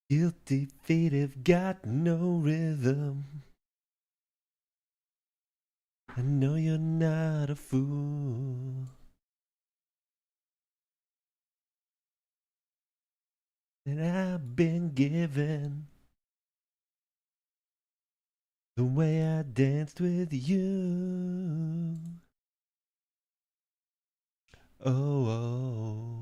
Guilty feet have got no rhythm. I know you're not a fool. And I've been given the way I danced with you. Oh, oh.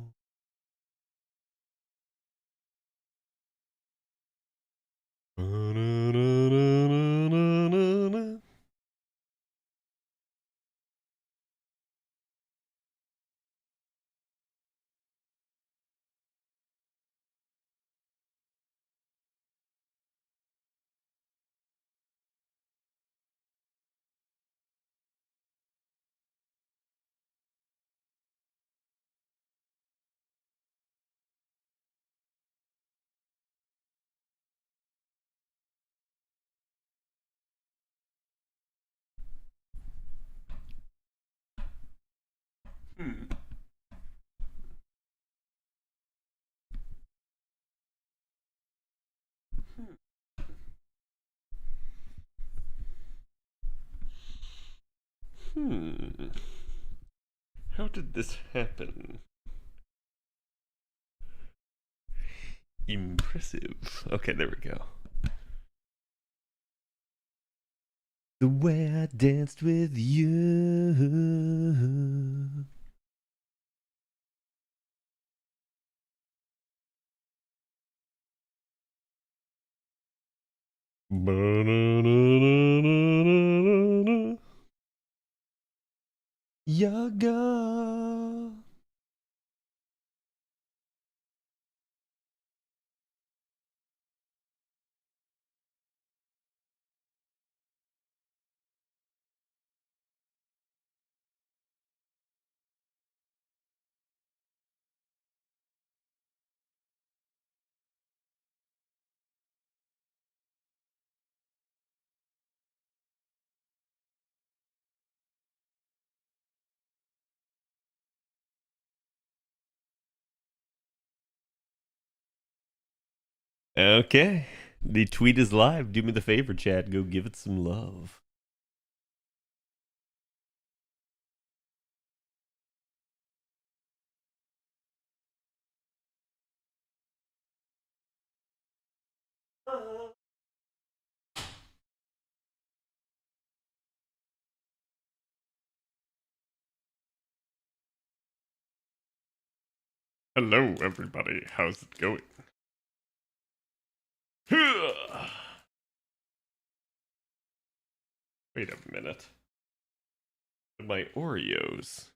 Na-na-na-na-na-na-na. Hmm. Hmm. How did this happen? Impressive. Okay, there we go. The way I danced with you. Ba-na-na-na-na-na-na. Yaga. Okay. The tweet is live. Do me the favor, chat. Go give it some love. Hello, everybody. How's it going? Wait a minute. My Oreos.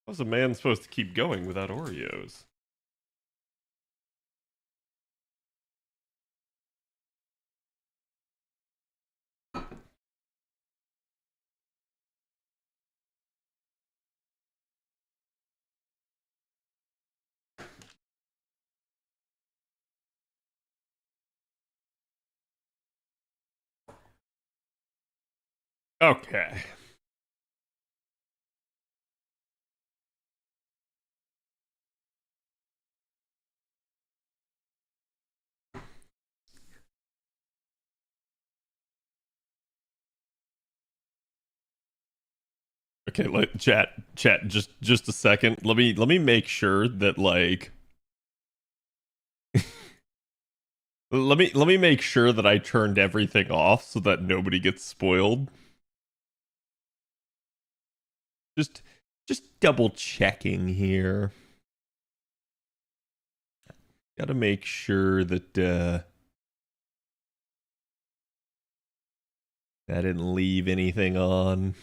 How's a man supposed to keep going without Oreos? Okay. Okay, let chat just a second. Let me make sure that like let me make sure that I turned everything off so that nobody gets spoiled. Just just double checking here. Gotta make sure that I didn't leave anything on.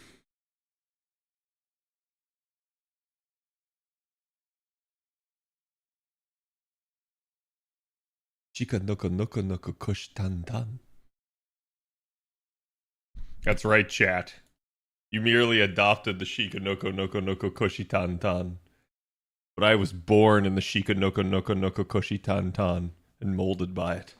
Chika noko noko noko kush tan tan. That's right, chat. You merely adopted the Shika noko noko noko kushi tan tan. But I was born in the Shika noko noko noko kushi tan tan and molded by it.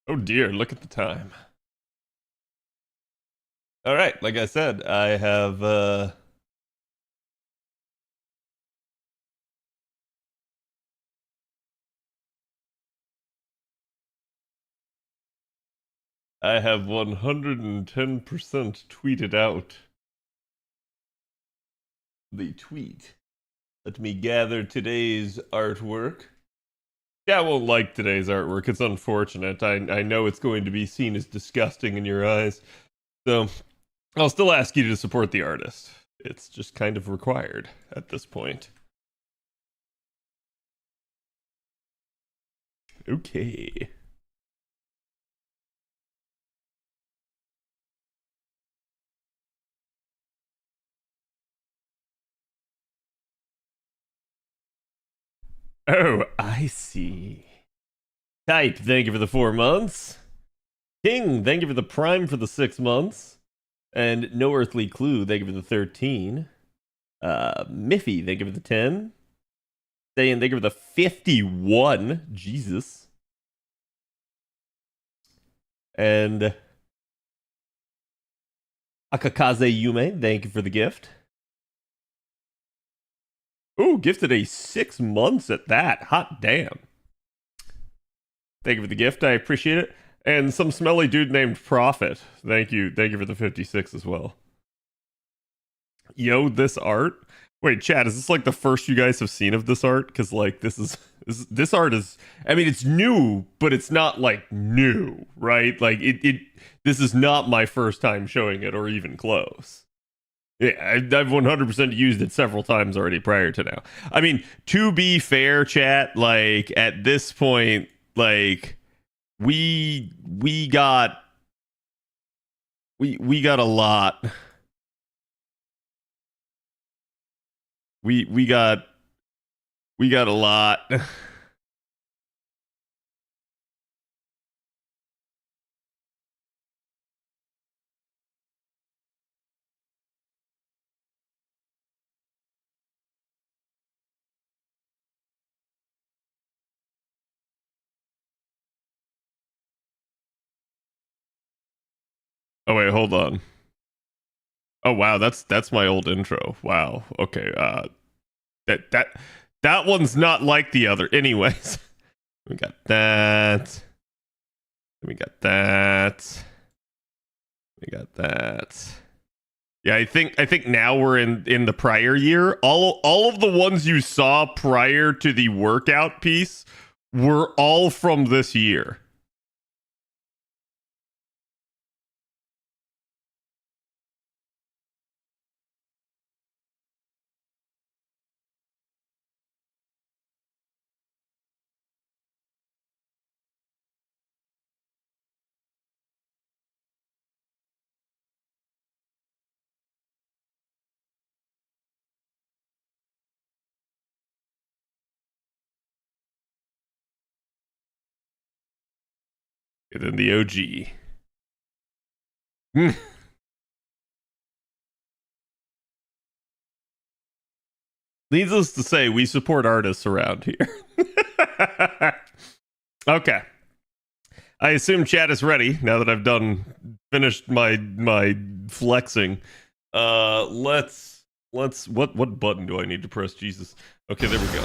Oh dear, look at the time. All right, like I said, I have 110% tweeted out the tweet. Let me gather today's artwork. Yeah, I won't like today's artwork. It's unfortunate. I know it's going to be seen as disgusting in your eyes. So I'll still ask you to support the artist. It's just kind of required at this point. Okay. Oh, I see. Type, thank you for the 4 months. King, thank you for the Prime for the 6 months. And No Earthly Clue, thank you for the 13. Miffy, thank you for the 10. Saying thank you for the 51. Jesus. And Akakaze Yume, thank you for the gift. Ooh, gifted a 6 months at that. Hot damn. Thank you for the gift. I appreciate it. And some smelly dude named Prophet. Thank you. Thank you for the 56 as well. Yo, this art. Wait, chat, is this like the first you guys have seen of this art? Because like this art is, I mean, it's new, but it's not like new, right? Like this is not my first time showing it or even close. Yeah, I've 100% used it several times already prior to now. I mean, to be fair, chat, like at this point, like we got a lot. We got a lot. Oh wait, hold on. Oh wow, that's my old intro. Wow. Okay. That one's not like the other. Anyways, we got that. We got that. We got that. Yeah, I think now we're in the prior year. All of the ones you saw prior to the workout piece were all from this year. And then the OG. Needless to say, we support artists around here. Okay. I assume chat is ready now that I've finished my flexing. Let's what button do I need to press? Jesus. Okay, there we go.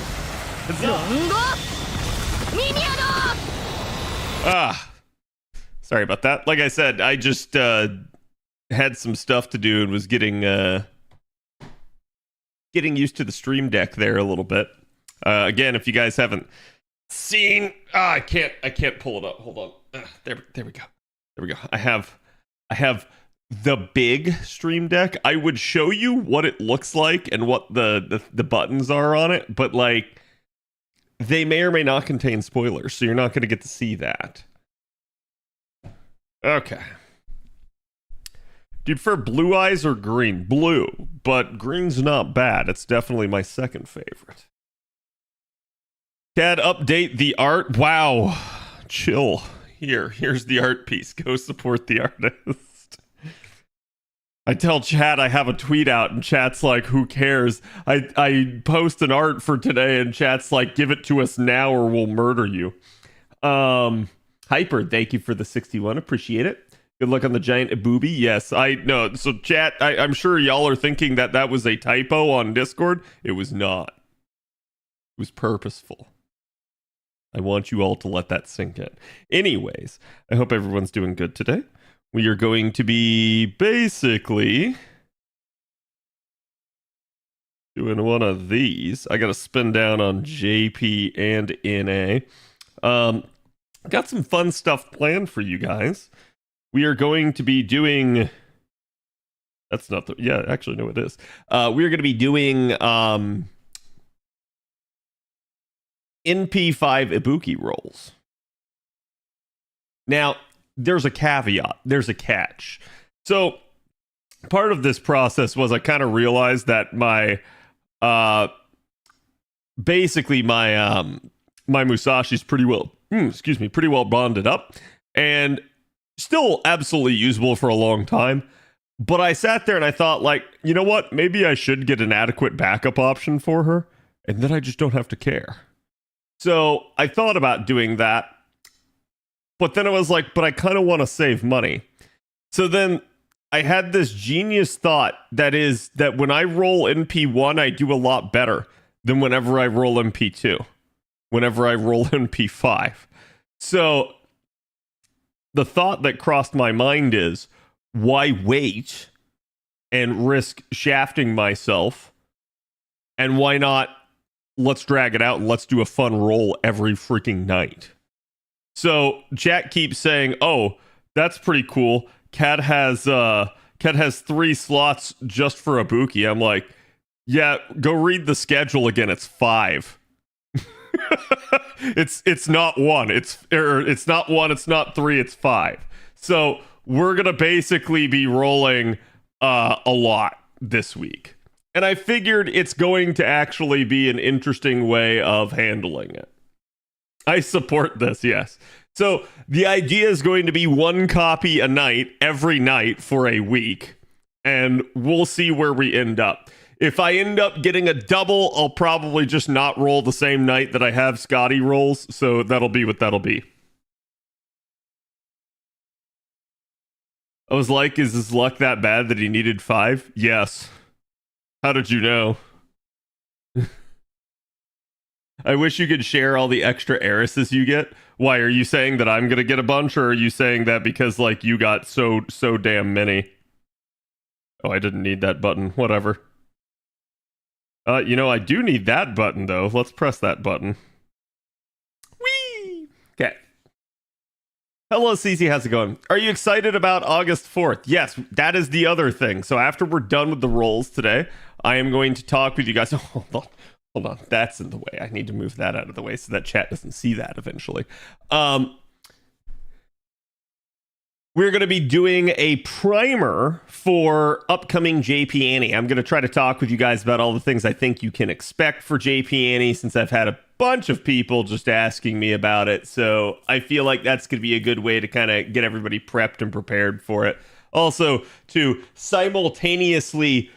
Sorry about that. Like I said, I just had some stuff to do and was getting used to the stream deck there a little bit. Again, if you guys haven't seen, I can't pull it up. Hold on. There we go. There we go. I have the big stream deck. I would show you what it looks like and what the buttons are on it, but like they may or may not contain spoilers, so you're not going to get to see that. Okay. Do you prefer blue eyes or green? Blue, but green's not bad. It's definitely my second favorite. Dad, update the art. Wow. Chill. Here's the art piece. Go support the artist. I tell chat I have a tweet out and chat's like, who cares? I post an art for today and chat's like, give it to us now or we'll murder you. Hyper, thank you for the 61. Appreciate it. Good luck on the giant Ibuki. Yes, I know. So chat, I'm sure y'all are thinking that that was a typo on Discord. It was not. It was purposeful. I want you all to let that sink in. Anyways, I hope everyone's doing good today. We are going to be basically doing one of these. I got to spin down on JP and NA. Got some fun stuff planned for you guys. We are going to be doing... That's not the... Yeah, actually, no, it is. We are going to be doing NP5 Ibuki rolls. Now, there's a caveat. There's a catch. So, part of this process was I kind of realized that my... basically, my Musashi's pretty well... pretty well bonded up. And still absolutely usable for a long time. But I sat there and I thought, like, you know what? Maybe I should get an adequate backup option for her. And then I just don't have to care. So I thought about doing that, but then I was like, but I kind of want to save money. So then I had this genius thought that is that when I roll NP1, I do a lot better than whenever I roll NP2, whenever I roll NP5. So the thought that crossed my mind is, why wait and risk shafting myself? And why not? Let's drag it out and let's do a fun roll every freaking night. So chat keeps saying, oh, that's pretty cool. Cat has 3 slots just for Ibuki. I'm like, yeah, go read the schedule again. It's 5. it's not 1. It's not 1, it's not 3, it's 5. So we're gonna basically be rolling a lot this week. And I figured it's going to actually be an interesting way of handling it. I support this, yes. So the idea is going to be 1 copy a night, every night for a week. And we'll see where we end up. If I end up getting a double, I'll probably just not roll the same night that I have Scotty rolls. So that'll be what that'll be. I was like, is his luck that bad that he needed 5? Yes. How did you know? I wish you could share all the extra Erices you get. Why, are you saying that I'm gonna get a bunch, or are you saying that because, like, you got so damn many? Oh, I didn't need that button. Whatever. You know, I do need that button, though. Let's press that button. Whee! Okay. Hello, Cece. How's it going? Are you excited about August 4th? Yes, that is the other thing. So after we're done with the rolls today, I am going to talk with you guys. Oh, hold on. That's in the way. I need to move that out of the way so that chat doesn't see that eventually. We're going to be doing a primer for upcoming JP Annie. I'm going to try to talk with you guys about all the things I think you can expect for JP Annie, since I've had a bunch of people just asking me about it. So I feel like that's going to be a good way to kind of get everybody prepped and prepared for it. Also, to simultaneously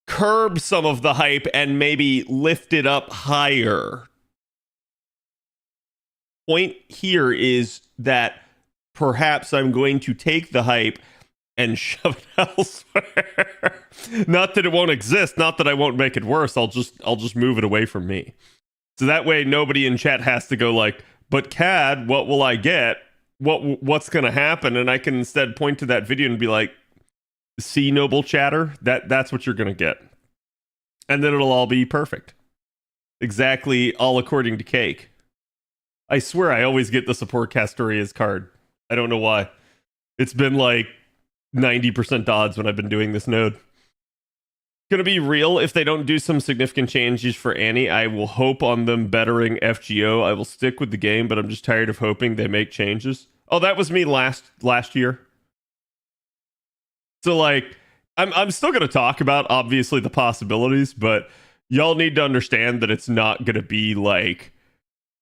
curb some of the hype and maybe lift it up higher. Point here is that perhaps I'm going to take the hype and shove it elsewhere. Not that it won't exist, not that I won't make it worse. I'll just move it away from me. So that way nobody in chat has to go like, but Cad, what will I get? What's going to happen? And I can instead point to that video and be like, see, noble chatter, that's what you're going to get. And then it'll all be perfect. Exactly, all according to Cake. I swear I always get the support Castoria's card. I don't know why. It's been like 90% odds when I've been doing this node. Gonna be real, if they don't do some significant changes for Annie, I will hope on them bettering FGO. I will stick with the game, but I'm just tired of hoping they make changes. Oh, that was me last year. So like, I'm still gonna talk about obviously the possibilities, but y'all need to understand that it's not gonna be like,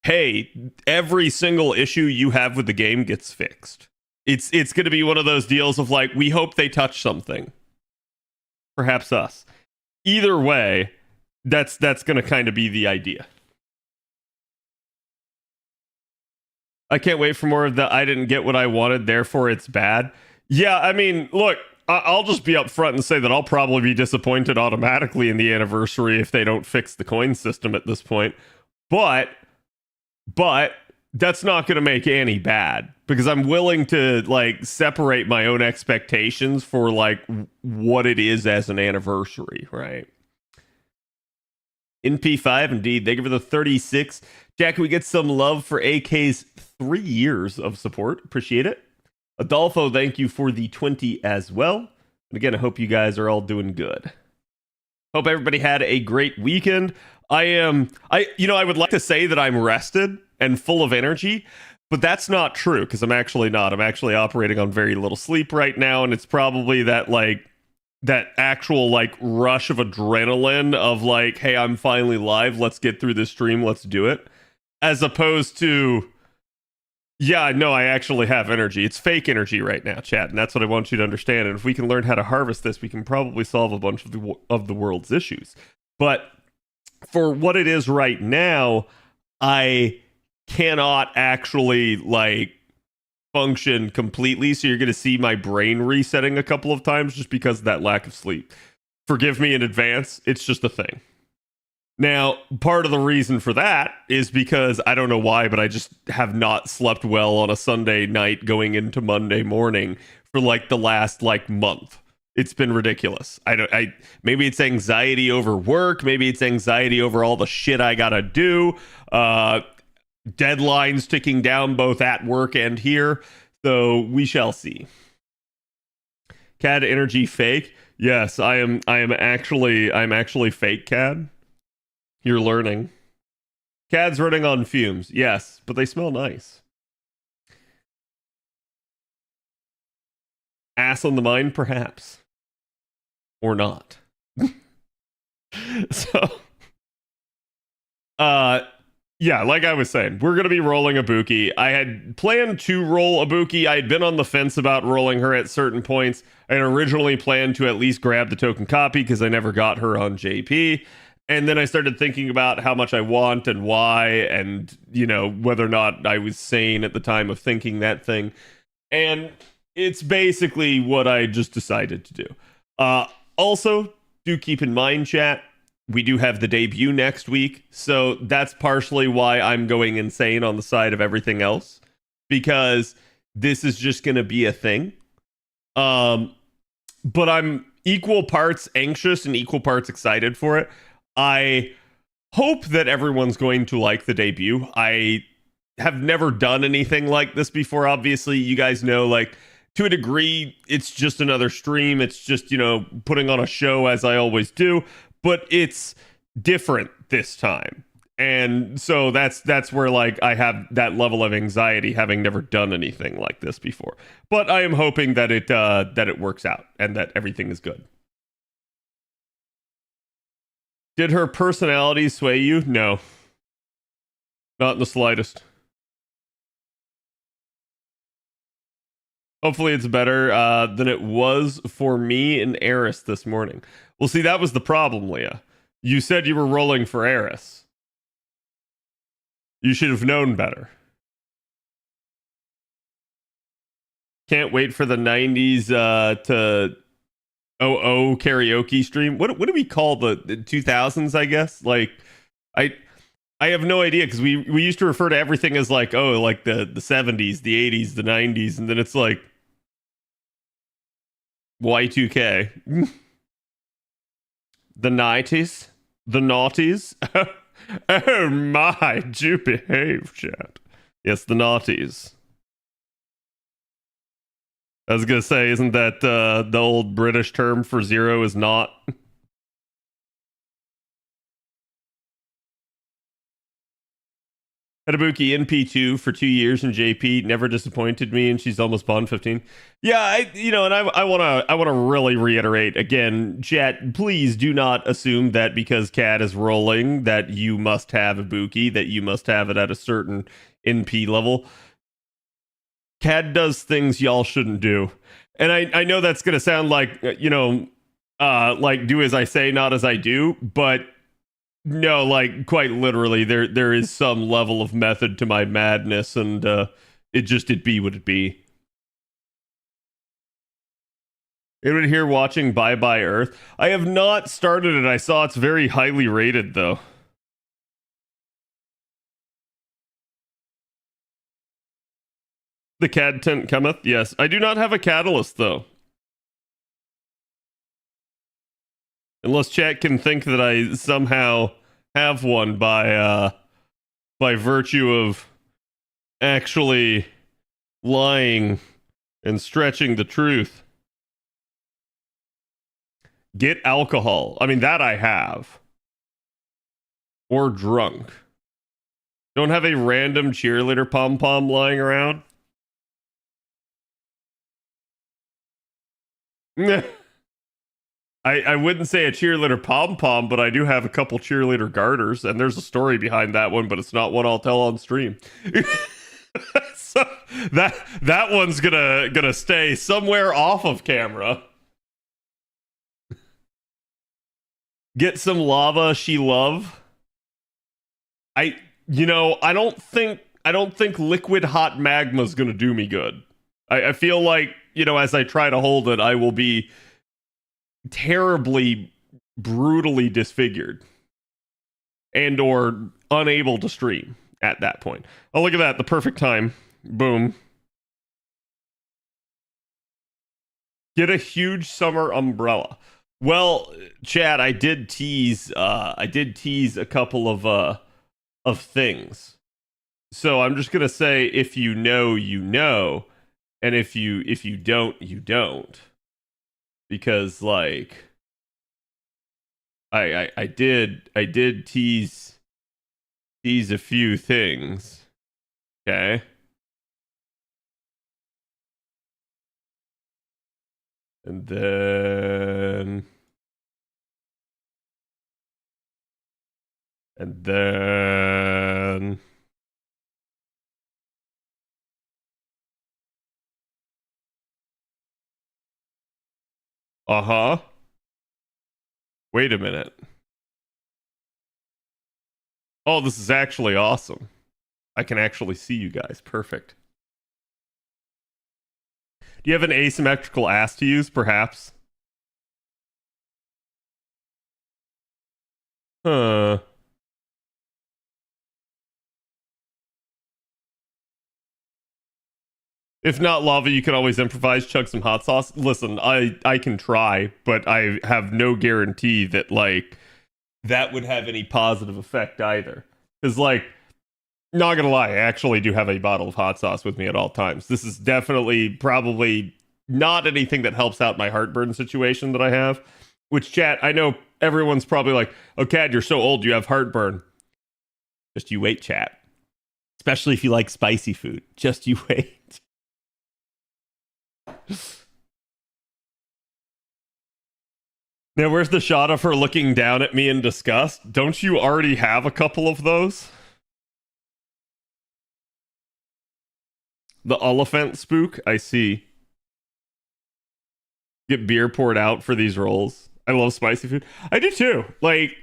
hey, every single issue you have with the game gets fixed. It's going to be one of those deals of like, we hope they touch something. Perhaps us. Either way, that's going to kind of be the idea. I can't wait for more of the I didn't get what I wanted, therefore it's bad. Yeah, I mean, look, I'll just be upfront and say that I'll probably be disappointed automatically in the anniversary if they don't fix the coin system at this point. But but that's not going to make Annie bad because I'm willing to like separate my own expectations for like what it is as an anniversary, right? NP5, indeed. Thank you for the 36. Jack, can we get some love for AK's 3 years of support? Appreciate it. Adolfo, thank you for the 20 as well. And again, I hope you guys are all doing good. Hope everybody had a great weekend. I would like to say that I'm rested and full of energy, but that's not true because I'm actually not. I'm actually operating on very little sleep right now, and it's probably that actual like rush of adrenaline of like, hey, I'm finally live. Let's get through this stream. Let's do it. As opposed to, yeah, no, I actually have energy. It's fake energy right now, chat, and that's what I want you to understand. And if we can learn how to harvest this, we can probably solve a bunch of the world's issues. But for what it is right now, I cannot actually like function completely, so you're going to see my brain resetting a couple of times just because of that lack of sleep. Forgive me in advance. It's just a thing. Now, part of the reason for that is because I don't know why, but I just have not slept well on a Sunday night going into Monday morning for like the last like month. It's been ridiculous. Maybe it's anxiety over work, maybe it's anxiety over all the shit I got to do. Deadlines ticking down both at work and here. So we shall see. CAD energy fake. Yes, I'm actually fake CAD. You're learning. CAD's running on fumes. Yes, but they smell nice. Ass on the mind, perhaps. Or not. So yeah, like I was saying, we're going to be rolling Ibuki. I had planned to roll Ibuki. I had been on the fence about rolling her at certain points. I had originally planned to at least grab the token copy because I never got her on JP. And then I started thinking about how much I want and why, and, you know, whether or not I was sane at the time of thinking that thing. And it's basically what I just decided to do. Also, do keep in mind, chat, we do have the debut next week, so that's partially why I'm going insane on the side of everything else, because this is just going to be a thing. But I'm equal parts anxious and equal parts excited for it. I hope that everyone's going to like the debut. I have never done anything like this before. Obviously, you guys know, like, to a degree, it's just another stream. It's just, you know, putting on a show as I always do. But it's different this time. And so that's where like I have that level of anxiety having never done anything like this before. But I am hoping that it works out and that everything is good. Did her personality sway you? No. Not in the slightest. Hopefully it's better than it was for me and Erice this morning. Well, see, that was the problem, Leah. You said you were rolling for Erice. You should have known better. Can't wait for the 90s to karaoke stream. What do we call the 2000s, I guess? Like, I have no idea, because we used to refer to everything as like, oh, like the 70s, the 80s, the 90s, and then it's like Y2K. The 90s? The naughties? Oh my, do behave, chat. Yes, the naughties. I was gonna say, isn't that the old British term for zero is not? Ibuki NP2 for 2 years in JP never disappointed me, and she's almost Bond 15. Yeah, and I wanna really reiterate again, chat. Please do not assume that because Cat is rolling that you must have Ibuki, that you must have it at a certain NP level. Cat does things y'all shouldn't do, and I know that's gonna sound like like do as I say, not as I do, but. No, like quite literally, there is some level of method to my madness, and it be what it be. Anyone here watching Bye Bye Earth? I have not started it. I saw it's very highly rated, though. The cad tent cometh? Yes. I do not have a catalyst, though. Unless chat can think that I somehow have one by virtue of actually lying and stretching the truth. Get alcohol. I mean, that I have. Or drunk. Don't have a random cheerleader pom-pom lying around. I wouldn't say a cheerleader pom-pom, but I do have a couple cheerleader garters, and there's a story behind that one, but it's not one I'll tell on stream. So that one's gonna stay somewhere off of camera. Get some lava she love. I don't think liquid hot magma's gonna do me good. I feel like, as I try to hold it, I will be terribly, brutally disfigured and or unable to stream at that point. Oh, look at that. The perfect time. Boom. Get a huge summer umbrella. Well, Chad, I did tease a couple of things. So I'm just gonna say, if you know, you know, and if you don't, you don't. Because like I did tease a few things. Okay. And then uh-huh. Wait a minute. Oh, this is actually awesome. I can actually see you guys. Perfect. Do you have an asymmetrical ass to use, perhaps? Huh. If not lava, you can always improvise, chug some hot sauce. Listen, I can try, but I have no guarantee that like that would have any positive effect either. Because like, not gonna lie, I actually do have a bottle of hot sauce with me at all times. This is definitely probably not anything that helps out my heartburn situation that I have. Which, chat, I know everyone's probably like, "Oh, Cad, you're so old, you have heartburn." Just you wait, chat. Especially if you like spicy food. Just you wait. Now, where's the shot of her looking down at me in disgust? Don't you already have a couple of those? The elephant spook? I see. Get beer poured out for these rolls. I love spicy food. I do too. Like,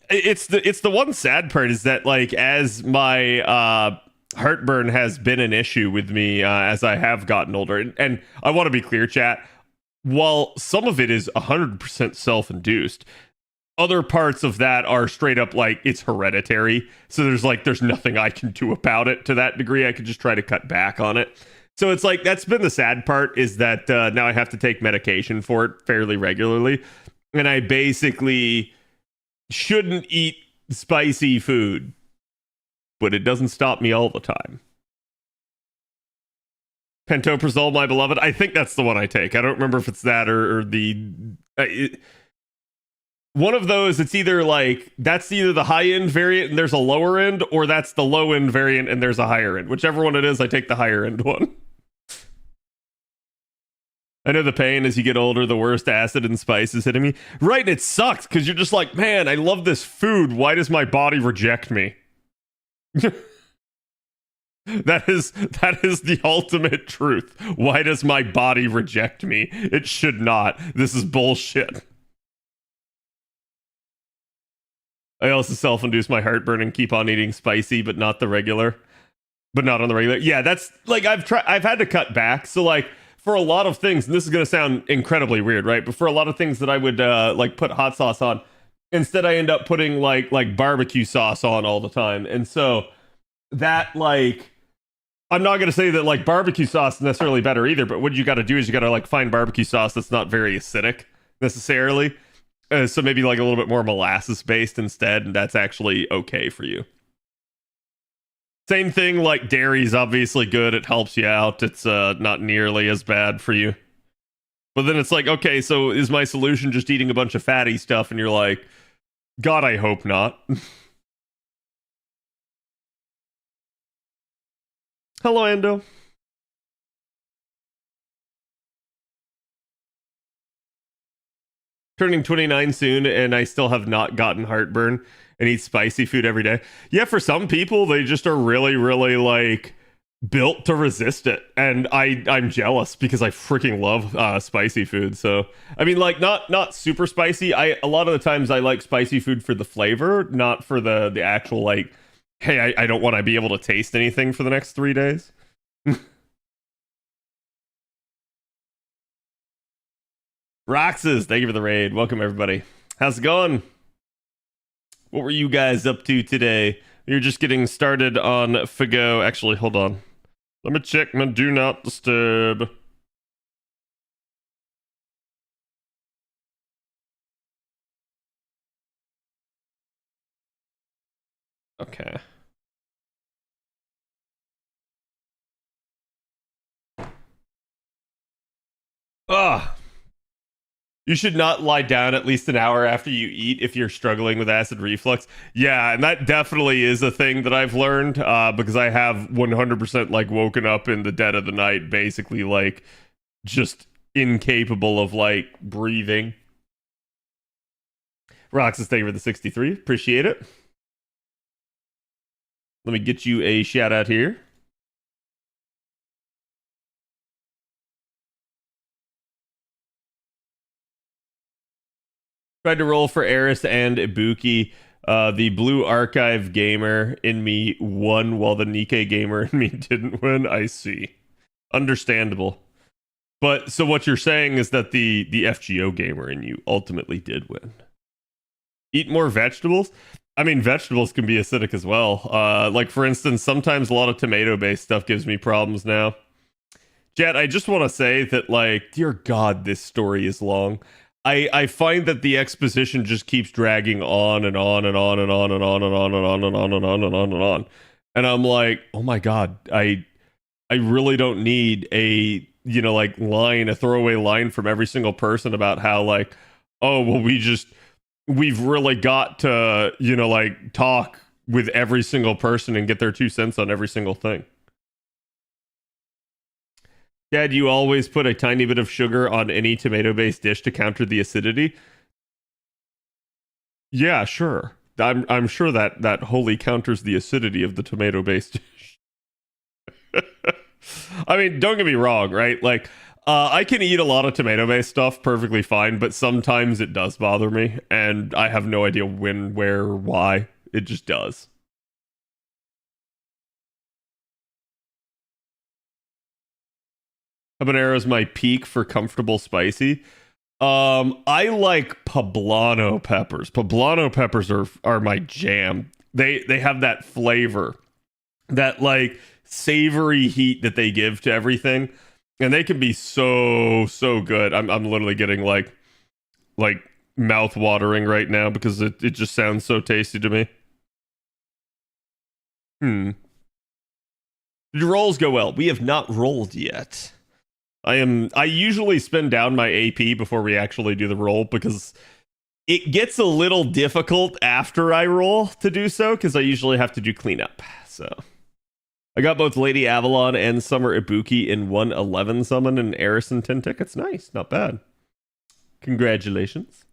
it's the one sad part is that like as my heartburn has been an issue with me as I have gotten older, and I want to be clear, chat. While some of it is 100% self-induced, other parts of that are straight up like it's hereditary. So there's nothing I can do about it to that degree. I could just try to cut back on it. So it's like that's been the sad part is that now I have to take medication for it fairly regularly. And I basically shouldn't eat spicy food, but it doesn't stop me all the time. Pantoprazole, my beloved. I think that's the one I take. I don't remember if it's that or the... one of those, it's either like, that's either the high-end variant and there's a lower end, or that's the low-end variant and there's a higher end. Whichever one it is, I take the higher-end one. I know the pain as you get older, the worst acid and spice is hitting me. Right, and it sucks, because you're just like, man, I love this food. Why does my body reject me? That is the ultimate truth. Why does my body reject me? It should not. This is bullshit. I also self-induce my heartburn and keep on eating spicy, but not the regular. But not on the regular. Yeah, that's like I've had to cut back. So like for a lot of things, and this is going to sound incredibly weird, right? But for a lot of things that I would like put hot sauce on, instead I end up putting like barbecue sauce on all the time. And so that like I'm not going to say that like barbecue sauce is necessarily better either, but what you got to do is you got to like find barbecue sauce that's not very acidic necessarily. So maybe like a little bit more molasses based instead, and that's actually okay for you. Same thing, like dairy's obviously good. It helps you out. It's not nearly as bad for you. But then it's like, okay, so is my solution just eating a bunch of fatty stuff? And you're like, God, I hope not. Hello, Ando. Turning 29 soon, and I still have not gotten heartburn and eat spicy food every day. Yeah, for some people, they just are really, really like built to resist it, and I'm jealous because I freaking love spicy food. So I mean, like not super spicy. A lot of the times I like spicy food for the flavor, not for the actual like, hey, I don't want to be able to taste anything for the next 3 days. Roxas, thank you for the raid. Welcome everybody. How's it going? What were you guys up to today? You're just getting started on Fago. Actually, hold on. Let me check my do not disturb. Okay. Ugh. You should not lie down at least an hour after you eat if you're struggling with acid reflux. Yeah, and that definitely is a thing that I've learned because I have 100% like woken up in the dead of the night, basically like just incapable of like breathing. Roxas, thank you for the 63. Appreciate it. Let me get you a shout out here. Tried to roll for Erice and Ibuki. The Blue Archive gamer in me won while the Nikkei gamer in me didn't win. I see. Understandable. But so what you're saying is that the FGO gamer in you ultimately did win. Eat more vegetables? I mean, vegetables can be acidic as well. Like, for instance, sometimes a lot of tomato-based stuff gives me problems now. Jet, I just want to say that, like, dear God, this story is long. I find that the exposition just keeps dragging on and on and on and on and on and on and on and on and on and on and on. And I'm like, oh my God, I really don't need a, you know, like line, a throwaway line from every single person about how like, oh, well, we've really got to, you know, like talk with every single person and get their 2 cents on every single thing. Dad, you always put a tiny bit of sugar on any tomato-based dish to counter the acidity. Yeah, sure. I'm sure that wholly counters the acidity of the tomato-based dish. I mean, don't get me wrong, right? Like, I can eat a lot of tomato-based stuff perfectly fine, but sometimes it does bother me, and I have no idea when, where, or why. It just does. Habanero is my peak for comfortable spicy. I like poblano peppers. Poblano peppers are my jam. They have that flavor, that like savory heat that they give to everything, and they can be so good. I'm literally getting like mouth watering right now because it just sounds so tasty to me. Did your rolls go well? We have not rolled yet. I usually spin down my AP before we actually do the roll because it gets a little difficult after I roll to do so because I usually have to do cleanup. So I got both Lady Avalon and Summer Ibuki in 111 summon and Erice and 10 tickets. Nice, not bad. Congratulations.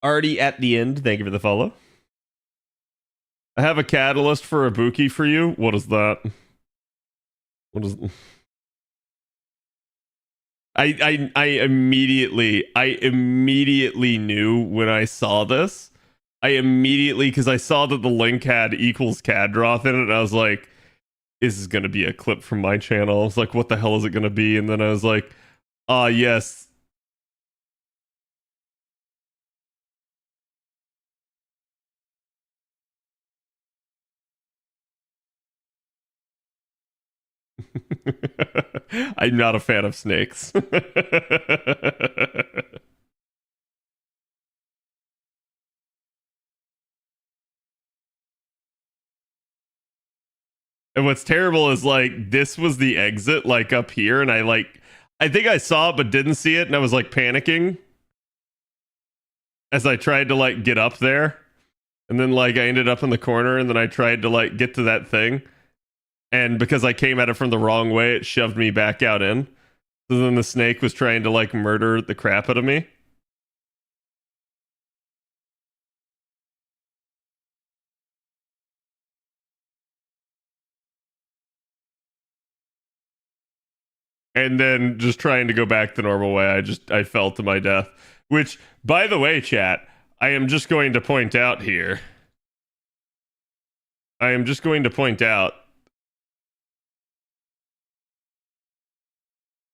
Already at the end. Thank you for the follow. I have a catalyst for Ibuki for you. What is that? What is I immediately knew when I saw this. I immediately, because I saw that the link had equals Khadroth in it, and I was like, this is going to be a clip from my channel. I was like, what the hell is it going to be? And then I was like, yes. I'm not a fan of snakes. And what's terrible is like this was the exit like up here, and I think I saw it but didn't see it, and I was like panicking as I tried to like get up there. And then like I ended up in the corner, and then I tried to like get to that thing. And because I came at it from the wrong way, it shoved me back out in. So then the snake was trying to like murder the crap out of me. And then just trying to go back the normal way, I fell to my death. Which, by the way, chat, I am just going to point out here. I am just going to point out.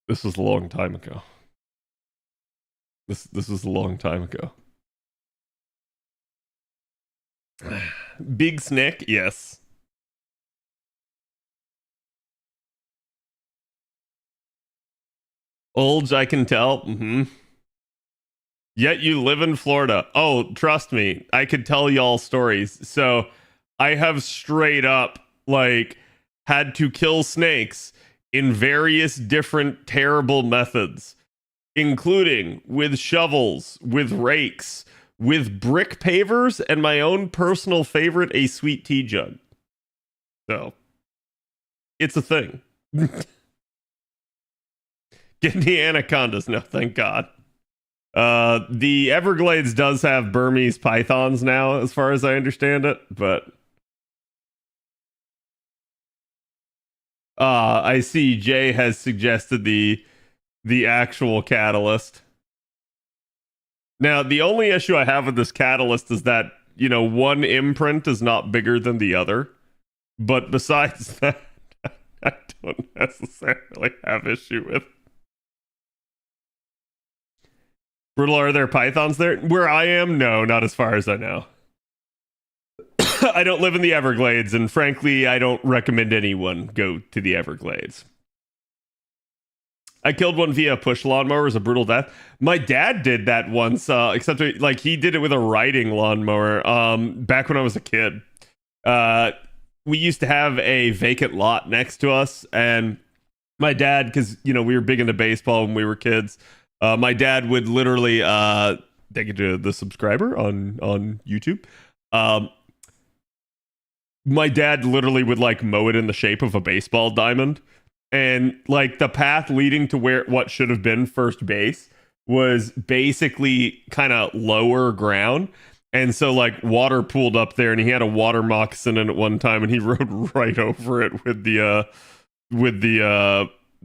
This was a long time ago. This was a long time ago. Big snake, yes. Olds, I can tell. Yet you live in Florida. Oh, trust me, I could tell y'all stories. So I have straight up like had to kill snakes in various different terrible methods, including with shovels, with rakes, with brick pavers, and my own personal favorite, a sweet tea jug. So it's a thing. Get the anacondas. No, thank God. The Everglades does have Burmese pythons now, as far as I understand it, but I see Jay has suggested the actual catalyst. Now, the only issue I have with this catalyst is that, you know, one imprint is not bigger than the other. But besides that, I don't necessarily have issue with. Brutal, are there pythons there? Where I am? No, not as far as I know. I don't live in the Everglades, and frankly, I don't recommend anyone go to the Everglades. I killed one via push lawnmower. It was a brutal death. My dad did that once, except like he did it with a riding lawnmower back when I was a kid. We used to have a vacant lot next to us, and my dad, because, you know, we were big into baseball when we were kids, my dad would literally, thank you to the subscriber on YouTube, my dad literally would like mow it in the shape of a baseball diamond. And like the path leading to where what should have been first base was basically kind of lower ground. And so like water pooled up there, and he had a water moccasin in at one time, and he rode right over it with the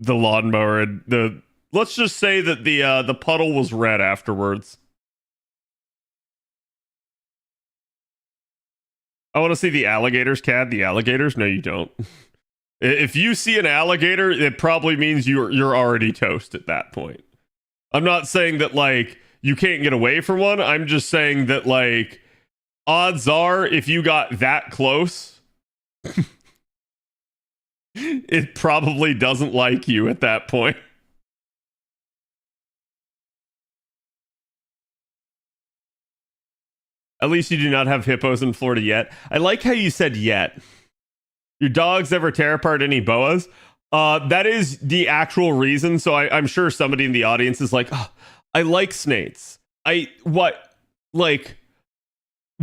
lawnmower. And let's just say that the puddle was red afterwards. I want to see the alligators, Cad. The alligators? No, you don't. If you see an alligator, it probably means you're already toast at that point. I'm not saying that like you can't get away from one. I'm just saying that like odds are if you got that close, it probably doesn't like you at that point. At least you do not have hippos in Florida yet. I like how you said yet. Your dogs ever tear apart any boas? That is the actual reason. So I'm sure somebody in the audience is like, oh, I like snakes. Why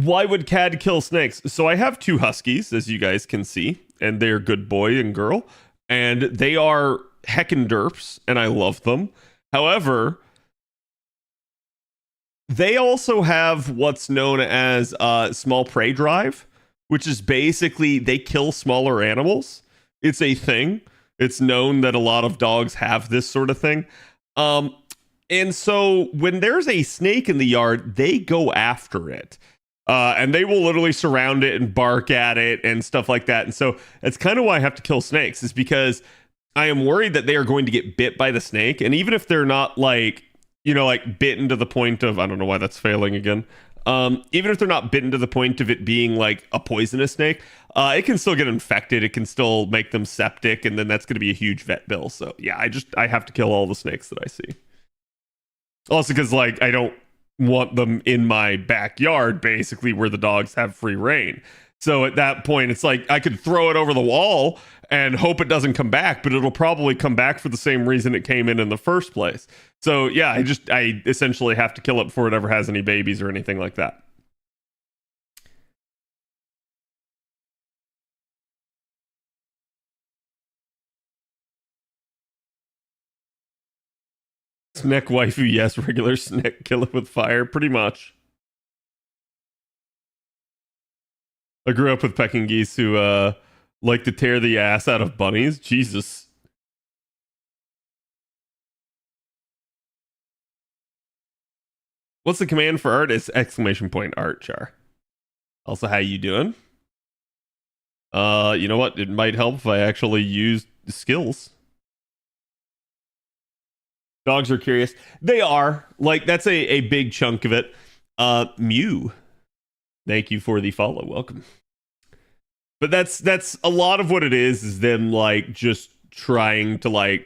would Cad kill snakes? So I have two huskies, as you guys can see, and they're good boy and girl, and they are heckin' derps, and I love them. However, they also have what's known as small prey drive, which is basically they kill smaller animals. It's a thing. It's known that a lot of dogs have this sort of thing. And so when there's a snake in the yard, they go after it. And they will literally surround it and bark at it and stuff like that. And so that's kind of why I have to kill snakes, is because I am worried that they are going to get bit by the snake. And even if they're not like, like bitten to the point of, I don't know why that's failing again. Even if they're not bitten to the point of it being like a poisonous snake, it can still get infected. It can still make them septic. And then that's going to be a huge vet bill. So yeah, I have to kill all the snakes that I see. Also because like, I don't want them in my backyard, basically, where the dogs have free reign. So at that point, it's like I could throw it over the wall and hope it doesn't come back, but it'll probably come back for the same reason it came in the first place. So yeah, I essentially have to kill it before it ever has any babies or anything like that. Snack waifu, yes. Regular snack, kill it with fire, pretty much. I grew up with pecking geese who like to tear the ass out of bunnies. Jesus. What's the command for art? It's exclamation point art, Char. Also, how you doing? You know what? It might help if I actually use skills. Dogs are curious. They are. Like, that's a big chunk of it. Mew. Thank you for the follow. Welcome. But that's a lot of what it is them like just trying to like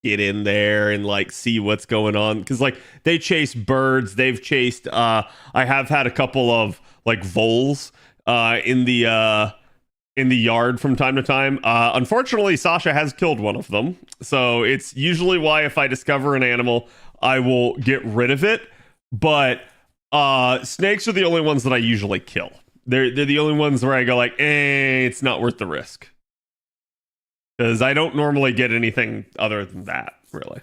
get in there and like see what's going on, because like they chase birds. They've chased I have had a couple of like voles in the yard from time to time. Unfortunately, Sasha has killed one of them, so it's usually why if I discover an animal I will get rid of it. But snakes are the only ones that I usually kill. They're the only ones where I go like, it's not worth the risk. Because I don't normally get anything other than that, really.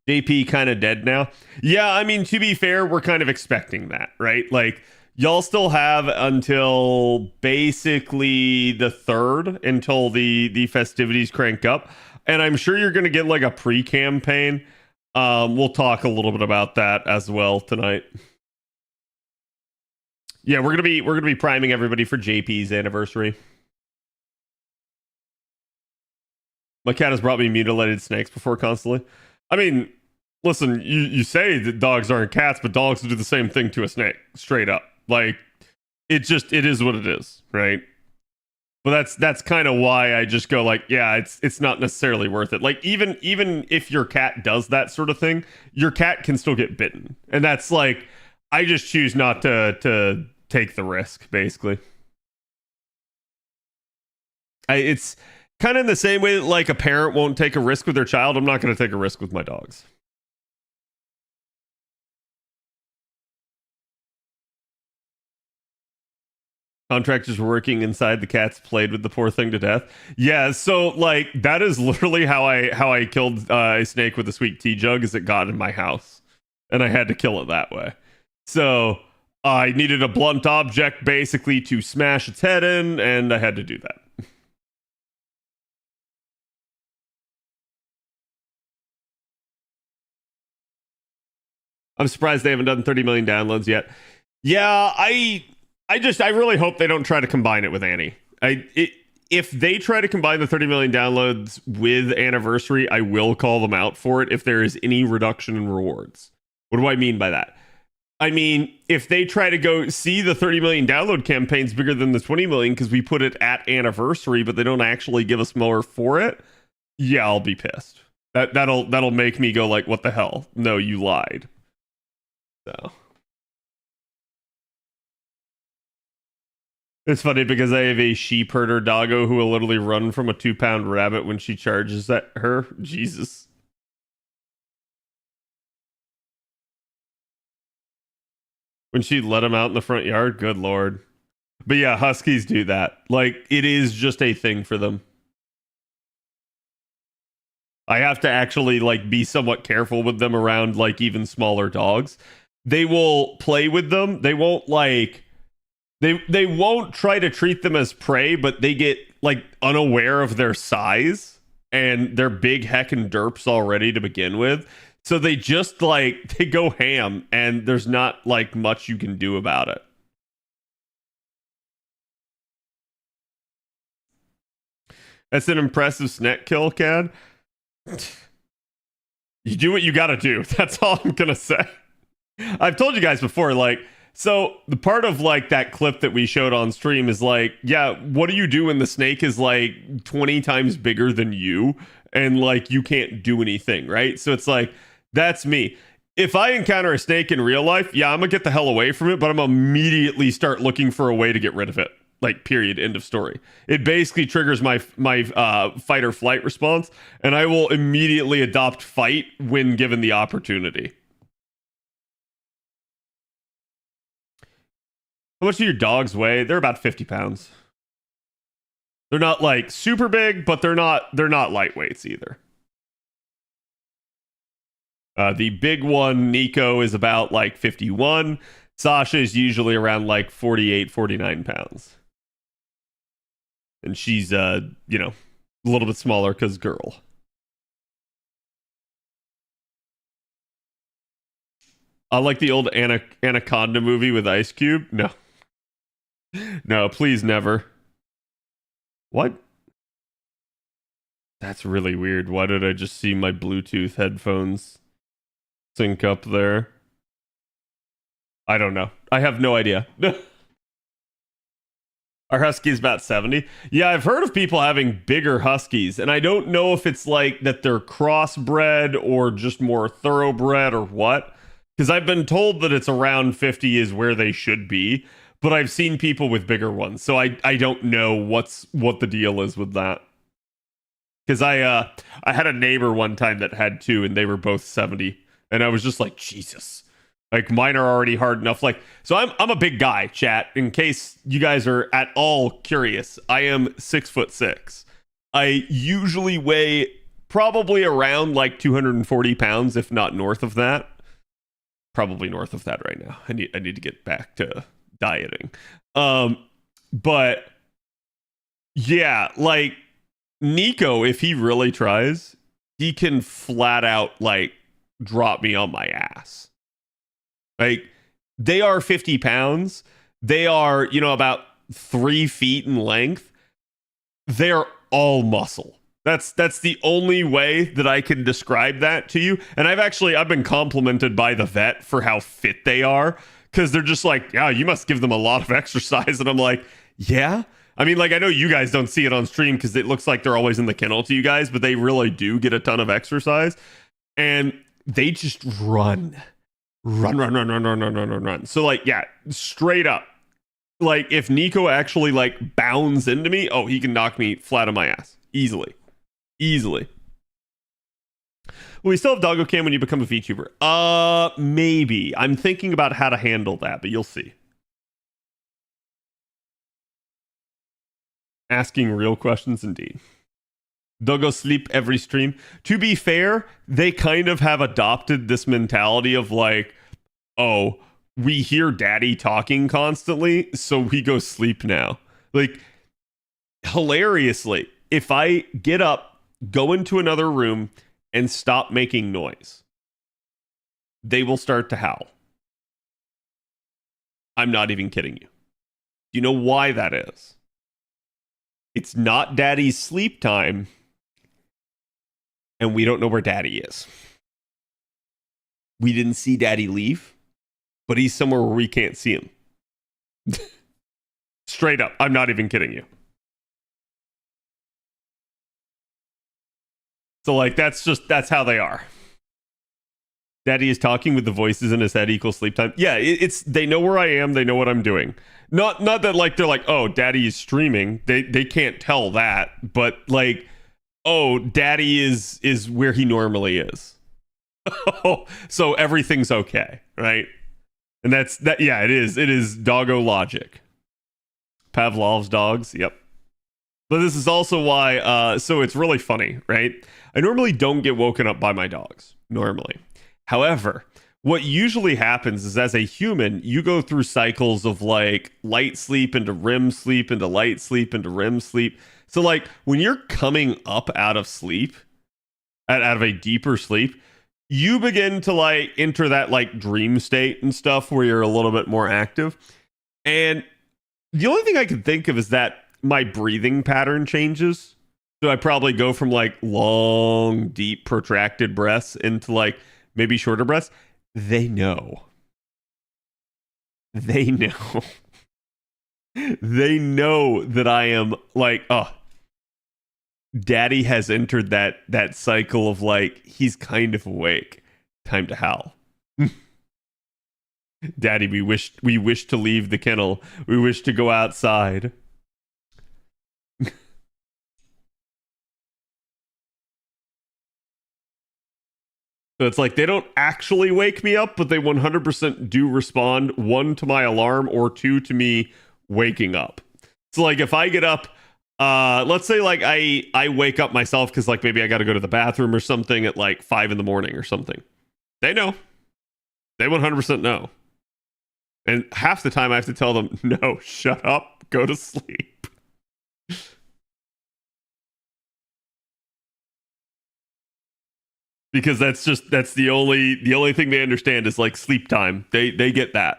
JP kind of dead now. Yeah, I mean, to be fair, we're kind of expecting that, right? Like, y'all still have until basically the 3rd until the festivities crank up. And I'm sure you're going to get like a pre-campaign. We'll talk a little bit about that as well tonight. Yeah, we're gonna be priming everybody for JP's anniversary. My cat has brought me mutilated snakes before constantly. I mean, listen, you say that dogs aren't cats, but dogs do the same thing to a snake, straight up. Like, it is what it is, right? But that's kind of why I just go like, yeah, it's not necessarily worth it. Like, even if your cat does that sort of thing, your cat can still get bitten, and that's like, I just choose not to take the risk, basically. It's kind of in the same way that like a parent won't take a risk with their child. I'm not going to take a risk with my dogs. Contractors were working inside, the cats played with the poor thing to death. Yeah, so like that is literally how I killed a snake with a sweet tea jug, is it got in my house and I had to kill it that way. So I needed a blunt object basically to smash its head in, and I had to do that. I'm surprised they haven't done 30 million downloads yet. Yeah, I really hope they don't try to combine it with Annie. If they try to combine the 30 million downloads with Anniversary, I will call them out for it if there is any reduction in rewards. What do I mean by that? I mean, if they try to go see the 30 million download campaign's bigger than the 20 million because we put it at Anniversary, but they don't actually give us more for it, yeah, I'll be pissed. That'll make me go like, what the hell? No, you lied. So it's funny because I have a sheep herder doggo who will literally run from a 2-pound rabbit when she charges at her. Jesus. When she let him out in the front yard, good lord. But yeah, huskies do that. Like, it is just a thing for them. I have to actually like be somewhat careful with them around like even smaller dogs. They will play with them. They won't like they won't try to treat them as prey, but they get like unaware of their size and they're big heckin' derps already to begin with. So they just like they go ham, and there's not like much you can do about it. That's an impressive snake kill, Cad. You do what you gotta do. That's all I'm gonna say. I've told you guys before, like, so the part of like that clip that we showed on stream is like, yeah, what do you do when the snake is like 20 times bigger than you and like you can't do anything, right? So it's like, that's me. If I encounter a snake in real life, yeah, I'm gonna get the hell away from it, but I'm gonna immediately start looking for a way to get rid of it. Like, period, end of story. It basically triggers my fight or flight response, and I will immediately adopt fight when given the opportunity. How much do your dogs weigh? They're about 50 pounds. They're not like super big, but they're not lightweights either. The big one, Nico, is about like 51. Sasha is usually around like 48, 49 pounds. And she's, a little bit smaller because girl. I like the old Anaconda movie with Ice Cube. No. No, please never. What? That's really weird. Why did I just see my Bluetooth headphones sync up there? I don't know. I have no idea. Our husky's about 70. Yeah, I've heard of people having bigger huskies, and I don't know if it's like that they're crossbred or just more thoroughbred or what. Because I've been told that it's around 50 is where they should be, but I've seen people with bigger ones, so I don't know what the deal is with that. Because I had a neighbor one time that had two, and they were both 70, and I was just like, Jesus. Like, mine are already hard enough. Like, so I'm a big guy, chat. In case you guys are at all curious, I am 6'6". I usually weigh probably around like 240 pounds, if not north of that. Probably north of that right now. I need to get back to dieting. But yeah, like Nico, if he really tries, he can flat out like drop me on my ass. Like, they are 50 pounds. They are, about 3 feet in length. They're all muscle. That's the only way that I can describe that to you. And I've been complimented by the vet for how fit they are, because they're just like, yeah, you must give them a lot of exercise. And I'm like, yeah. I mean, like, I know you guys don't see it on stream because it looks like they're always in the kennel to you guys, but they really do get a ton of exercise. And they just run. So like, yeah, straight up, like if Nico actually like bounds into me, oh, he can knock me flat on my ass easily. Will we still have doggo cam when you become a VTuber? Maybe. I'm thinking about how to handle that, but you'll see. Asking real questions indeed. Doggo sleep every stream. To be fair, they kind of have adopted this mentality of like, oh, we hear daddy talking constantly, so we go sleep now. Like, hilariously, if I get up, go into another room, and stop making noise, they will start to howl. I'm not even kidding you. Do you know why that is? It's not daddy's sleep time, and we don't know where daddy is. We didn't see daddy leave, but he's somewhere where we can't see him. Straight up. I'm not even kidding you. So like, that's how they are. Daddy is talking with the voices in his head equals sleep time. Yeah, it's they know where I am. They know what I'm doing. Not that like they're like, oh, daddy is streaming. They can't tell that, but like, oh, daddy is where he normally is. So everything's okay, right? And that's that. Yeah, it is doggo logic. Pavlov's dogs. Yep. But this is also why. So it's really funny, right? I normally don't get woken up by my dogs. Normally. However, what usually happens is as a human, you go through cycles of like light sleep into REM sleep into light sleep into REM sleep. So like when you're coming up out of sleep, out of a deeper sleep, you begin to like enter that like dream state and stuff where you're a little bit more active. And the only thing I can think of is that my breathing pattern changes. So I probably go from like long, deep, protracted breaths into like maybe shorter breaths. They know. They know. They know that I am like, oh, daddy has entered that cycle of like, he's kind of awake. Time to howl. Daddy, we wish to leave the kennel. We wish to go outside. So it's like they don't actually wake me up, but they 100% do respond, one, to my alarm, or two, to me waking up. So like if I get up, let's say like I wake up myself because like maybe I got to go to the bathroom or something at like 5 in the morning or something. They know. They 100% know. And half the time I have to tell them, no, shut up, go to sleep. Because that's the only thing they understand is like sleep time. They get that.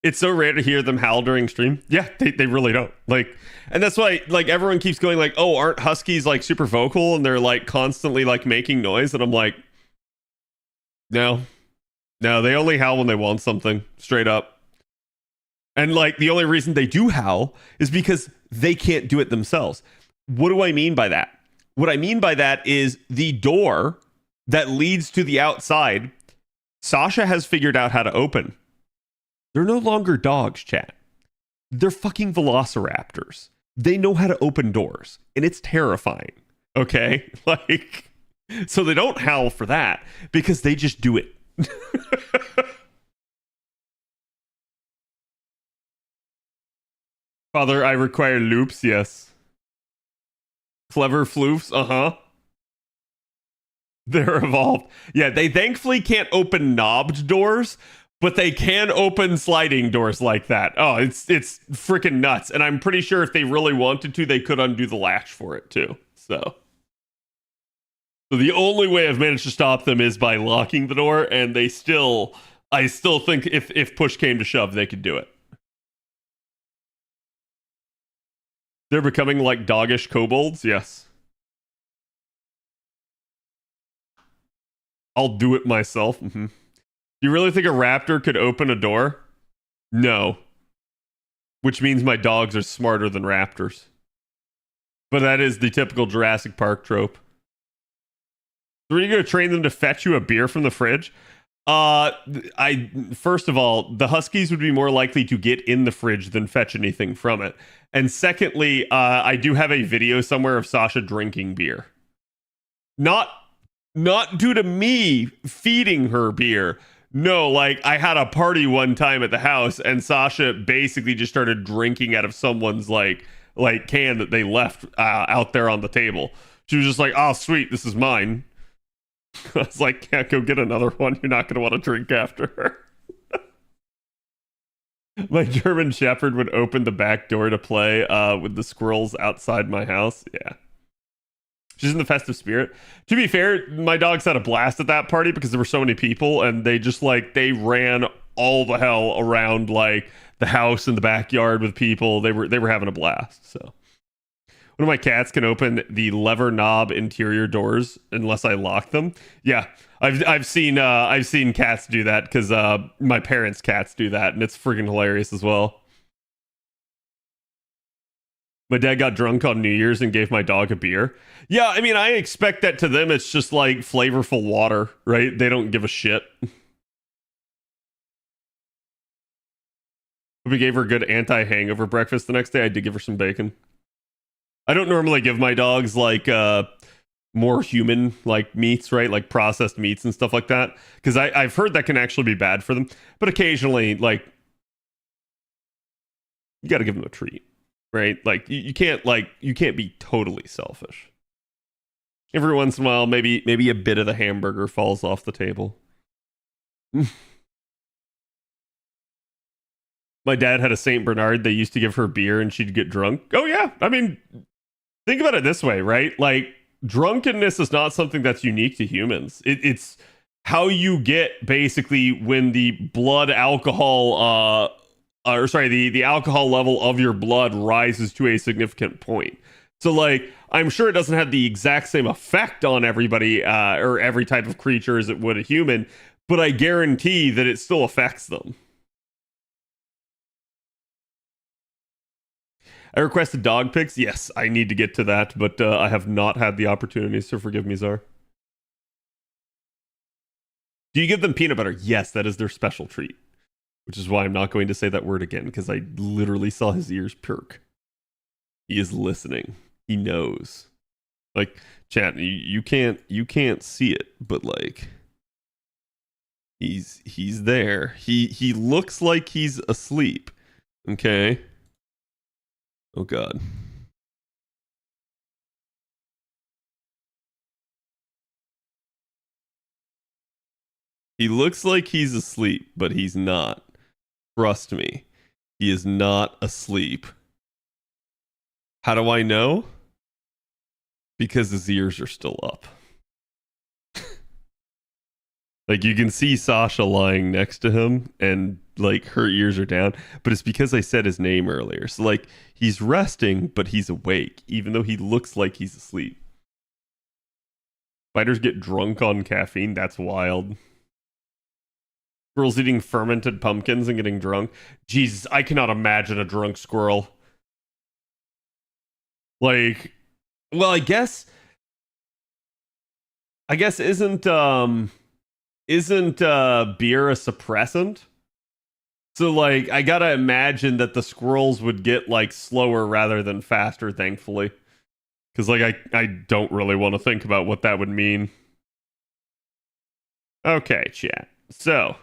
It's so rare to hear them howl during stream. Yeah, they really don't. Like, and that's why like everyone keeps going like, oh, aren't huskies like super vocal and they're like constantly like making noise? And I'm like, no, they only howl when they want something, straight up. And like the only reason they do howl is because they can't do it themselves. What do I mean by that? What I mean by that is the door that leads to the outside, Sasha has figured out how to open. They're no longer dogs, chat. They're fucking velociraptors. They know how to open doors, and it's terrifying. Okay? Like, so they don't howl for that because they just do it. Father, I require loops, yes. Clever floofs, uh-huh. They're evolved. Yeah, they thankfully can't open knobbed doors, but they can open sliding doors like that. Oh, it's freaking nuts. And I'm pretty sure if they really wanted to, they could undo the latch for it too. So the only way I've managed to stop them is by locking the door, and I still think if push came to shove, they could do it. They're becoming like doggish kobolds, yes. I'll do it myself. Mm-hmm. You really think a raptor could open a door? No. Which means my dogs are smarter than raptors. But that is the typical Jurassic Park trope. So are you going to train them to fetch you a beer from the fridge? First of all, the huskies would be more likely to get in the fridge than fetch anything from it. And secondly, I do have a video somewhere of Sasha drinking beer. Not due to me feeding her beer. No, like I had a party one time at the house and Sasha basically just started drinking out of someone's like can that they left out there on the table. She was just like, "Oh, sweet, this is mine." I was like, "Can't go get another one. You're not going to want to drink after her." My German Shepherd would open the back door to play with the squirrels outside my house. Yeah. She's in the festive spirit. To be fair, my dogs had a blast at that party because there were so many people, and they just like they ran all the hell around like the house and the backyard with people. They were having a blast. So one of my cats can open the lever knob interior doors unless I lock them. Yeah, I've seen cats do that because my parents' cats do that, and it's freaking hilarious as well. My dad got drunk on New Year's and gave my dog a beer. Yeah, I mean, I expect that to them. It's just like flavorful water, right? They don't give a shit. We gave her a good anti-hangover breakfast the next day. I did give her some bacon. I don't normally give my dogs like more human like meats, right? Like processed meats and stuff like that. Because I've heard that can actually be bad for them. But occasionally, like, you got to give them a treat. Right? Like you can't be totally selfish. Every once in a while, maybe a bit of the hamburger falls off the table. My dad had a Saint Bernard. They used to give her beer and she'd get drunk. Oh yeah. I mean, think about it this way, right? Like drunkenness is not something that's unique to humans. It's how you get basically when the blood alcohol, or sorry, the alcohol level of your blood rises to a significant point. So, like, I'm sure it doesn't have the exact same effect on everybody or every type of creature as it would a human, but I guarantee that it still affects them. I requested dog pics. Yes, I need to get to that, but I have not had the opportunity, so forgive me, Czar. Do you give them peanut butter? Yes, that is their special treat, which is why I'm not going to say that word again, because I literally saw his ears perk. He is listening. He knows. Like, chat, you can't see it, but like he's there. He looks like he's asleep. Okay. Oh god. He looks like he's asleep, but he's not. Trust me. He is not asleep. How do I know? Because his ears are still up. Like, you can see Sasha lying next to him and like her ears are down, but it's because I said his name earlier. So like he's resting, but he's awake, even though he looks like he's asleep. Spiders get drunk on caffeine. That's wild. Squirrels eating fermented pumpkins and getting drunk. Jesus, I cannot imagine a drunk squirrel. Like, well, I guess isn't beer a suppressant? So like I gotta imagine that the squirrels would get like slower rather than faster, thankfully. Because like I don't really want to think about what that would mean. Okay, chat. So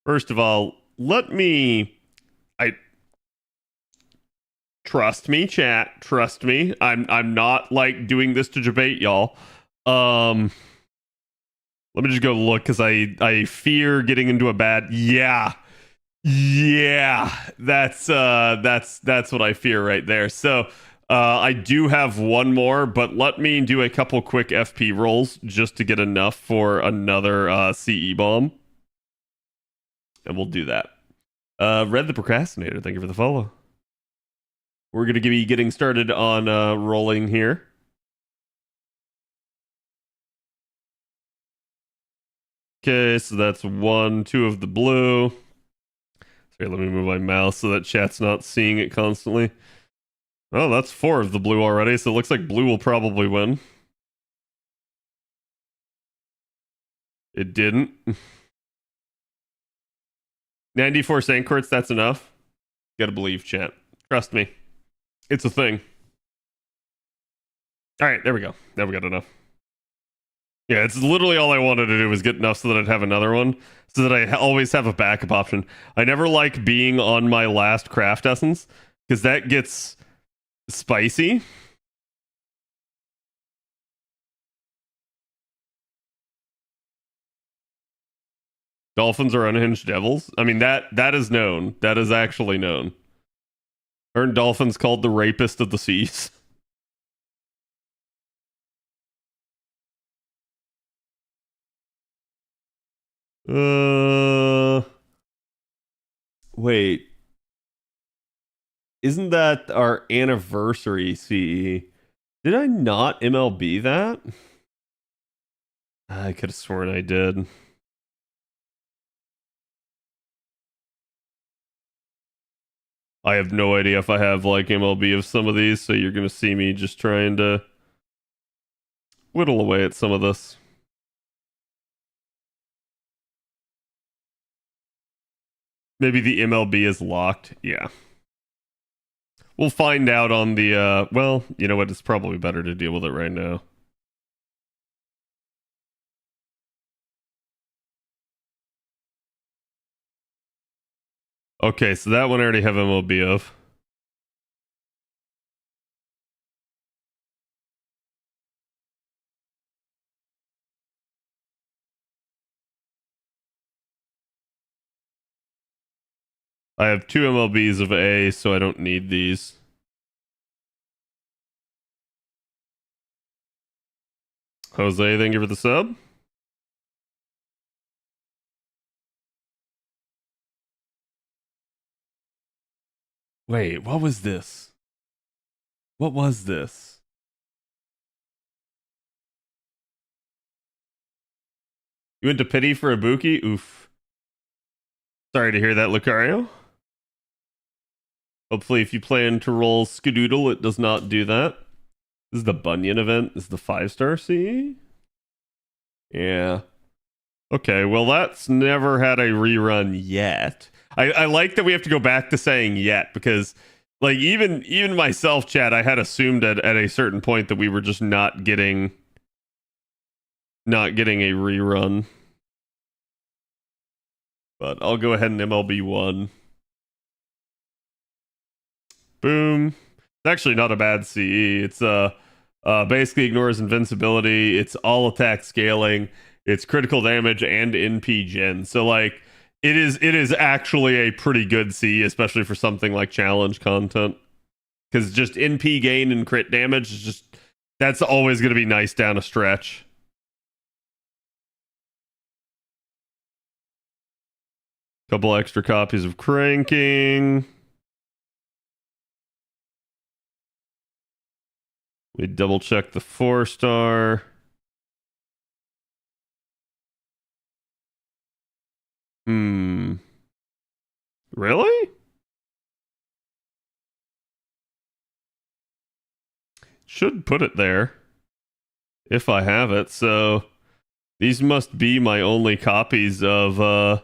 first of all, I trust me, chat. Trust me. I'm not like doing this to debate y'all. Let me just go look because I fear getting into a bad. Yeah, that's what I fear right there. So I do have one more, but let me do a couple quick FP rolls just to get enough for another CE bomb, and we'll do that. Red the Procrastinator, thank you for the follow. We're gonna be getting started on rolling here. Okay, so that's 1, 2 of the blue. Sorry, let me move my mouse so that chat's not seeing it constantly. Oh, that's 4 of the blue already, so it looks like blue will probably win. It didn't. 94 Sandcourts, that's enough. Gotta believe, chat. Trust me. It's a thing. Alright, there we go. Now we got enough. Yeah, it's literally all I wanted to do was get enough so that I'd have another one, so that I always have a backup option. I never like being on my last craft essence, because that gets spicy. Dolphins are unhinged devils. I mean, that is known. That is actually known. Aren't dolphins called the rapist of the seas? Wait. Isn't that our anniversary CE? Did I not MLB that? I could have sworn I did. I have no idea if I have like MLB of some of these, so you're gonna see me just trying to whittle away at some of this. Maybe the MLB is locked. Yeah. We'll find out on the well, you know what, it's probably better to deal with it right now. Okay, so that one I already have MLB of. I have 2 MLBs of A, so I don't need these. Jose, thank you for the sub. Wait, what was this? What was this? You went to pity for Ibuki? Oof. Sorry to hear that, Lucario. Hopefully, if you plan to roll Skadoodle, it does not do that. This is the Bunyan event. This is the 5-star CE? Yeah. Okay, well, that's never had a rerun yet. I like that we have to go back to saying yet, because like even myself, Chad, I had assumed at a certain point that we were just not getting a rerun. But I'll go ahead and MLB 1. Boom. It's actually not a bad CE. It's basically ignores invincibility. It's all attack scaling. It's critical damage and NP gen. So like it is actually a pretty good CE, especially for something like challenge content. Because just NP gain and crit damage is just, that's always going to be nice down a stretch. Couple extra copies of Cranking. We double check the 4-star. Really? Should put it there if I have it. So these must be my only copies of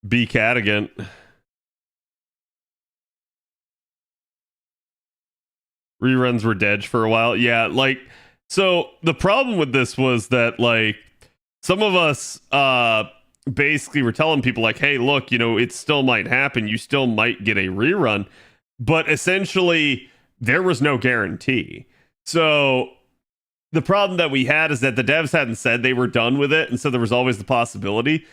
B Cadigan. Reruns were dead for a while. Yeah, like, so the problem with this was that like some of us basically were telling people like, hey, look, you know, it still might happen. You still might get a rerun. But essentially, there was no guarantee. So the problem that we had is that the devs hadn't said they were done with it. And so there was always the possibility.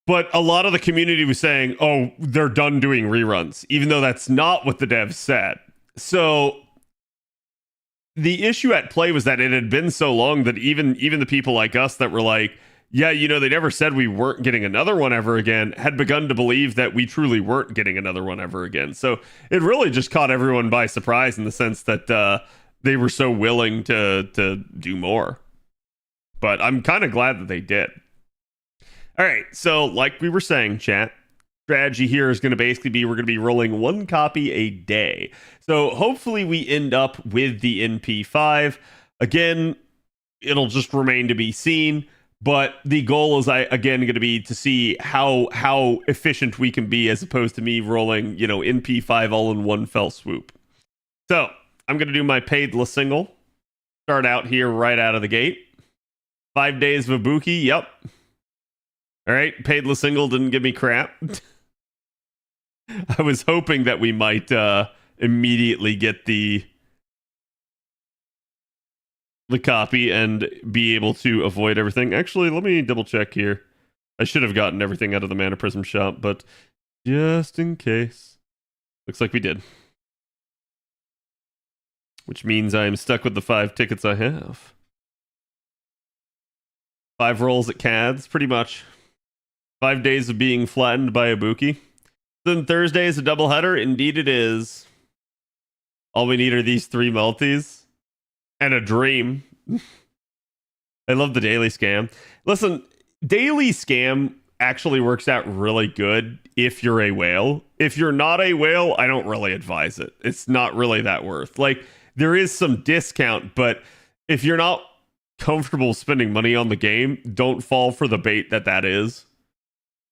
But a lot of the community was saying, oh, they're done doing reruns, even though that's not what the devs said. So the issue at play was that it had been so long that even the people like us that were like, yeah, you know, they never said we weren't getting another one ever again, had begun to believe that we truly weren't getting another one ever again. So it really just caught everyone by surprise in the sense that they were so willing to do more. But I'm kind of glad that they did. All right, so like we were saying, chat, strategy here is going to basically be we're going to be rolling 1 copy a day. So hopefully we end up with the NP5. Again, it'll just remain to be seen. But the goal is, again, going to be to see how efficient we can be as opposed to me rolling, you know, NP5 all in one fell swoop. So I'm going to do my paid La Single. Start out here right out of the gate. 5 days of Ibuki. Yep. All right. Paid La Single didn't give me crap. I was hoping that we might immediately get the copy and be able to avoid everything. Actually, let me double check here. I should have gotten everything out of the Mana Prism shop, but just in case. Looks like we did. Which means I'm stuck with the 5 tickets I have. 5 rolls at CADs, pretty much. 5 days of being flattened by Ibuki. Then Thursday is a doubleheader. Indeed it is. All we need are these 3 multis. And a dream. I love the daily scam. Listen, daily scam actually works out really good if you're a whale. If you're not a whale, I don't really advise it. It's not really that worth. Like, there is some discount, but if you're not comfortable spending money on the game, don't fall for the bait that is.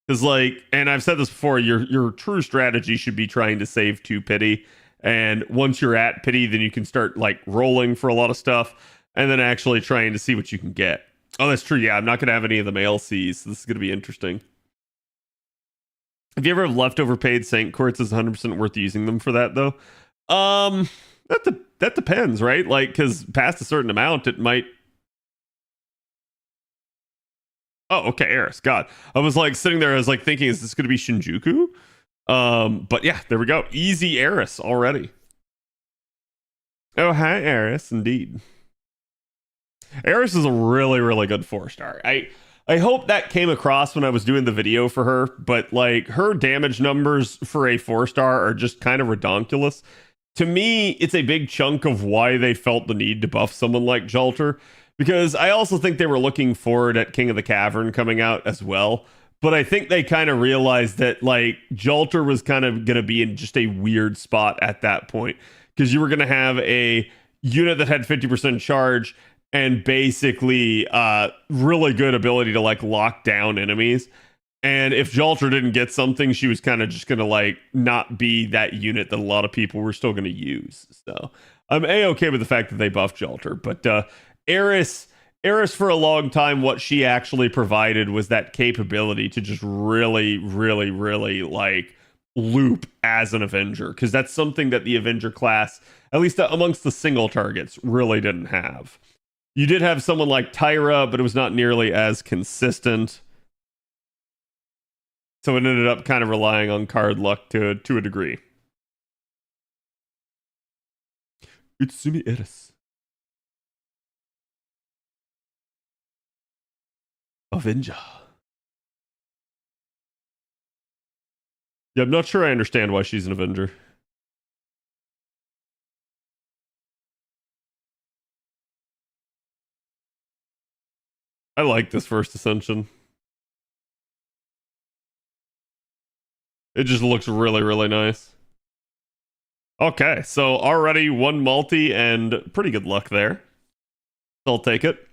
Because, like, and I've said this before, your true strategy should be trying to save 2 pity. And once you're at pity, then you can start like rolling for a lot of stuff and then actually trying to see what you can get. Oh, that's true. Yeah, I'm not going to have any of the mail C's. So this is going to be interesting. If you ever have leftover paid Saint Courts, is 100% worth using them for that, though? That depends, right? Like, because past a certain amount, it might. Oh, okay, Erice. God. I was like sitting there, I was like thinking, is this going to be Shinjuku? But yeah, there we go. Easy Erice already. Oh, hi, Erice, indeed. Erice is a really, really good 4-star. I hope that came across when I was doing the video for her, but like her damage numbers for a 4-star are just kind of redonkulous. To me, it's a big chunk of why they felt the need to buff someone like Jalter, because I also think they were looking forward at King of the Cavern coming out as well. But I think they kind of realized that like Jalter was kind of going to be in just a weird spot at that point, because you were going to have a unit that had 50% charge and basically really good ability to like lock down enemies. And if Jalter didn't get something, she was kind of just going to like not be that unit that a lot of people were still going to use. So I'm A-okay with the fact that they buffed Jalter. But Erice for a long time, what she actually provided was that capability to just really, really, really like loop as an Avenger. Because that's something that the Avenger class, at least amongst the single targets, really didn't have. You did have someone like Tyra, but it was not nearly as consistent. So it ended up kind of relying on card luck to a degree. Utsumi Erice. Avenger. Yeah, I'm not sure I understand why she's an Avenger. I like this first Ascension. It just looks really, really nice. Okay, so already one multi and pretty good luck there. I'll take it.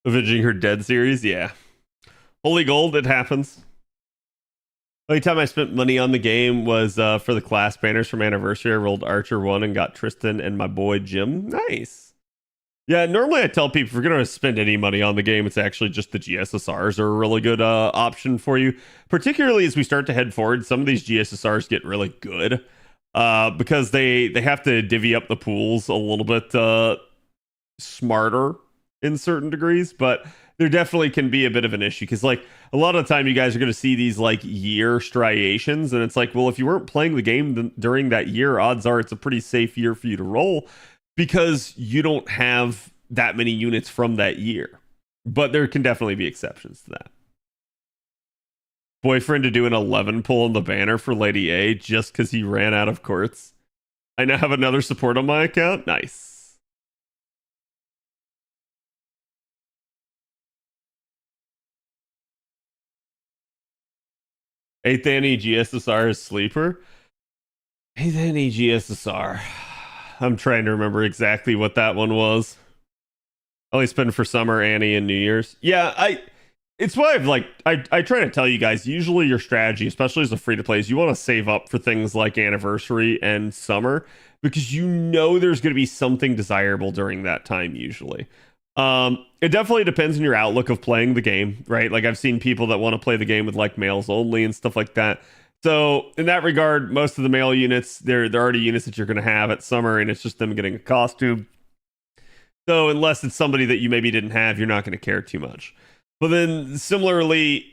Avenging her dead series, yeah. Holy gold, it happens. The only time I spent money on the game was for the class banners from Anniversary. I rolled Archer 1 and got Tristan and my boy Jim. Nice. Yeah, normally I tell people if you're going to spend any money on the game, it's actually just the GSSRs are a really good option for you. Particularly as we start to head forward, some of these GSSRs get really good because they have to divvy up the pools a little bit smarter in certain degrees, but there definitely can be a bit of an issue because like a lot of the time you guys are going to see these like year striations and it's like, well, if you weren't playing the game during that year, odds are it's a pretty safe year for you to roll because you don't have that many units from that year. But there can definitely be exceptions to that. Boyfriend to do an 11 pull on the banner for Lady A just because he ran out of courts. I now have another support on my account. Nice. Eighth Annie GSSR is sleeper. Eighth Annie GSSR. I'm trying to remember exactly what that one was. I only spend for summer, Annie, and New Year's. Yeah, it's why I try to tell you guys, usually your strategy, especially as a free-to-play, is you want to save up for things like Anniversary and summer, because you know there's going to be something desirable during that time, usually. It definitely depends on your outlook of playing the game, right? Like, I've seen people that want to play the game with, like, males only and stuff like that. So in that regard, most of the male units, they're already units that you're going to have at summer, and it's just them getting a costume. So unless it's somebody that you maybe didn't have, you're not going to care too much. But then similarly,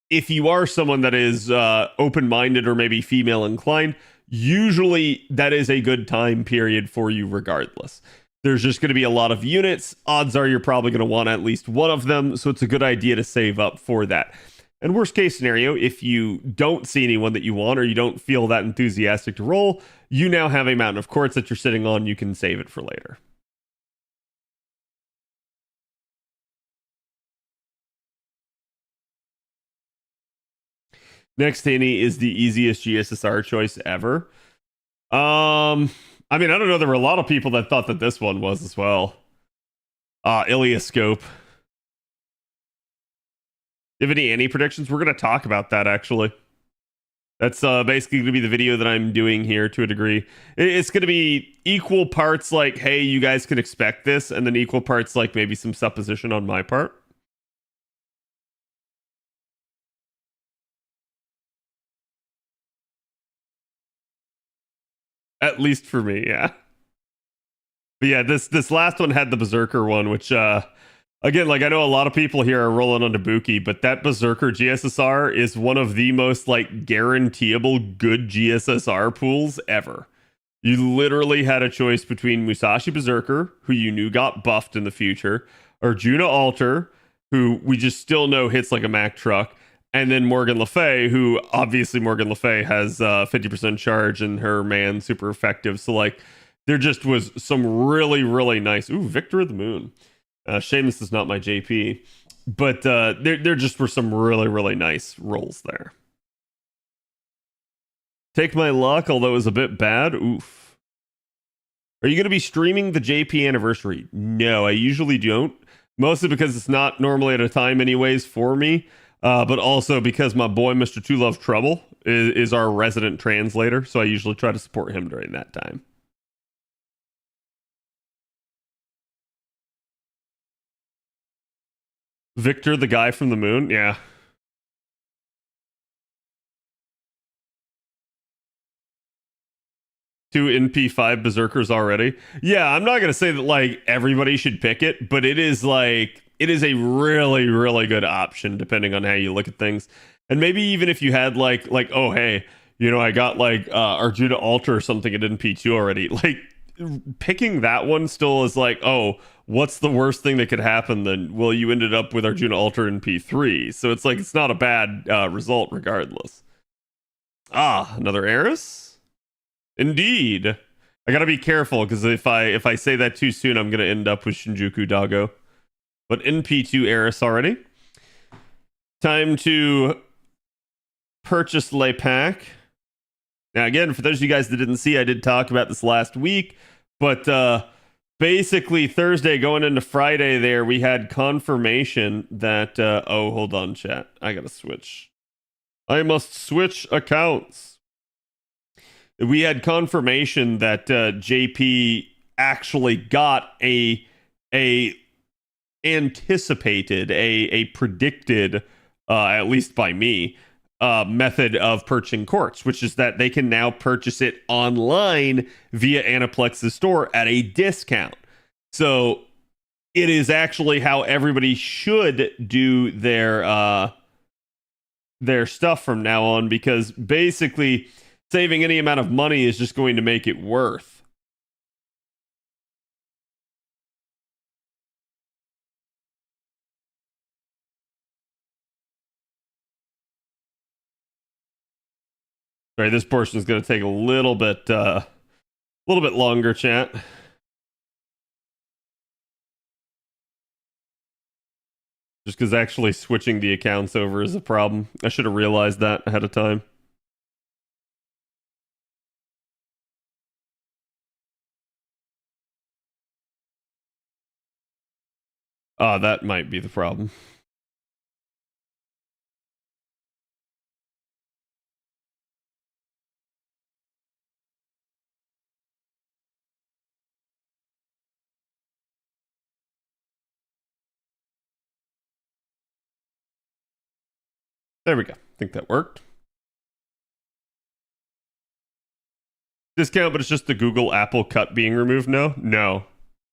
if you are someone that is open-minded or maybe female inclined, usually that is a good time period for you regardless. There's just going to be a lot of units. Odds are you're probably going to want at least one of them, so it's a good idea to save up for that. And worst case scenario, if you don't see anyone that you want or you don't feel that enthusiastic to roll, you now have a mountain of courts that you're sitting on. You can save it for later. Next Annie is the easiest GSSR choice ever. I mean, I don't know. There were a lot of people that thought that this one was as well. Ilioscope. Do you have any Annie predictions? We're going to talk about that, actually. That's basically going to be the video that I'm doing here to a degree. It's going to be equal parts like, hey, you guys can expect this, and then equal parts like maybe some supposition on my part. At least for me, yeah. But yeah, this last one had the Berserker one, which again, like I know a lot of people here are rolling on Ibuki, but that Berserker GSSR is one of the most like guaranteeable good GSSR pools ever. You literally had a choice between Musashi Berserker, who you knew got buffed in the future, Arjuna Alter, who we just still know hits like a Mack truck, and then Morgan Le Fay, who obviously Morgan Le Fay has 50% charge and her man super effective. So like there just was some really, really nice. Ooh, Victor of the Moon. Shame this is not my JP. But there just were some really, really nice rolls there. Take my luck, although it was a bit bad. Oof. Are you going to be streaming the JP anniversary? No, I usually don't. Mostly because it's not normally at a time anyways for me. But also because my boy, Mr. Two Love Trouble, is our resident translator. So I usually try to support him during that time. Victor, the guy from the moon? Yeah. Two NP5 berserkers already. Yeah, I'm not gonna say that like everybody should pick it, but it is a really, really good option depending on how you look at things. And maybe even if you had like oh hey, you know, I got like Arjuna Alter or something at NP2 already. Like picking that one still is like, oh, what's the worst thing that could happen then? Well, you ended up with Arjuna Alter in P3. So it's like it's not a bad result regardless. Ah, another Erice? Indeed. I gotta be careful because if I say that too soon, I'm gonna end up with Shinjuku Dago. But NP2 Erice already. Time to purchase Le Pack. Now again, for those of you guys that didn't see, I did talk about this last week, but basically Thursday going into Friday there, we had confirmation that oh, hold on, chat. I gotta switch. I must switch accounts. We had confirmation that JP actually got a anticipated, a predicted, at least by me, method of purchasing quartz, which is that they can now purchase it online via Anaplex's store at a discount. So it is actually how everybody should do their stuff from now on, because basically saving any amount of money is just going to make it worth. All right, this portion is going to take a little bit longer, chat. Just because actually switching the accounts over is a problem. I should have realized that ahead of time. That might be the problem. There we go. I think that worked. Discount, but it's just the Google Apple cut being removed. No.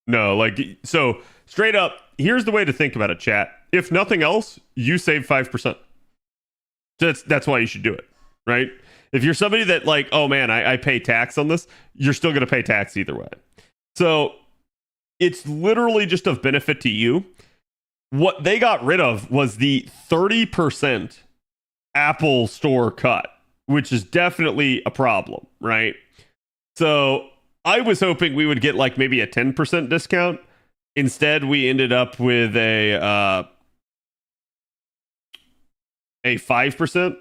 Like, so straight up, here's the way to think about it, chat. If nothing else, you save 5%. That's why you should do it, right? If you're somebody that like, oh man, I pay tax on this, you're still going to pay tax either way. So it's literally just of benefit to you. What they got rid of was the 30% Apple Store cut, which is definitely a problem, right? So I was hoping we would get like maybe a 10% discount. Instead, we ended up with a 5%,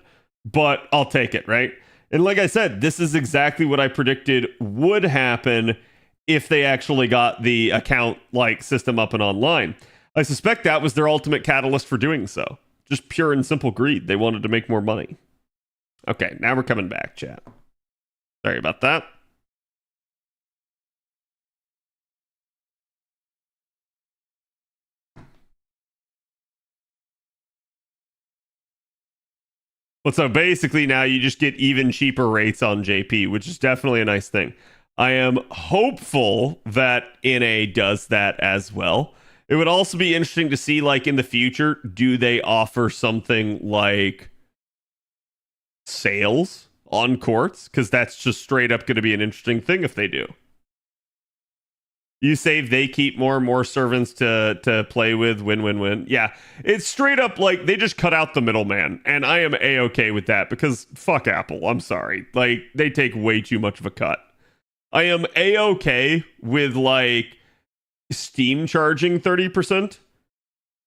but I'll take it, right? And like I said, this is exactly what I predicted would happen if they actually got the account like system up and online. I suspect that was their ultimate catalyst for doing so. Just pure and simple greed. They wanted to make more money. Okay, now we're coming back, chat. Sorry about that. Well, so basically now you just get even cheaper rates on JP, which is definitely a nice thing. I am hopeful that NA does that as well. It would also be interesting to see, like, in the future, do they offer something like sales on courts, because that's just straight up going to be an interesting thing if they do. You save, they keep more and more servants to play with. Win, win, win. Yeah, it's straight up like they just cut out the middleman, and I am a-okay with that because fuck Apple. I'm sorry, like they take way too much of a cut. I am a-okay with like Steam charging 30%,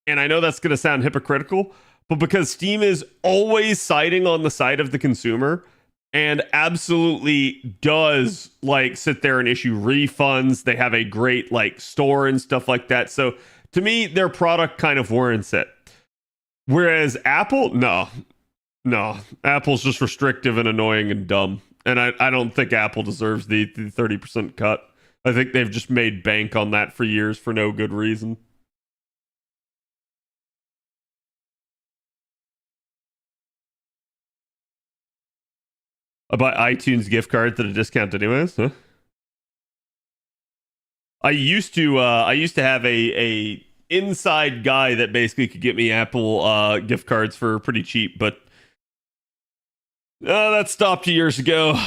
and I know that's going to sound hypocritical, but because Steam is always siding on the side of the consumer, and absolutely does like sit there and issue refunds. They have a great like store and stuff like that. So to me, their product kind of warrants it. Whereas Apple, no. Apple's just restrictive and annoying and dumb. And I don't think Apple deserves the 30% cut. I think they've just made bank on that for years for no good reason. About iTunes gift cards at a discount anyways, huh? I used to have a inside guy that basically could get me Apple gift cards for pretty cheap, but that stopped years ago.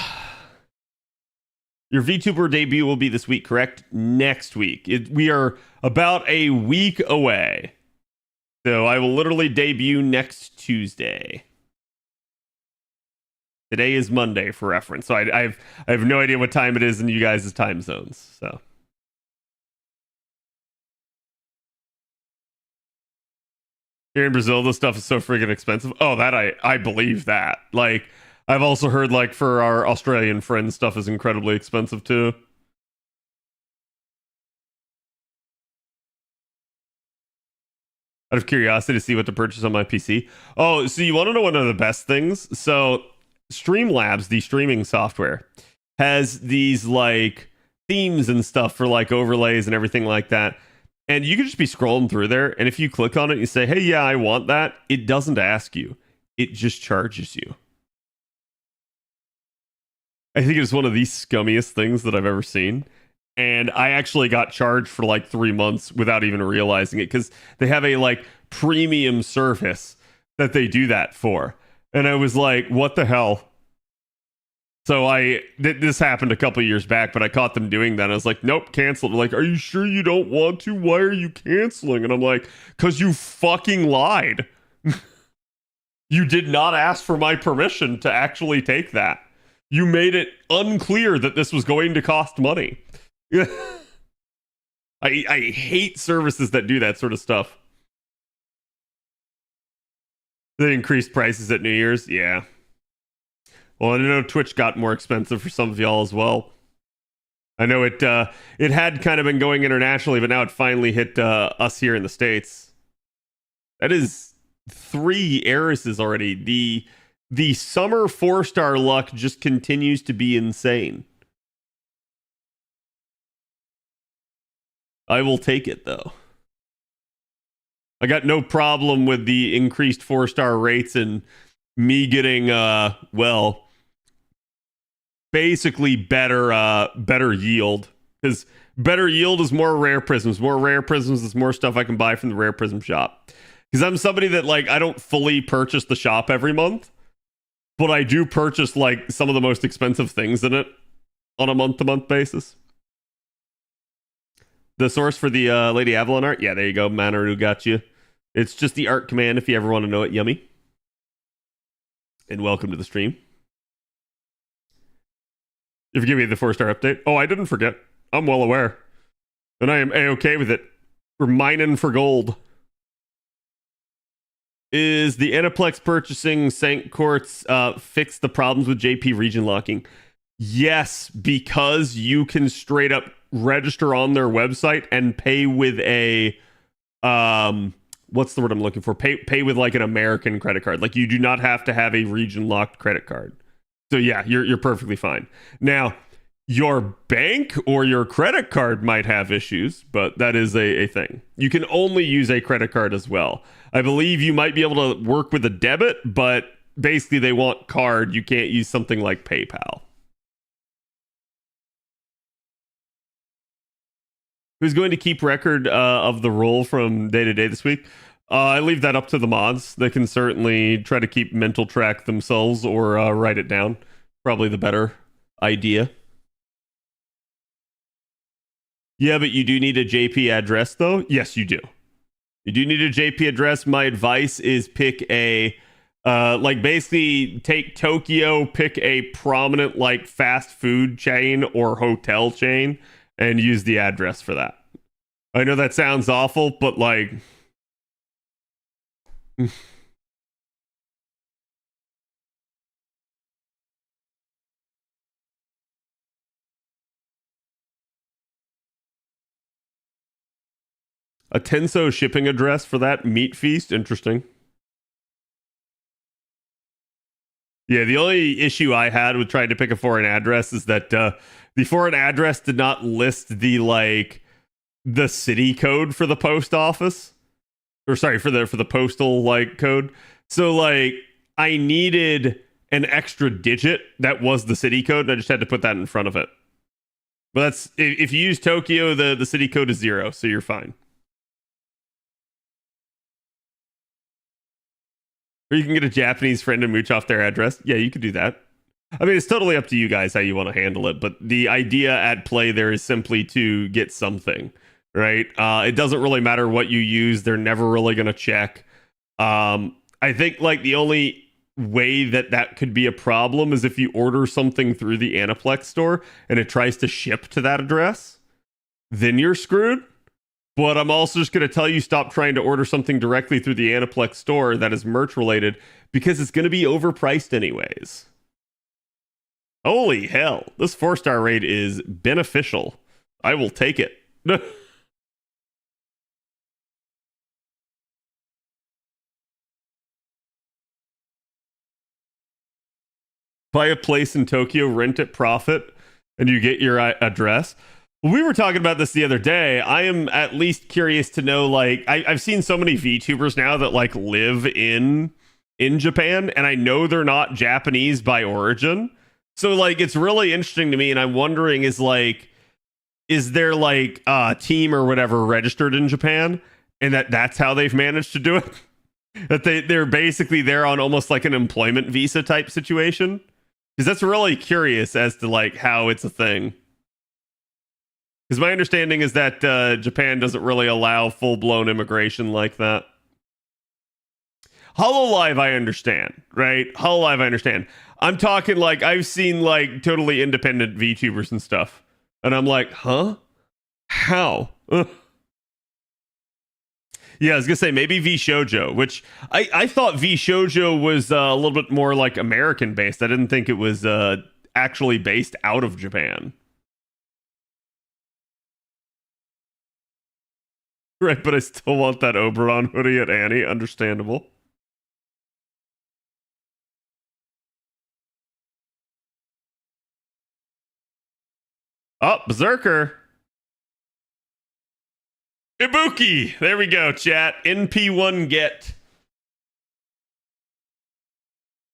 Your VTuber debut will be this week, correct? Next week. We are about a week away. So I will literally debut next Tuesday. Today is Monday for reference. So I have no idea what time it is in you guys' time zones. So here in Brazil, this stuff is so friggin' expensive. Oh, that I believe that. Like I've also heard like for our Australian friends, stuff is incredibly expensive too. Out of curiosity to see what to purchase on my PC. Oh, so you want to know one of the best things? So Streamlabs, the streaming software, has these like themes and stuff for like overlays and everything like that. And you can just be scrolling through there, and if you click on it and you say, hey, yeah, I want that, it doesn't ask you. It just charges you. I think it's one of the scummiest things that I've ever seen. And I actually got charged for like 3 months without even realizing it, because they have a like premium service that they do that for. And I was like, what the hell? So this happened a couple years back, but I caught them doing that. I was like, nope, canceled. They're like, are you sure you don't want to? Why are you canceling? And I'm like, because you fucking lied. You did not ask for my permission to actually take that. You made it unclear that this was going to cost money. I hate services that do that sort of stuff. They increased prices at New Year's? Yeah. Well, I know Twitch got more expensive for some of y'all as well. I know it had kind of been going internationally, but now it finally hit us here in the States. That is 3 Erices already. The summer 4-star luck just continues to be insane. I will take it, though. I got no problem with the increased 4-star rates and me getting, well, basically better yield. Because better yield is more rare prisms. More rare prisms is more stuff I can buy from the rare prism shop. Because I'm somebody that, like, I don't fully purchase the shop every month, but I do purchase, like, some of the most expensive things in it on a month-to-month basis. The source for the Lady Avalon art? Yeah, there you go. Manaru got you. It's just the art command if you ever want to know it. Yummy. And welcome to the stream. You forgive me the 4-star update? Oh, I didn't forget. I'm well aware. And I am a-okay with it. We're mining for gold. Is the Aniplex purchasing Sanct Courts fix the problems with JP region locking? Yes, because you can straight up register on their website and pay with a what's the word I'm looking for? Pay with like an American credit card. Like you do not have to have a region locked credit card. So yeah, you're perfectly fine. Now, your bank or your credit card might have issues, but that is a thing. You can only use a credit card as well. I believe you might be able to work with a debit, but basically they want card. You can't use something like PayPal. Who's going to keep record of the roll from day to day this week? I leave that up to the mods. They can certainly try to keep mental track themselves or write it down. Probably the better idea. Yeah, but you do need a JP address, though? Yes, you do. You do need a JP address. My advice is pick a, like, basically take Tokyo, pick a prominent, like, fast food chain or hotel chain, and use the address for that. I know that sounds awful, but, like... A Tenso shipping address for that meat feast? Interesting. Yeah, the only issue I had with trying to pick a foreign address is that the foreign address did not list the, like, the city code for the post office. Or sorry, for the postal, like, code. So, like, I needed an extra digit that was the city code, and I just had to put that in front of it. But that's, if you use Tokyo, the city code is 0, so you're fine. Or you can get a Japanese friend and mooch off their address. Yeah, you could do that. I mean, it's totally up to you guys how you want to handle it, but the idea at play there is simply to get something, right? It doesn't really matter what you use. They're never really going to check. I think, like, the only way that could be a problem is if you order something through the Aniplex store and it tries to ship to that address, then you're screwed. But I'm also just going to tell you, stop trying to order something directly through the Aniplex store that is merch related, because it's going to be overpriced anyways. Holy hell, this 4-star raid is beneficial. I will take it. Buy a place in Tokyo, rent it, profit, and you get your address. We were talking about this the other day. I am at least curious to know, like, I've seen so many VTubers now that, like, live in Japan, and I know they're not Japanese by origin. So, like, it's really interesting to me, and I'm wondering is there, like, a team or whatever registered in Japan, and that's how they've managed to do it? That they're basically there on almost like an employment visa type situation? Because that's really curious as to, like, how it's a thing. Because my understanding is that Japan doesn't really allow full-blown immigration like that. HoloLive, I understand, right? HoloLive, I understand. I'm talking, like, I've seen, like, totally independent VTubers and stuff. And I'm like, huh? How? Yeah, I was going to say, maybe VShojo, which I thought VShojo was a little bit more, like, American-based. I didn't think it was actually based out of Japan. Right, but I still want that Oberon hoodie at Annie. Understandable. Oh, Berserker. Ibuki. There we go, chat. NP1 get.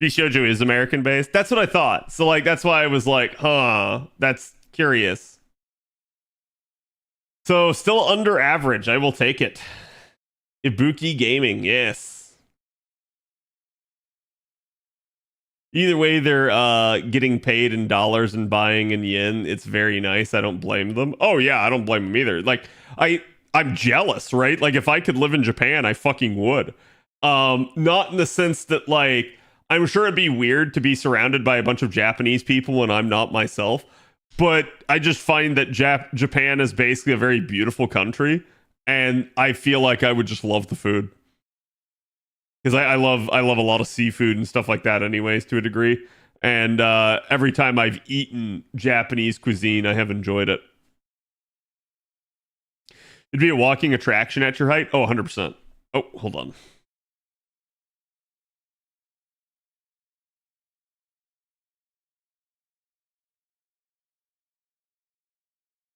Shoujo is American based. That's what I thought. So, like, that's why I was like, huh, that's curious. So, still under average. I will take it. Ibuki Gaming, yes. Either way, they're getting paid in dollars and buying in yen. It's very nice. I don't blame them. Oh, yeah, I don't blame them either. Like, I'm jealous, right? Like, if I could live in Japan, I fucking would. Not in the sense that, like, I'm sure it'd be weird to be surrounded by a bunch of Japanese people when I'm not myself. But I just find that Japan is basically a very beautiful country, and I feel like I would just love the food, because I love a lot of seafood and stuff like that, anyways, to a degree. And every time I've eaten Japanese cuisine, I have enjoyed it. It'd be a walking attraction at your height. Oh, 100%. Oh, hold on.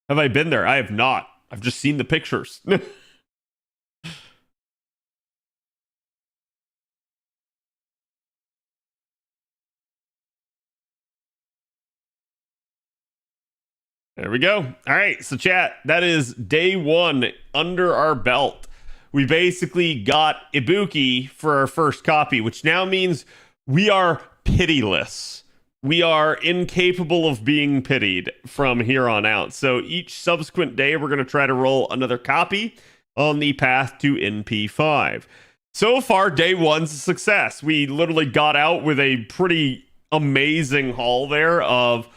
Have I been there? I have not. I've just seen the pictures. There we go. All right, so chat, that is day 1 under our belt. We basically got Ibuki for our first copy, which now means we are pitiless. we are incapable of being pitied from here on out. So each subsequent day, we're going to try to roll another copy on the path to NP5. So far, day one's a success. We literally got out with a pretty amazing haul there of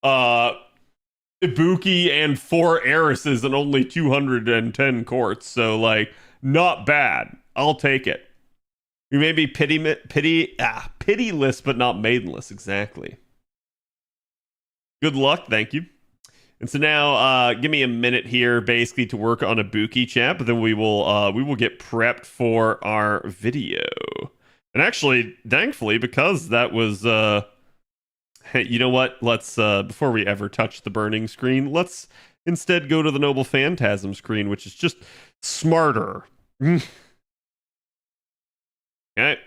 Ibuki and 4 Erices and only 210 courts. So, like, not bad. I'll take it. We may be pitiless, but not maidenless. Exactly. Good luck. Thank you. And so now, give me a minute here, basically, to work on Ibuki chat, but then we will get prepped for our video. And actually, thankfully, because that was, hey, you know what? Let's before we ever touch the burning screen, let's instead go to the Noble Phantasm screen, which is just smarter. Okay.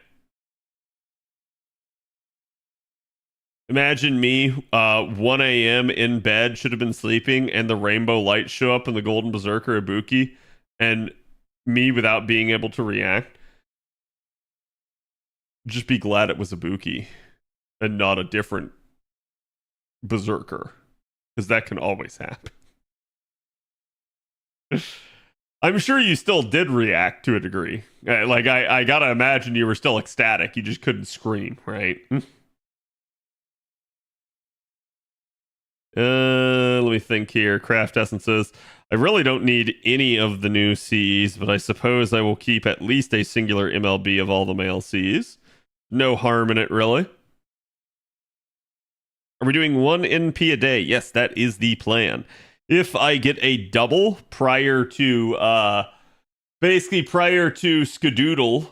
Imagine me, 1 a.m. in bed, should have been sleeping, and the rainbow lights show up in the Golden Berserker Ibuki, and me without being able to react. Just be glad it was Ibuki and not a different Berserker, because that can always happen. I'm sure you still did react to a degree. Like, I gotta imagine you were still ecstatic. You just couldn't scream, right? Let me think here. Craft Essences. I really don't need any of the new Cs, but I suppose I will keep at least a singular MLB of all the male Cs. No harm in it, really. Are we doing 1 NP a day? Yes, that is the plan. If I get a double prior to, basically prior to Skadoodle,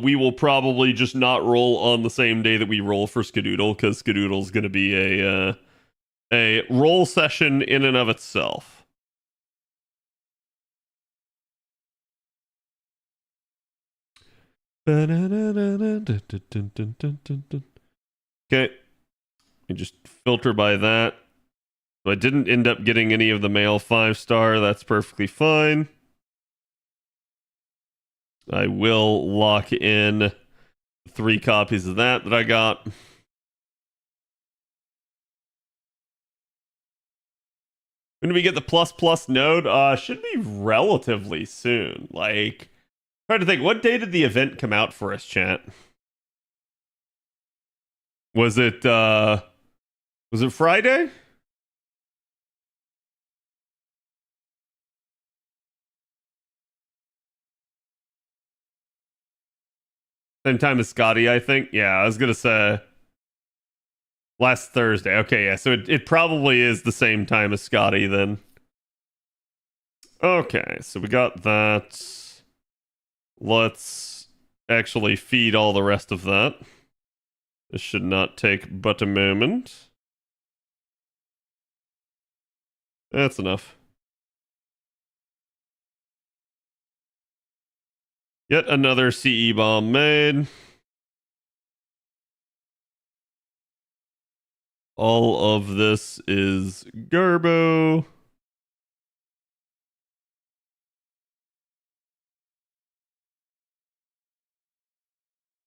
we will probably just not roll on the same day that we roll for Skadoodle, because Skadoodle's going to be a roll session in and of itself. Okay. You just filter by that. So I didn't end up getting any of the male 5-star. That's perfectly fine. I will lock in 3 copies of that I got. When do we get the plus node? Should be relatively soon. Like, trying to think, what day did the event come out for us, chat? Was it Friday? Same time as Scotty, I think. Yeah, I was gonna say last Thursday. Okay, yeah, so it probably is the same time as Scotty then. Okay, so we got that. Let's actually feed all the rest of that. This should not take but a moment. That's enough. Yet another CE bomb made. All of this is Garbo.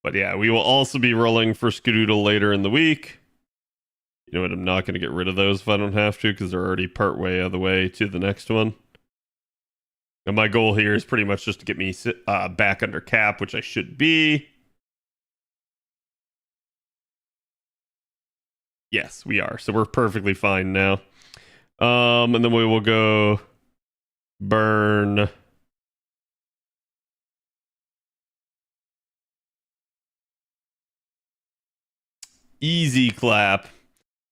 But yeah, we will also be rolling for Skadoodle later in the week. You know what? I'm not going to get rid of those if I don't have to, because they're already part way of the way to the next one. And my goal here is pretty much just to get me back under cap, which I should be. Yes, we are. So we're perfectly fine now. And then we will go burn. Easy clap.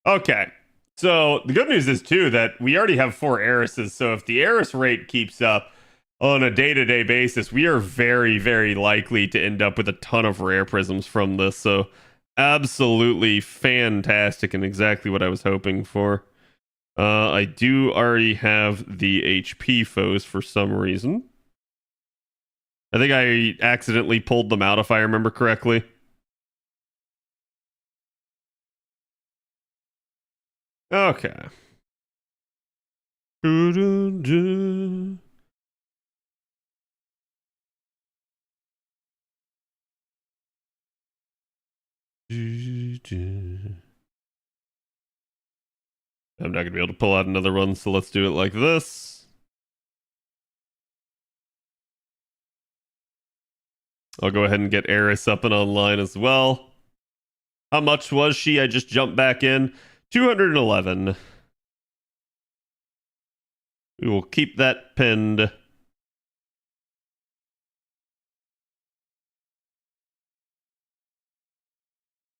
Okay. So the good news is too that we already have 4 Erices. So if the Erice rate keeps up on a day-to-day basis, we are very, very likely to end up with a ton of rare prisms from this. So absolutely fantastic and exactly what I was hoping for. I do already have the HP foes for some reason. I think I accidentally pulled them out if I remember correctly. Okay. I'm not going to be able to pull out another one, so let's do it like this. I'll go ahead and get Erice up and online as well. How much was she? I just jumped back in. 211. We will keep that pinned.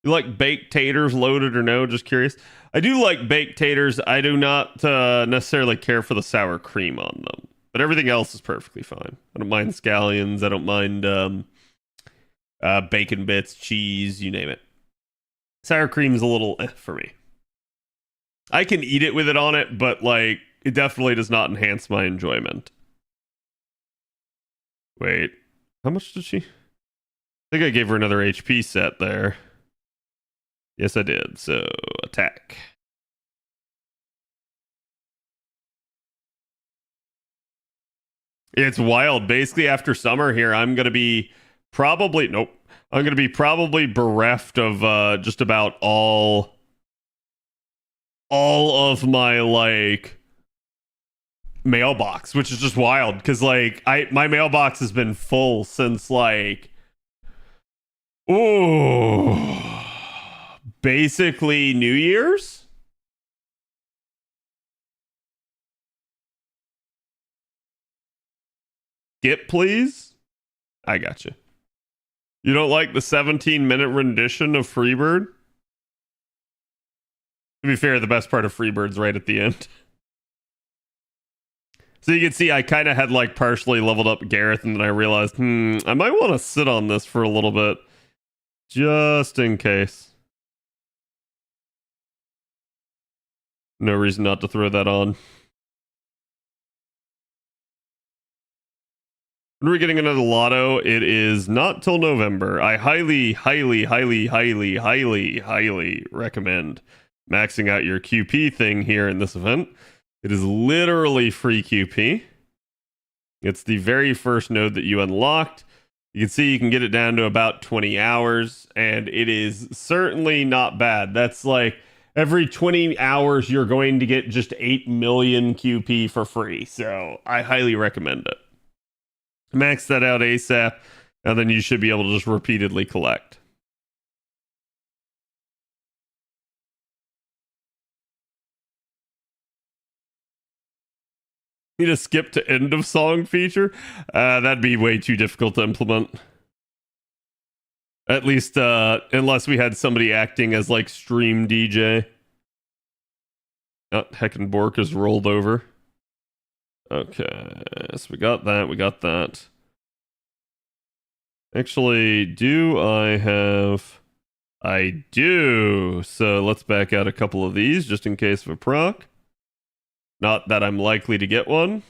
You like baked taters loaded or no? Just curious. I do like baked taters. I do not necessarily care for the sour cream on them, but everything else is perfectly fine. I don't mind scallions. I don't mind bacon bits, cheese, you name it. Sour cream's a little for me. I can eat it with it on it, but like it definitely does not enhance my enjoyment. Wait, how much did she? I think I gave her another HP set there. Yes, I did. So, attack. It's wild. Basically, after summer here, I'm going to be probably... Nope. I'm going to be probably bereft of just about all of my, like, mailbox, which is just wild. Because, like, my mailbox has been full since, like... Ooh... Basically New Year's? Skip, please? I got you. You don't like the 17-minute rendition of Freebird? To be fair, the best part of Freebird's right at the end. So you can see I kind of had like partially leveled up Gareth, and then I realized, I might want to sit on this for a little bit. Just in case. No reason not to throw that on. When are we getting another lotto? It is not till November. I highly, highly, highly, highly, highly, highly recommend maxing out your QP thing here in this event. It is literally free QP. It's the very first node that you unlocked. You can see you can get it down to about 20 hours, and it is certainly not bad. That's like every 20 hours you're going to get just 8 million QP for free. So I highly recommend it. Max that out ASAP, and then you should be able to just repeatedly collect. Need a skip to end of song feature? That'd be way too difficult to implement. At least, unless we had somebody acting as like stream DJ. Oh, heckin' Bork is rolled over. Okay, so we got that, we got that. Actually, do I have... I do. So let's back out a couple of these just in case of a proc. Not that I'm likely to get one.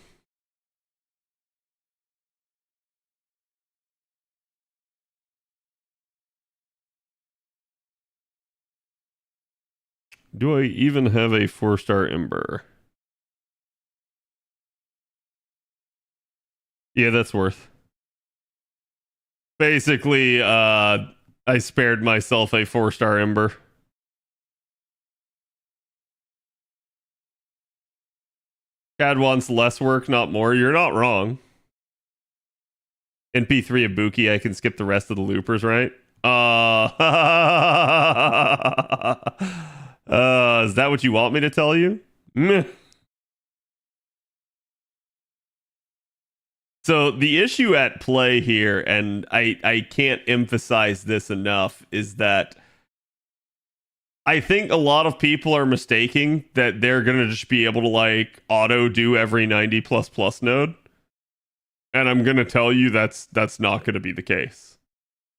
Do I even have a 4-star Ember? Yeah, that's worth. Basically, I spared myself a 4-star Ember. Cad wants less work, not more. You're not wrong. NP3 Ibuki, I can skip the rest of the loopers, right? Is that what you want me to tell you? Meh. So the issue at play here, and I can't emphasize this enough, is that I think a lot of people are mistaking that they're gonna just be able to like auto do every 90++ node. And I'm gonna tell you that's not gonna be the case.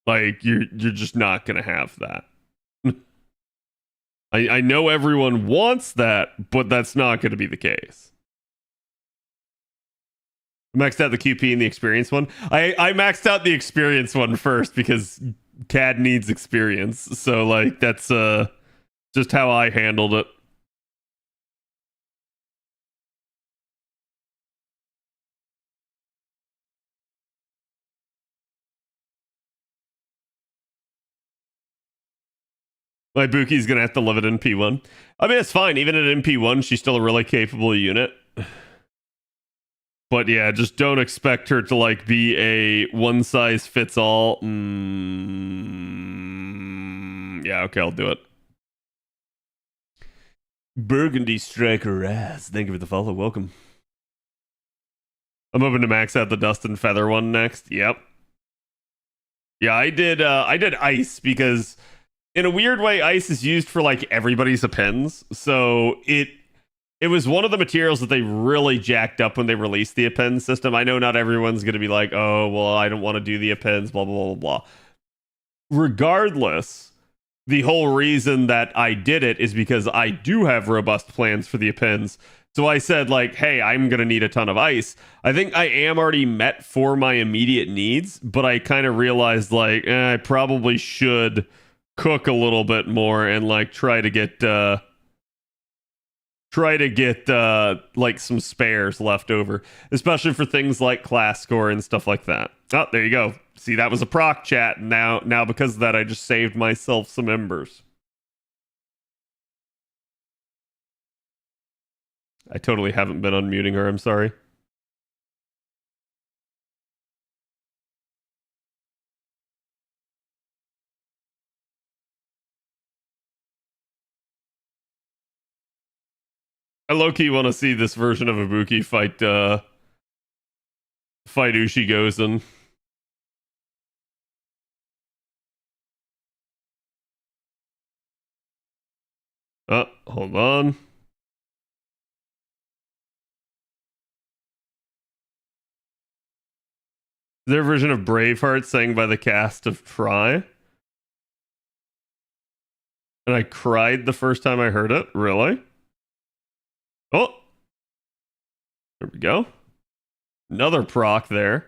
Like you're just not gonna have that. I know everyone wants that, but that's not gonna be the case. Maxed out the QP and the experience one. I maxed out the experience one first because CAD needs experience. So like that's just how I handled it. My Ibuki's gonna have to live at NP1. I mean, it's fine. Even at NP1, she's still a really capable unit. But yeah, just don't expect her to like be a one size fits all. Yeah, okay, I'll do it. Burgundy Striker Raz. Thank you for the follow. Welcome. I'm hoping to max out the Dust and Feather one next. Yep. Yeah, I did ice because in a weird way, ice is used for like everybody's appends. So it was one of the materials that they really jacked up when they released the append system. I know not everyone's gonna be like, oh well, I don't want to do the appends, blah blah blah blah. Regardless, the whole reason that I did it is because I do have robust plans for the appends. So I said, like, hey, I'm going to need a ton of ice. I think I am already met for my immediate needs, but I kind of realized, like, I probably should cook a little bit more and, like, try to get like, some spares left over, especially for things like class score and stuff like that. Oh, there you go. See, that was a proc chat. Now because of that, I just saved myself some embers. I totally haven't been unmuting her. I'm sorry. I low-key want to see this version of Ibuki fight Ushigosen. Oh, hold on. Is there a version of Braveheart sang by the cast of Try? And I cried the first time I heard it? Really? Oh! There we go. Another proc there.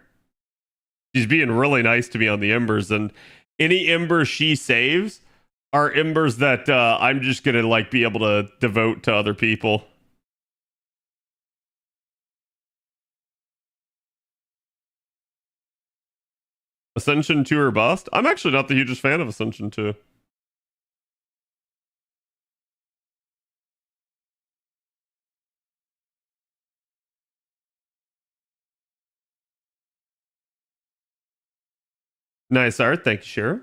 She's being really nice to me on the embers, and any embers she saves are embers that I'm just gonna like be able to devote to other people. Ascension 2 or bust? I'm actually not the hugest fan of Ascension 2. Nice art, thank you, sure.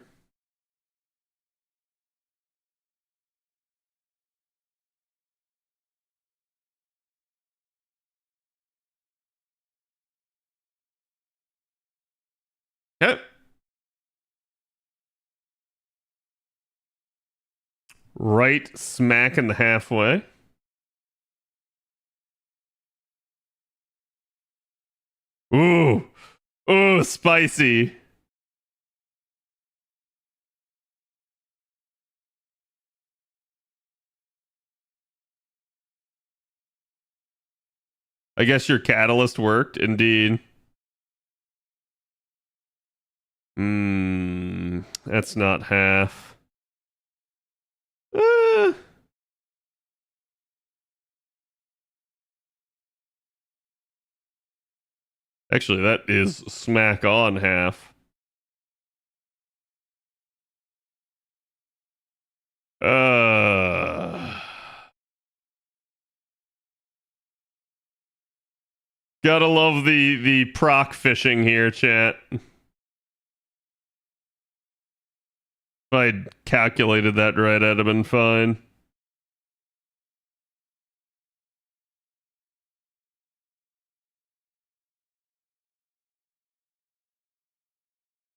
Yep. Right smack in the halfway. Ooh. Ooh, spicy. I guess your catalyst worked, indeed. That's not half. Actually, that is smack on half. Gotta love the proc fishing here, chat. If I'd calculated that right, I'd have been fine.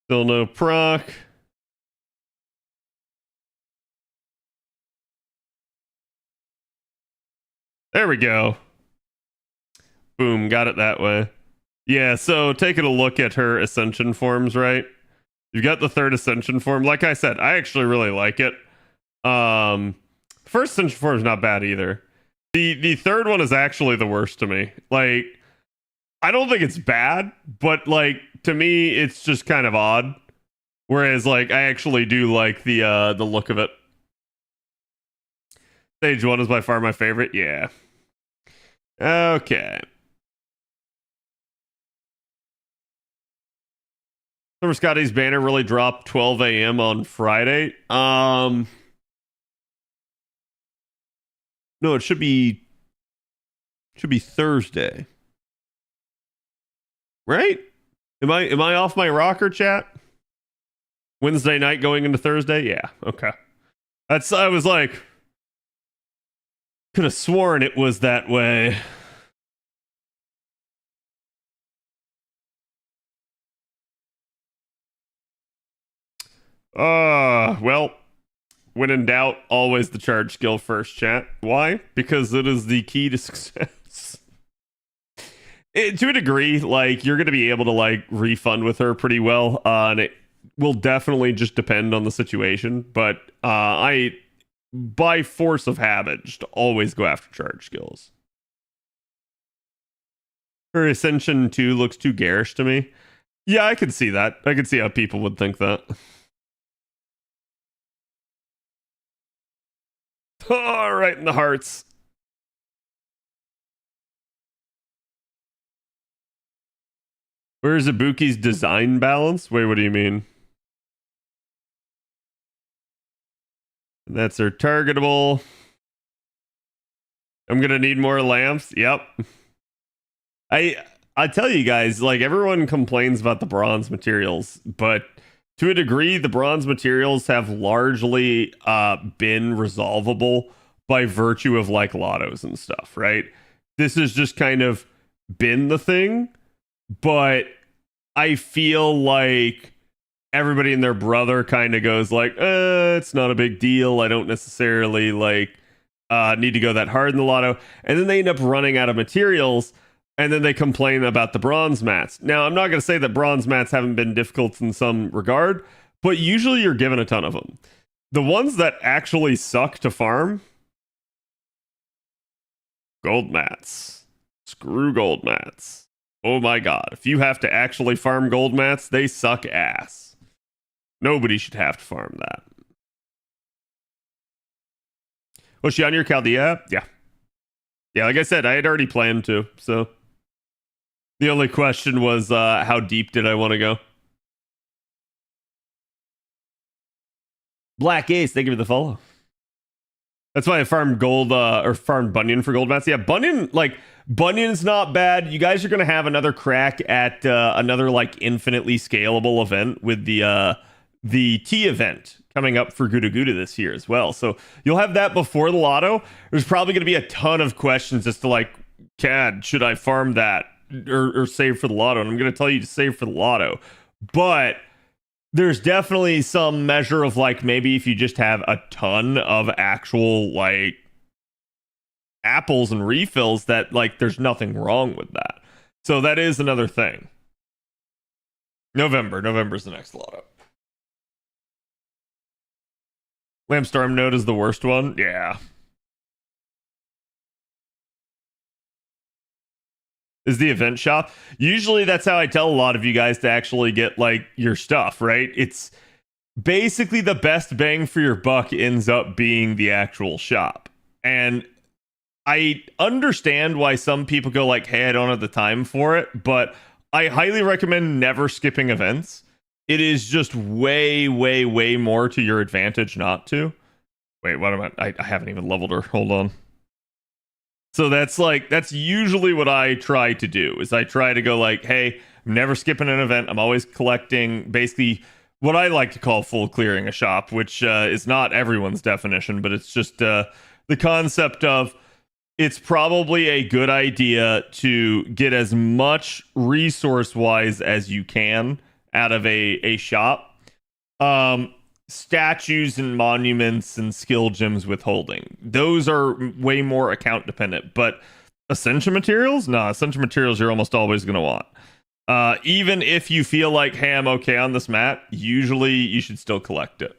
Still no proc. There we go. Boom, got it that way. Yeah, so taking a look at her ascension forms, right? You've got the third ascension form. Like I said, I actually really like it. First ascension form is not bad either. The third one is actually the worst to me. Like, I don't think it's bad, but like to me, it's just kind of odd. Whereas, like, I actually do like the look of it. Stage 1 is by far my favorite. Yeah. Okay. Summer Scotty's banner really dropped 12 a.m. on Friday. No, it should be Thursday. Right? Am I off my rocker, chat? Wednesday night going into Thursday? Yeah. Okay. I was like, could have sworn it was that way. Well, when in doubt, always the charge skill first, chat. Why? Because it is the key to success. To a degree, like, you're going to be able to, like, refund with her pretty well, and it will definitely just depend on the situation, but I, by force of habit, just always go after charge skills. Her Ascension 2 looks too garish to me. Yeah, I can see that. I can see how people would think that. Oh, right in the hearts. Where's Ibuki's design balance? Wait, what do you mean? That's her targetable. I'm gonna need more lamps. Yep. I tell you guys, like, everyone complains about the bronze materials, but to a degree, the bronze materials have largely been resolvable by virtue of, like, lottos and stuff, right? This has just kind of been the thing, but I feel like everybody and their brother kind of goes like, it's not a big deal. I don't necessarily, like, need to go that hard in the lotto. And then they end up running out of materials, and then they complain about the bronze mats. Now, I'm not going to say that bronze mats haven't been difficult in some regard, but usually you're given a ton of them. The ones that actually suck to farm, gold mats. Screw gold mats. Oh my god. If you have to actually farm gold mats, they suck ass. Nobody should have to farm that. Was she on your Chaldea? Yeah. Yeah, like I said, I had already planned to, so. The only question was, how deep did I want to go? Black Ace, thank you for the follow. That's why I farmed gold, or farmed Bunyan for gold mats. Yeah, Bunyan's not bad. You guys are going to have another crack at another, like, infinitely scalable event with the T event coming up for Guda Guda this year as well. So you'll have that before the lotto. There's probably going to be a ton of questions as to, like, CAD, should I farm that or save for the lotto? And I'm going to tell you to save for the lotto. But there's definitely some measure of, like, maybe if you just have a ton of actual, like, apples and refills, that, like, there's nothing wrong with that. So that is another thing. November's the next lotto. Lambstorm Node is the worst one. Yeah. Is the event shop. Usually that's how I tell a lot of you guys to actually get, like, your stuff, right? It's basically the best bang for your buck ends up being the actual shop. And I understand why some people go like, hey, I don't have the time for it, but I highly recommend never skipping events. It is just way, way, way more to your advantage not to. Wait, what am I haven't even leveled her. Hold on. So that's usually what I try to do, is I try to go like, hey, I'm never skipping an event. I'm always collecting basically what I like to call full clearing a shop, which is not everyone's definition, but it's just the concept of it's probably a good idea to get as much resource-wise as you can out of a shop. Statues and monuments and skill gems withholding, those are way more account dependent. But Ascension materials, Ascension materials you're almost always going to want. Even if you feel like, hey, I'm okay on this mat, usually you should still collect it,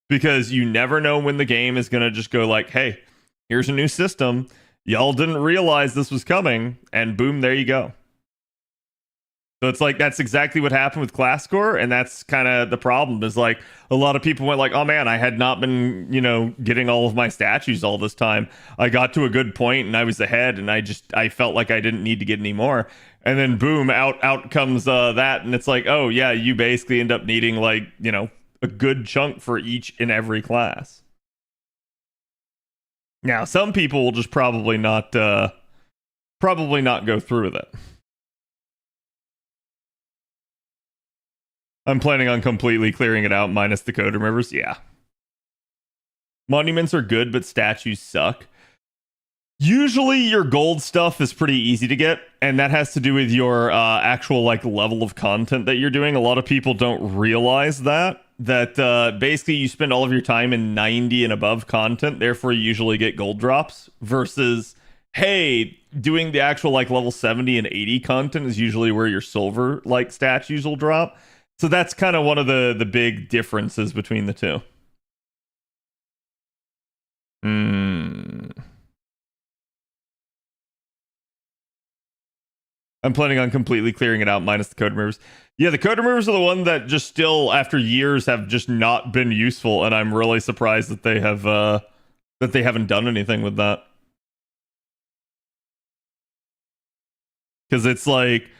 because you never know when the game is going to just go like, hey, here's a new system, y'all didn't realize this was coming, and boom, there you go. So it's like, that's exactly what happened with class score, and that's kind of the problem, is like a lot of people went like, oh man, I had not been, getting all of my statues all this time. I got to a good point and I was ahead, and I felt like I didn't need to get any more. And then boom, out comes that, and it's like, oh yeah, you basically end up needing, like, a good chunk for each and every class. Now, some people will just probably not go through with it. I'm planning on completely clearing it out minus the code removers. Yeah. Monuments are good, but statues suck. Usually your gold stuff is pretty easy to get, and that has to do with your actual like level of content that you're doing. A lot of people don't realize that basically you spend all of your time in 90 and above content, therefore you usually get gold drops, versus hey, doing the actual like level 70 and 80 content is usually where your silver like statues will drop. So that's kind of one of the big differences between the two. I'm planning on completely clearing it out minus the code removers. Yeah, the code removers are the one that just still, after years, have just not been useful, and I'm really surprised that they have that they haven't done anything with that. Because it's like,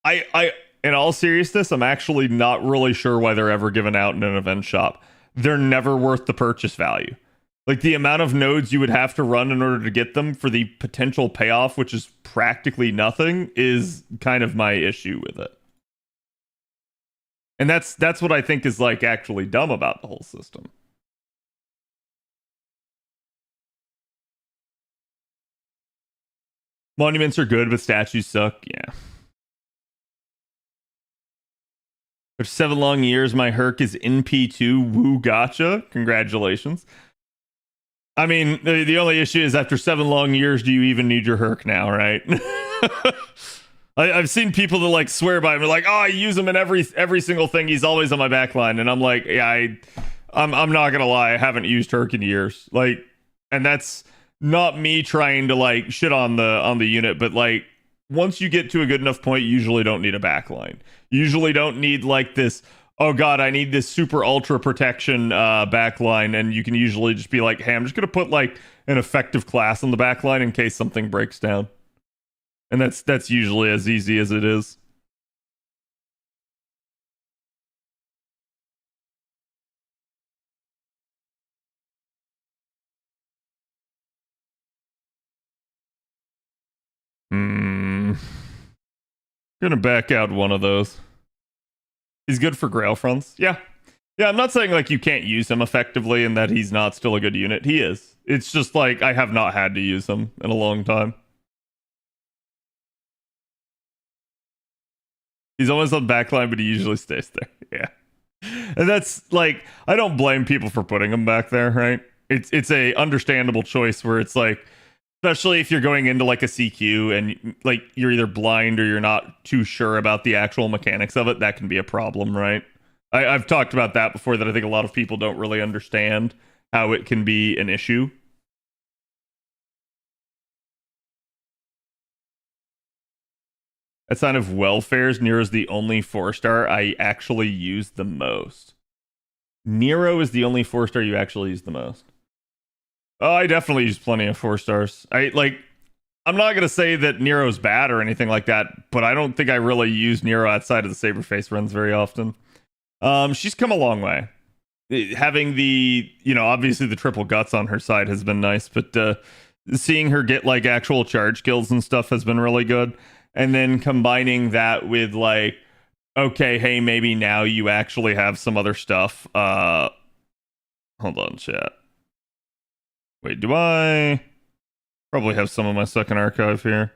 I in all seriousness, I'm actually not really sure why they're ever given out in an event shop. They're never worth the purchase value. Like the amount of nodes you would have to run in order to get them for the potential payoff, which is practically nothing, is kind of my issue with it. And that's what I think is like actually dumb about the whole system. Monuments are good, but statues suck. Yeah. For 7 long years, my Herc is NP2. Woo Gacha. Congratulations. I mean, the only issue is after 7 long years, do you even need your Herc now, right? I've seen people that like swear by him. They're like, oh, I use him in every single thing. He's always on my backline. And I'm like, yeah, I'm not gonna lie, I haven't used Herc in years. Like, and that's not me trying to like shit on the unit, but like once you get to a good enough point, you usually don't need a backline. You usually don't need like this, oh god, I need this super ultra protection backline, and you can usually just be like, hey, I'm just gonna put like an effective class on the backline in case something breaks down. And that's usually as easy as it is. Gonna back out one of those. He's good for Grail fronts. Yeah. Yeah, I'm not saying like you can't use him effectively and that he's not still a good unit. He is. It's just like I have not had to use him in a long time. He's always on backline, but he usually stays there. Yeah. And that's like, I don't blame people for putting him back there, right? It's a understandable choice where it's like, especially if you're going into like a CQ and like you're either blind or you're not too sure about the actual mechanics of it, that can be a problem, right? I've talked about that before, that I think a lot of people don't really understand how it can be an issue. A sign of welfare's Nero is the only 4-star I actually use the most. Nero is the only 4-star you actually use the most. Oh, I definitely use plenty of 4-stars. I'm not gonna say that Nero's bad or anything like that, but I don't think I really use Nero outside of the Saberface runs very often. She's come a long way. Having the, obviously the triple guts on her side has been nice, but seeing her get like actual charge kills and stuff has been really good. And then combining that with like, okay, hey, maybe now you actually have some other stuff. Hold on, chat. Wait, do I probably have some of my second archive here?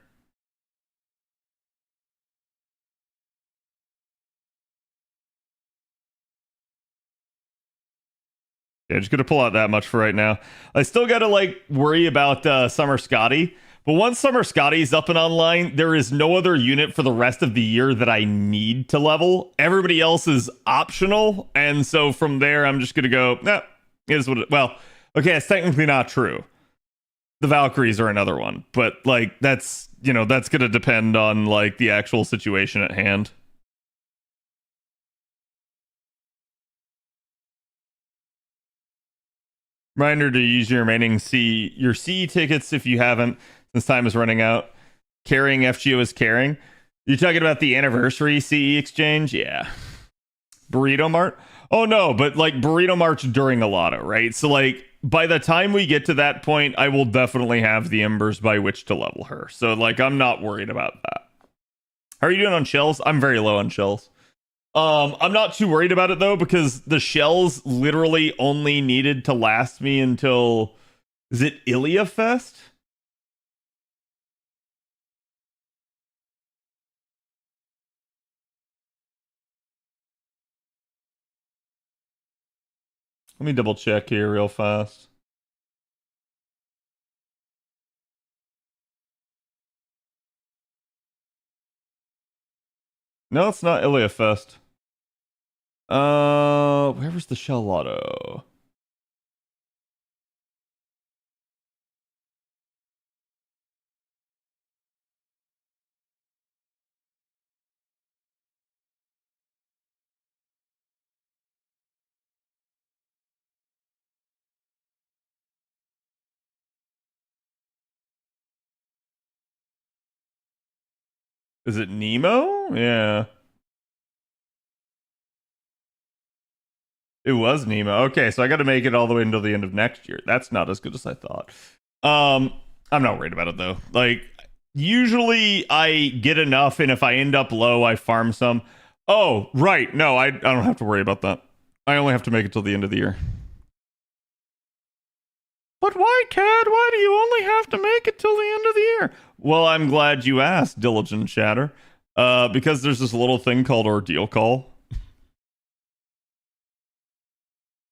Yeah, just gonna pull out that much for right now. I still gotta like worry about Summer Scotty. But once Summer Scotty's up and online, there is no other unit for the rest of the year that I need to level. Everybody else is optional. And so from there, I'm just going to go, nah, it is what it, well, okay, it's technically not true. The Valkyries are another one. But like, that's going to depend on like the actual situation at hand. Reminder to use your remaining CE tickets if you haven't. This time is running out. Carrying FGO is carrying. You're talking about the anniversary CE exchange? Yeah. Burrito Mart? Oh no, but like Burrito Mart's during a lotto, right? So like by the time we get to that point, I will definitely have the embers by which to level her. So like I'm not worried about that. How are you doing on shells? I'm very low on shells. I'm not too worried about it though, because the shells literally only needed to last me until, is it Ilia Fest? Let me double check here real fast. No, it's not Ilia Fest. Where was the shell lotto? Is it Nemo? Yeah. It was Nemo. Okay, so I got to make it all the way until the end of next year. That's not as good as I thought. I'm not worried about it though. Like usually I get enough, and if I end up low, I farm some. Oh, right. No, I don't have to worry about that. I only have to make it till the end of the year. But why, Cad? Why do you only have to make it till the end of the year? Well, I'm glad you asked, Diligent Chatter. Because there's this little thing called Ordeal Call.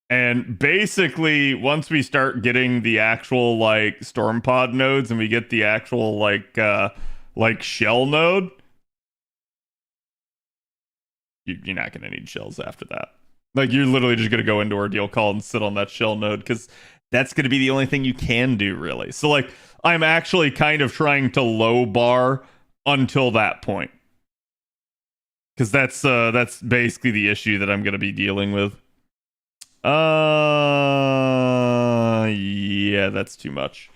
And basically, once we start getting the actual like storm pod nodes and we get the actual like shell node, you're not gonna need shells after that. Like you're literally just gonna go into Ordeal Call and sit on that shell node because that's gonna be the only thing you can do really. So like I'm actually kind of trying to low bar until that point. Because that's basically the issue that I'm gonna be dealing with. Yeah, that's too much.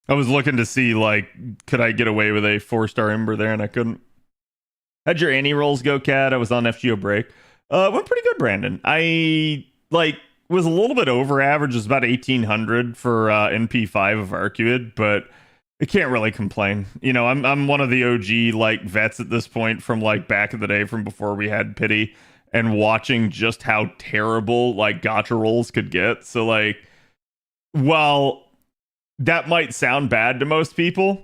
I was looking to see, like, could I get away with a 4-star Ember there, and I couldn't. How'd your Annie rolls go, Cat? I was on FGO break. Went pretty good, Brandon. I, like, was a little bit over average. It was about 1,800 for NP5 of Arcuid, but I can't really complain. You know, I'm one of the OG like vets at this point from like back in the day from before we had pity and watching just how terrible like gacha rolls could get. So like while that might sound bad to most people,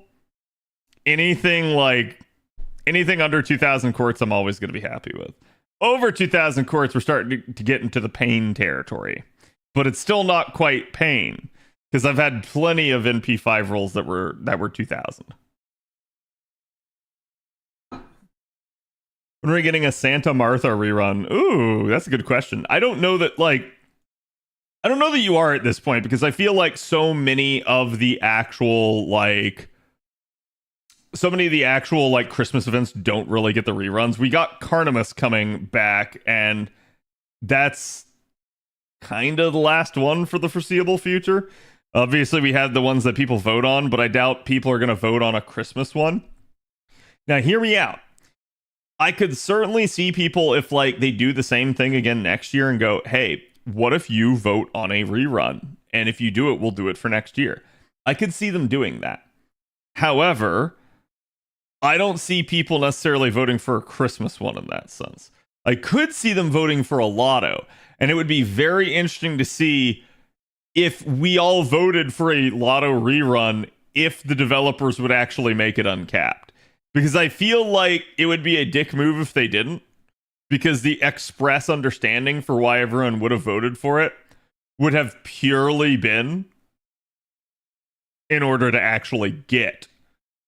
anything under 2,000 quartz I'm always going to be happy with. Over 2,000 quartz we're starting to get into the pain territory. But it's still not quite pain. Because I've had plenty of NP5 rolls that were 2,000. When are we getting a Santa Martha rerun? Ooh, that's a good question. I don't know that you are at this point because I feel like so many of the actual Christmas events don't really get the reruns. We got Carnimus coming back, and that's kind of the last one for the foreseeable future. Obviously, we had the ones that people vote on, but I doubt people are going to vote on a Christmas one. Now, hear me out. I could certainly see people if like they do the same thing again next year and go, hey, what if you vote on a rerun? And if you do it, we'll do it for next year. I could see them doing that. However, I don't see people necessarily voting for a Christmas one in that sense. I could see them voting for a lotto, and it would be very interesting to see if we all voted for a lotto rerun, if the developers would actually make it uncapped. Because I feel like it would be a dick move if they didn't. Because the express understanding for why everyone would have voted for it would have purely been in order to actually get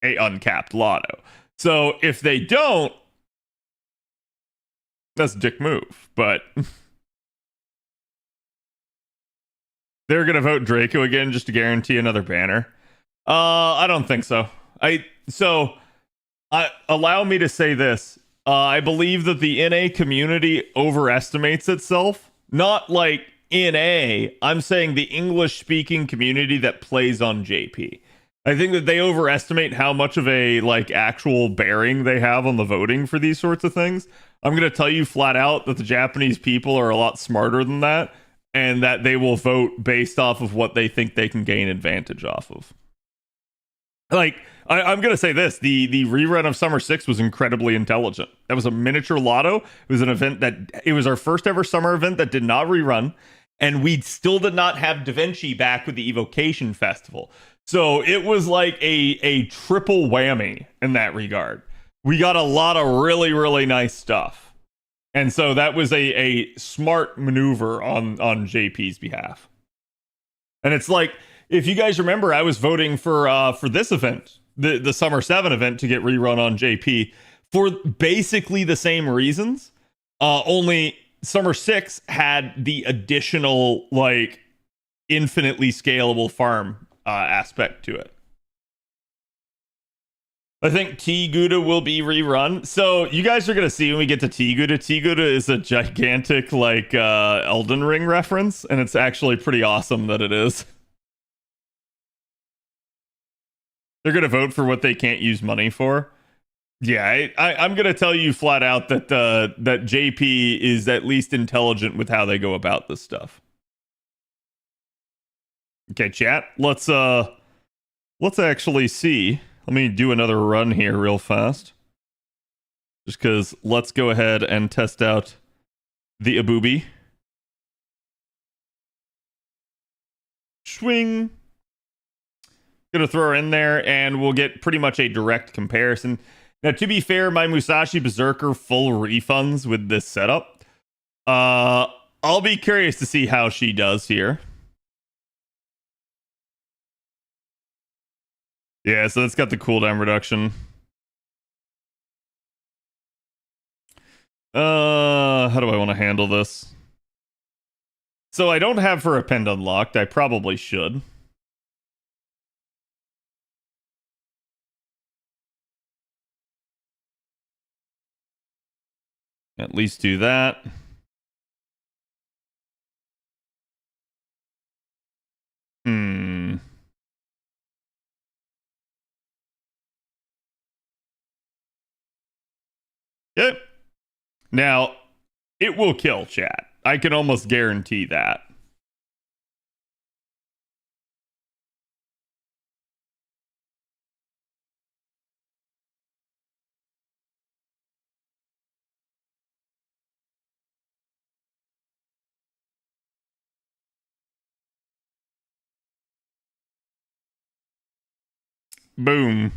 a uncapped lotto. So if they don't, that's a dick move. But they're going to vote Draco again just to guarantee another banner. I don't think so. Allow me to say this. I believe that the NA community overestimates itself. Not like NA. I'm saying the English-speaking community that plays on JP. I think that they overestimate how much of a like actual bearing they have on the voting for these sorts of things. I'm going to tell you flat out that the Japanese people are a lot smarter than that, and that they will vote based off of what they think they can gain advantage off of. Like, I'm going to say this. The rerun of Summer 6 was incredibly intelligent. That was a miniature lotto. It was an event it was our first ever summer event that did not rerun. And we still did not have Da Vinci back with the Evocation Festival. So it was like a triple whammy in that regard. We got a lot of really, really nice stuff. And so that was a smart maneuver on JP's behalf. And it's like, if you guys remember, I was voting for this event, the Summer 7 event, to get rerun on JP for basically the same reasons. Only Summer 6 had the additional, like, infinitely scalable farm aspect to it. I think T Gouda will be rerun. So you guys are going to see when we get to T Gouda. T Gouda is a gigantic, like, Elden Ring reference, and it's actually pretty awesome that it is. They're going to vote for what they can't use money for. Yeah, I'm going to tell you flat out that that JP is at least intelligent with how they go about this stuff. Okay, chat. Let's actually see. Let me do another run here real fast. Just because let's go ahead and test out the Abubi. Swing. Gonna throw her in there and we'll get pretty much a direct comparison. Now, to be fair, my Musashi Berserker full refunds with this setup. I'll be curious to see how she does here. Yeah, so that's got the cooldown reduction. How do I want to handle this? So I don't have her append unlocked. I probably should. At least do that. Yep. Now, it will kill, chat. I can almost guarantee that. Boom.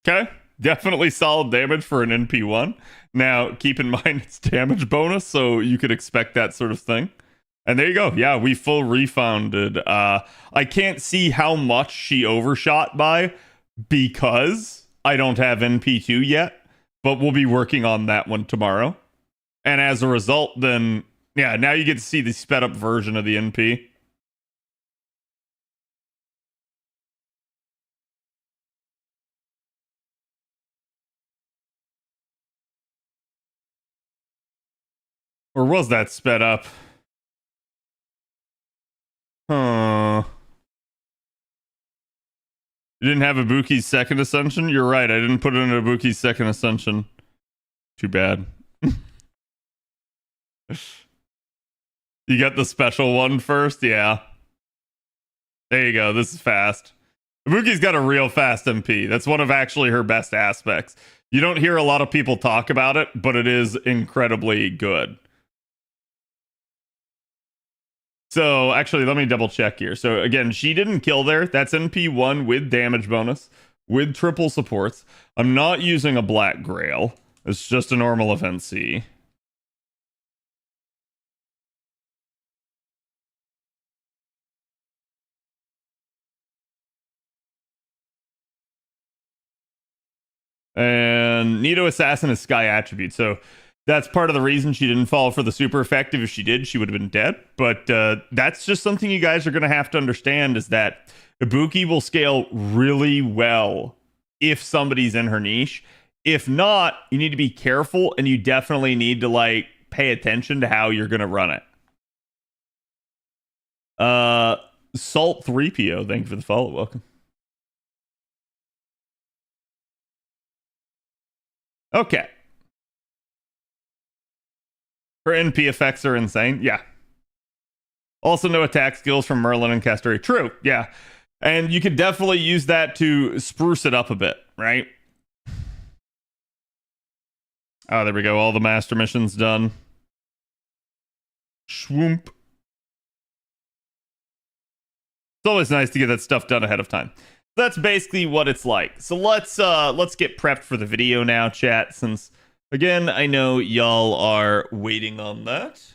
Okay. Definitely solid damage for an NP1. Now, keep in mind it's damage bonus, so you could expect that sort of thing. And there you go. Yeah, we full refounded. I can't see how much she overshot by because I don't have NP2 yet, but we'll be working on that one tomorrow. And as a result, then, yeah, now you get to see the sped up version of the NP. Or was that sped up? Huh. You didn't have Ibuki's second ascension? You're right, I didn't put it in Ibuki's second ascension. Too bad. You got the special one first? Yeah. There you go, this is fast. Ibuki's got a real fast MP. That's one of actually her best aspects. You don't hear a lot of people talk about it, but it is incredibly good. So, actually, let me double check here. So, again, she didn't kill there. That's NP1 with damage bonus, with triple supports. I'm not using a Black Grail. It's just a normal event C. And Nido Assassin is Sky Attribute. So, that's part of the reason she didn't fall for the super effective. If she did, she would have been dead. But that's just something you guys are going to have to understand, is that Ibuki will scale really well if somebody's in her niche. If not, you need to be careful, and you definitely need to, like, pay attention to how you're going to run it. Salt 3PO, thank you for the follow. Welcome. Okay. Her NP effects are insane. Yeah. Also, no attack skills from Merlin and Castore. True. Yeah. And you could definitely use that to spruce it up a bit, right? Oh, there we go. All the master missions done. Schwoomp. It's always nice to get that stuff done ahead of time. That's basically what it's like. So let's get prepped for the video now, chat, since again, I know y'all are waiting on that.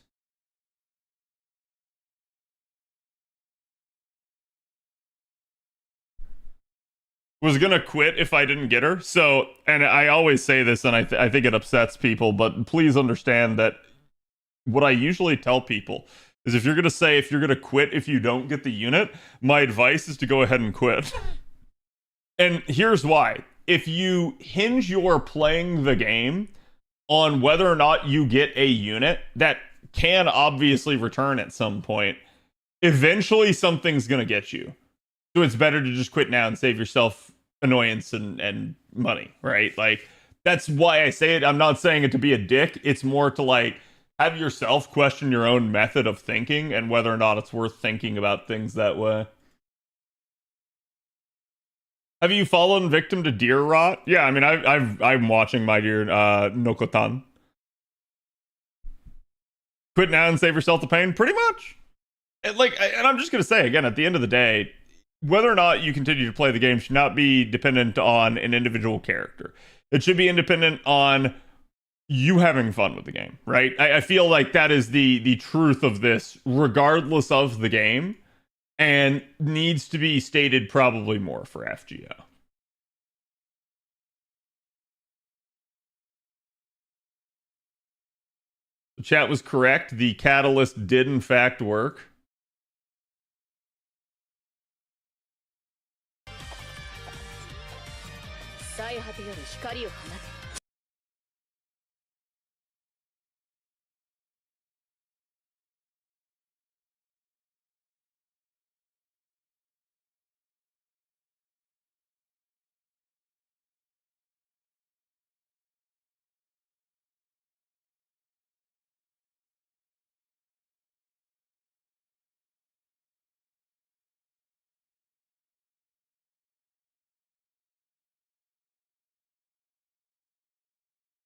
Was gonna quit if I didn't get her. So, and I always say this, and I think it upsets people, but please understand that what I usually tell people is if you're gonna quit if you don't get the unit, my advice is to go ahead and quit. And here's why. If you hinge your playing the game on whether or not you get a unit that can obviously return at some point, eventually something's gonna get you. So it's better to just quit now and save yourself annoyance and money, right? Like, that's why I say it. I'm not saying it to be a dick. It's more to like have yourself question your own method of thinking and whether or not it's worth thinking about things that way. Have you fallen victim to deer rot? Yeah, I mean, I'm watching my dear Nokotan. Quit now and save yourself the pain, pretty much. And I'm just gonna say again, at the end of the day, whether or not you continue to play the game should not be dependent on an individual character. It should be independent on you having fun with the game, right? I feel like that is the truth of this, regardless of the game, and needs to be stated probably more for FGO. The chat was correct. The catalyst did in fact work.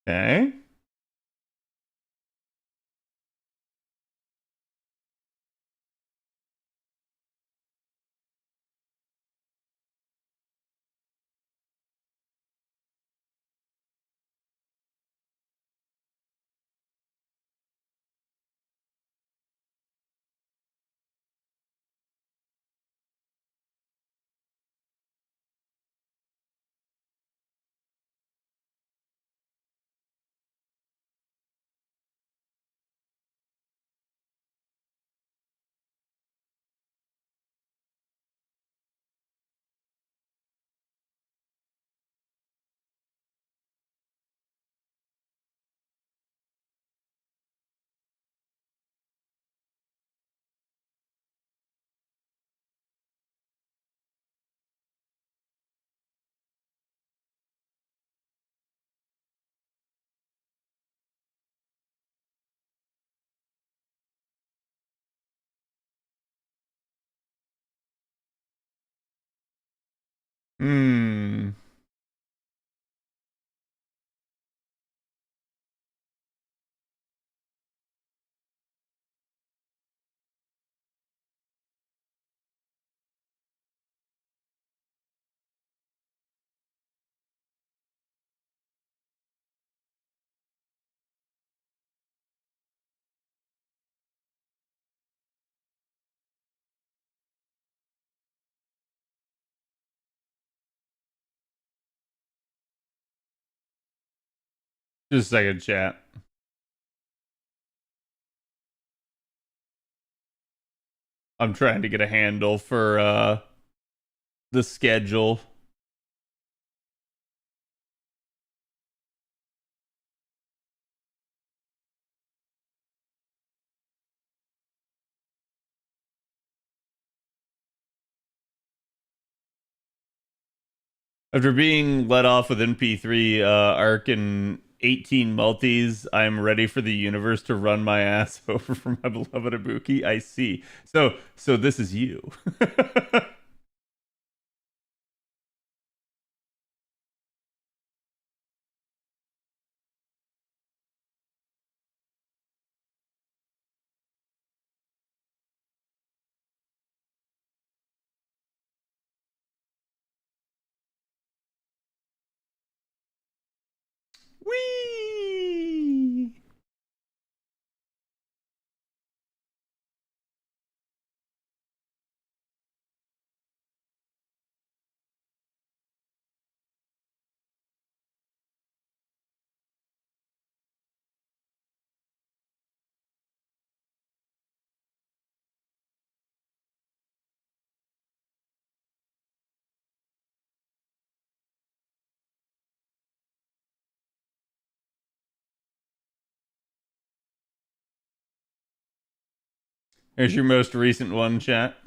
Okay. Hmm. Just a second, chat. I'm trying to get a handle for the schedule. After being let off with NP3 Arc and 18 multis. I'm ready for the universe to run my ass over for my beloved Ibuki. I see. So this is you. Whee! Here's your most recent one, chat.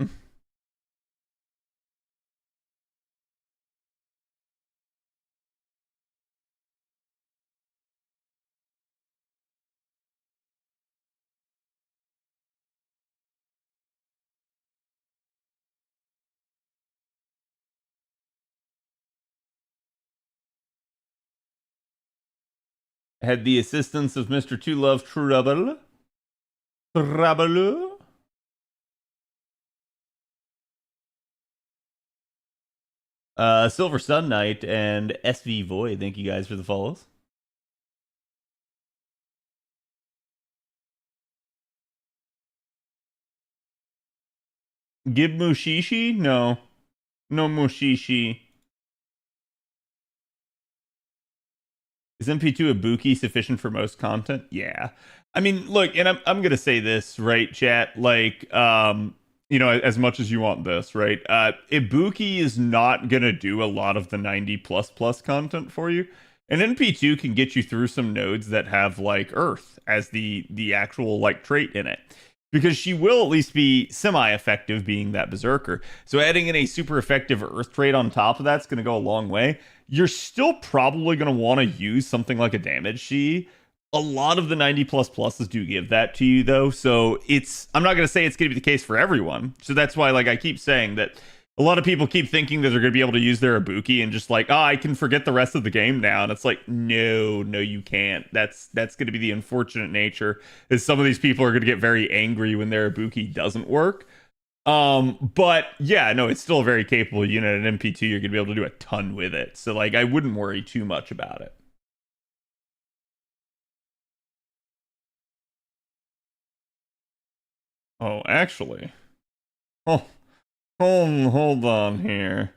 Had the assistance of Mr. Two Love Trouble. Trouble. Silver Sun Knight and SV Void. Thank you guys for the follows. Gib Mushishi? No. No Mushishi. Is MP2 Ibuki sufficient for most content? Yeah. I mean, look, and I'm gonna say this, right, chat? Like, as much as you want this, right? Ibuki is not gonna do a lot of the 90 plus content for you. And NP2 can get you through some nodes that have like Earth as the actual like trait in it. Because she will at least be semi-effective being that berserker. So adding in a super effective Earth trait on top of that's gonna go a long way. You're still probably going to want to use something like a damage she. A lot of the 90 pluses do give that to you though, so I'm not going to say it's going to be the case for everyone. So that's why like I keep saying that a lot of people keep thinking that they're going to be able to use their Ibuki and just like, I can forget the rest of the game now. And it's like, no, you can't. That's going to be the unfortunate nature, is some of these people are going to get very angry when their Ibuki doesn't work. But yeah, no, it's still a very capable unit. At MP2, you're gonna be able to do a ton with it. So like, I wouldn't worry too much about it. Oh, actually, oh, hold on here.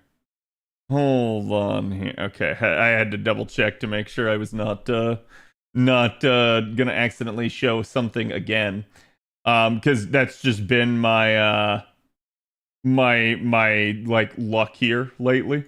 Hold on here. Okay, I had to double check to make sure I was not gonna accidentally show something again. Because that's just been my my like luck here lately.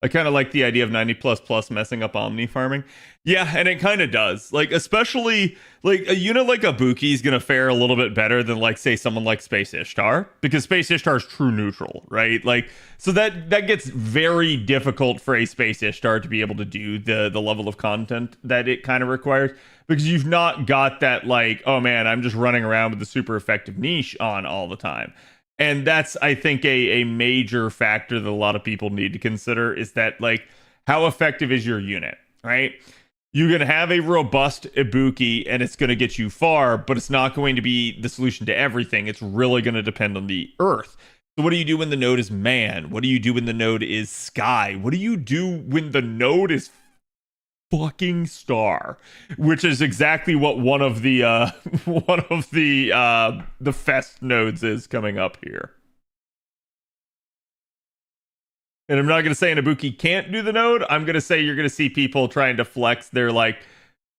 I kind of like the idea of 90 plus messing up Omni farming. Yeah, and it kind of does. Like, especially like a unit like Ibuki is going to fare a little bit better than like say someone like Space Ishtar, because Space Ishtar is true neutral, right? Like, so that gets very difficult for a Space Ishtar to be able to do the level of content that it kind of requires, because you've not got that like, oh man, I'm just running around with the super effective niche on all the time. And that's, I think, a major factor that a lot of people need to consider, is that like, how effective is your unit, right? You're going to have a robust Ibuki and it's going to get you far, but it's not going to be the solution to everything. It's really going to depend on the Earth. So what do you do when the node is man? What do you do when the node is sky? What do you do when the node is fucking star? Which is exactly what one of the the fest nodes is coming up here. And I'm not going to say an Ibuki can't do the node. I'm going to say you're going to see people trying to flex their like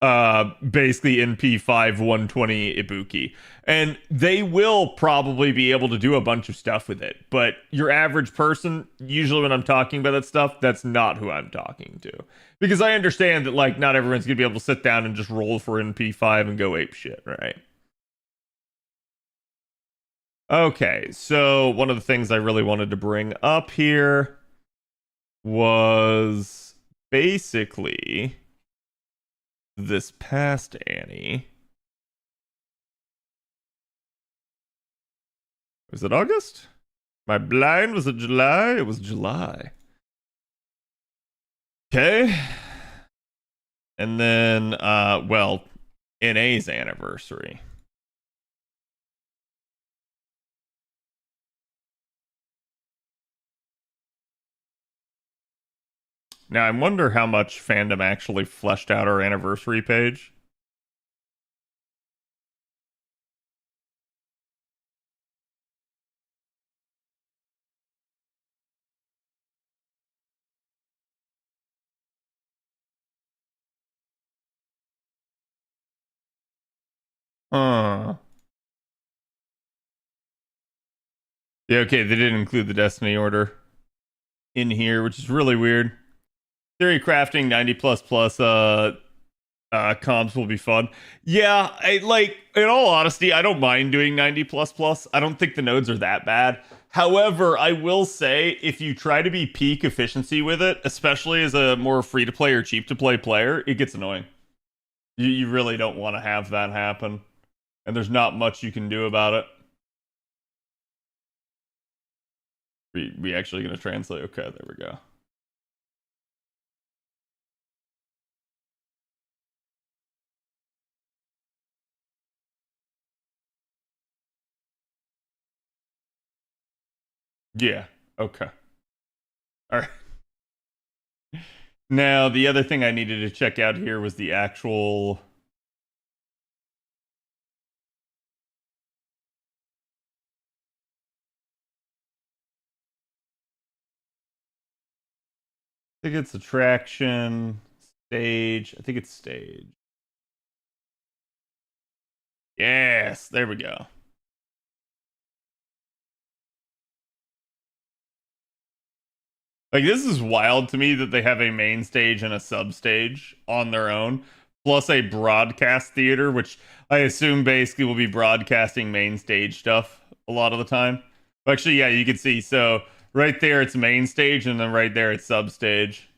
basically NP5 120 Ibuki. And they will probably be able to do a bunch of stuff with it. But your average person, usually when I'm talking about that stuff, that's not who I'm talking to. Because I understand that like not everyone's going to be able to sit down and just roll for NP5 and go ape shit, right? Okay, so one of the things I really wanted to bring up here was basically this past Annie. Was it August? My blind, was it July? It was July. Okay. And then, well, NA's anniversary. Now, I wonder how much fandom actually fleshed out our anniversary page. Yeah, okay, they didn't include the Destiny order in here, which is really weird. Theory crafting 90 plus comps will be fun. Yeah, I like, in all honesty, I don't mind doing 90 plus plus. I don't think the nodes are that bad. However, I will say if you try to be peak efficiency with it, especially as a more free to play or cheap to play player, it gets annoying. You really don't want to have that happen. And there's not much you can do about it. We actually going to translate? Okay, there we go. Yeah, okay. All right. Now, the other thing I needed to check out here was the actual... I think it's attraction, stage. I think it's stage. Yes, there we go. Like, this is wild to me that they have a main stage and a sub stage on their own, plus a broadcast theater, which I assume basically will be broadcasting main stage stuff a lot of the time. Actually, yeah, you can see. So right there, it's main stage, and then right there, it's sub stage.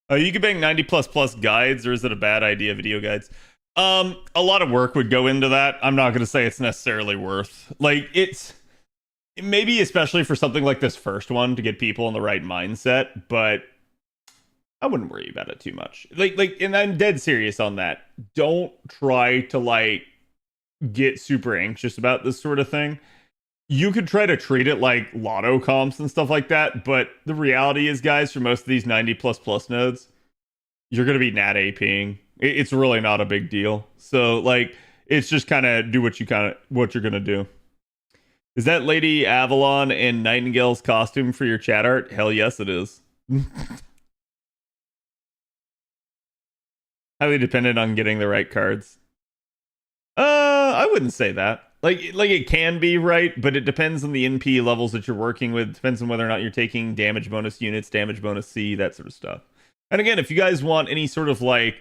You can make 90 plus plus guides, or is it a bad idea? Video guides. A lot of work would go into that. I'm not going to say it's necessarily worth. Like, it's maybe especially for something like this first one to get people in the right mindset, but I wouldn't worry about it too much. And I'm dead serious on that. Don't try to like get super anxious about this sort of thing. You could try to treat it like lotto comps and stuff like that, but the reality is, guys, for most of these 90 plus plus nodes, you're going to be nat APing. It's really not a big deal. So like, it's just kind of do what you're going to do. Is that Lady Avalon in Nightingale's costume for your chat art? Hell yes, it is. Highly dependent on getting the right cards. I wouldn't say that. Like it can be right, but it depends on the NP levels that you're working with. It depends on whether or not you're taking damage bonus units, damage bonus C, that sort of stuff. And again, if you guys want any sort of like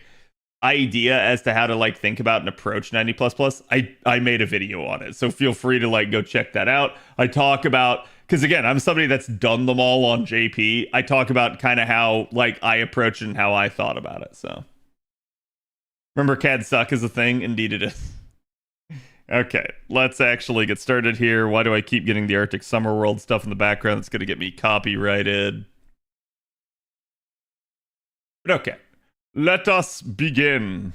idea as to how to like think about and approach 90 plus plus, I made a video on it, so feel free to like go check that out. I talk about, because again, I'm somebody that's done them all on JP. I talk about kind of how like I approach it and how I thought about it. So remember, CAD suck is a thing. Indeed it is. Okay, let's actually get started here. Why do I keep getting the Arctic Summer World stuff in the background? That's going to get me copyrighted. But okay, let us begin.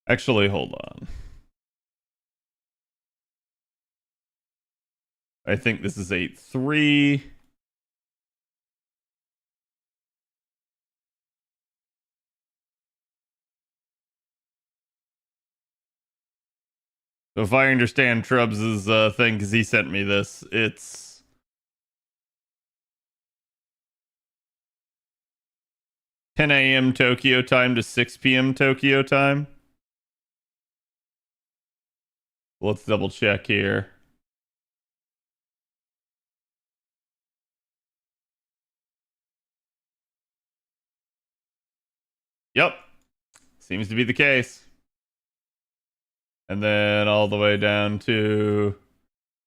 Actually, hold on. I think this is 8-3. So if I understand Trubs' thing, because he sent me this, it's 10 a.m. Tokyo time to 6 p.m. Tokyo time. Let's double check here. Yep. Seems to be the case. And then all the way down to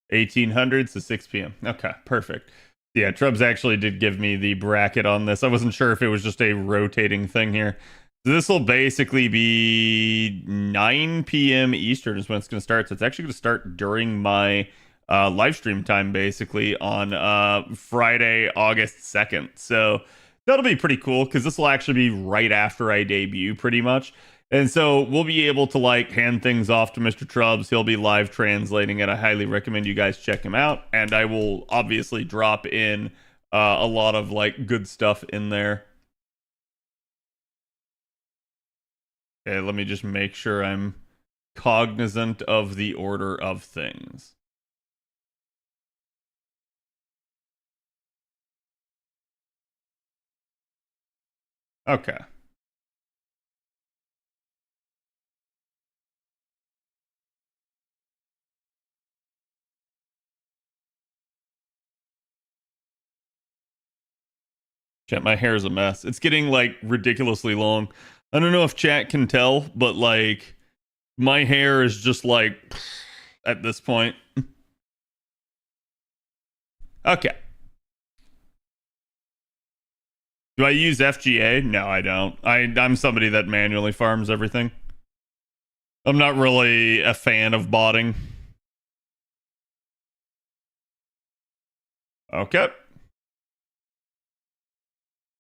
1800, so 6 p.m. Okay, perfect. Yeah, Trubs actually did give me the bracket on this. I wasn't sure if it was just a rotating thing here. So this will basically be 9 p.m. Eastern is when it's going to start. So it's actually going to start during my live stream time, basically, on Friday, August 2nd. So that'll be pretty cool because this will actually be right after I debut, pretty much. And so we'll be able to like hand things off to Mr. Trubs. He'll be live translating it. I highly recommend you guys check him out. And I will obviously drop in a lot of like good stuff in there. Okay, let me just make sure I'm cognizant of the order of things. Okay. Chat, my hair is a mess. It's getting like ridiculously long. I don't know if chat can tell, but like my hair is just like at this point. Okay. Do I use FGA? No, I don't. I'm somebody that manually farms everything. I'm not really a fan of botting. Okay.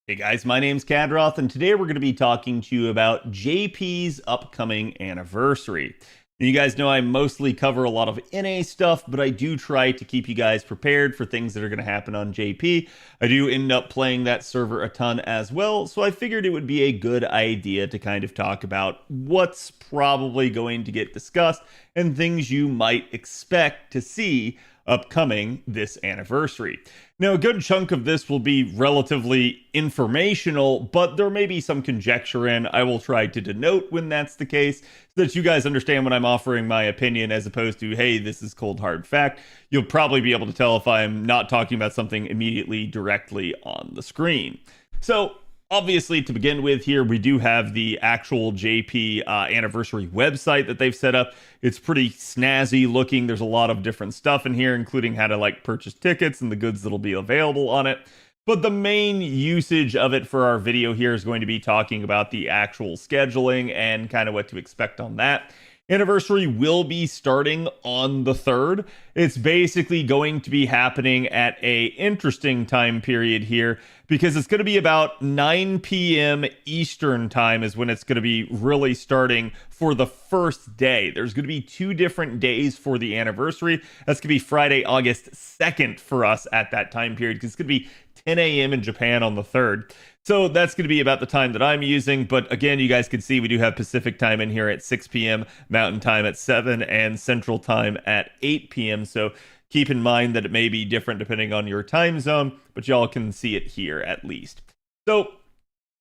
Hey guys, my name's Khadroth, and today we're going to be talking to you about JP's upcoming anniversary. You guys know I mostly cover a lot of NA stuff, but I do try to keep you guys prepared for things that are going to happen on JP. I do end up playing that server a ton as well, so I figured it would be a good idea to kind of talk about what's probably going to get discussed and things you might expect to see upcoming this anniversary. Now, a good chunk of this will be relatively informational, but there may be some conjecture in. I will try to denote when that's the case so that you guys understand when I'm offering my opinion as opposed to, hey, this is cold hard fact. You'll probably be able to tell if I'm not talking about something immediately directly on the screen. So, obviously, to begin with here, we do have the actual JP anniversary website that they've set up. It's pretty snazzy looking. There's a lot of different stuff in here, including how to like purchase tickets and the goods that'll be available on it. But the main usage of it for our video here is going to be talking about the actual scheduling and kind of what to expect on that. Anniversary will be starting on the 3rd. It's basically going to be happening at a interesting time period here because it's going to be about 9 p.m. Eastern time is when it's going to be really starting for the first day. There's going to be 2 different days for the anniversary. That's going to be Friday, August 2nd for us at that time period because it's going to be 10 a.m. in Japan on the 3rd. So that's going to be about the time that I'm using. But again, you guys can see we do have Pacific time in here at 6 p.m., Mountain time at 7, and Central time at 8 p.m. So keep in mind that it may be different depending on your time zone, but y'all can see it here at least. So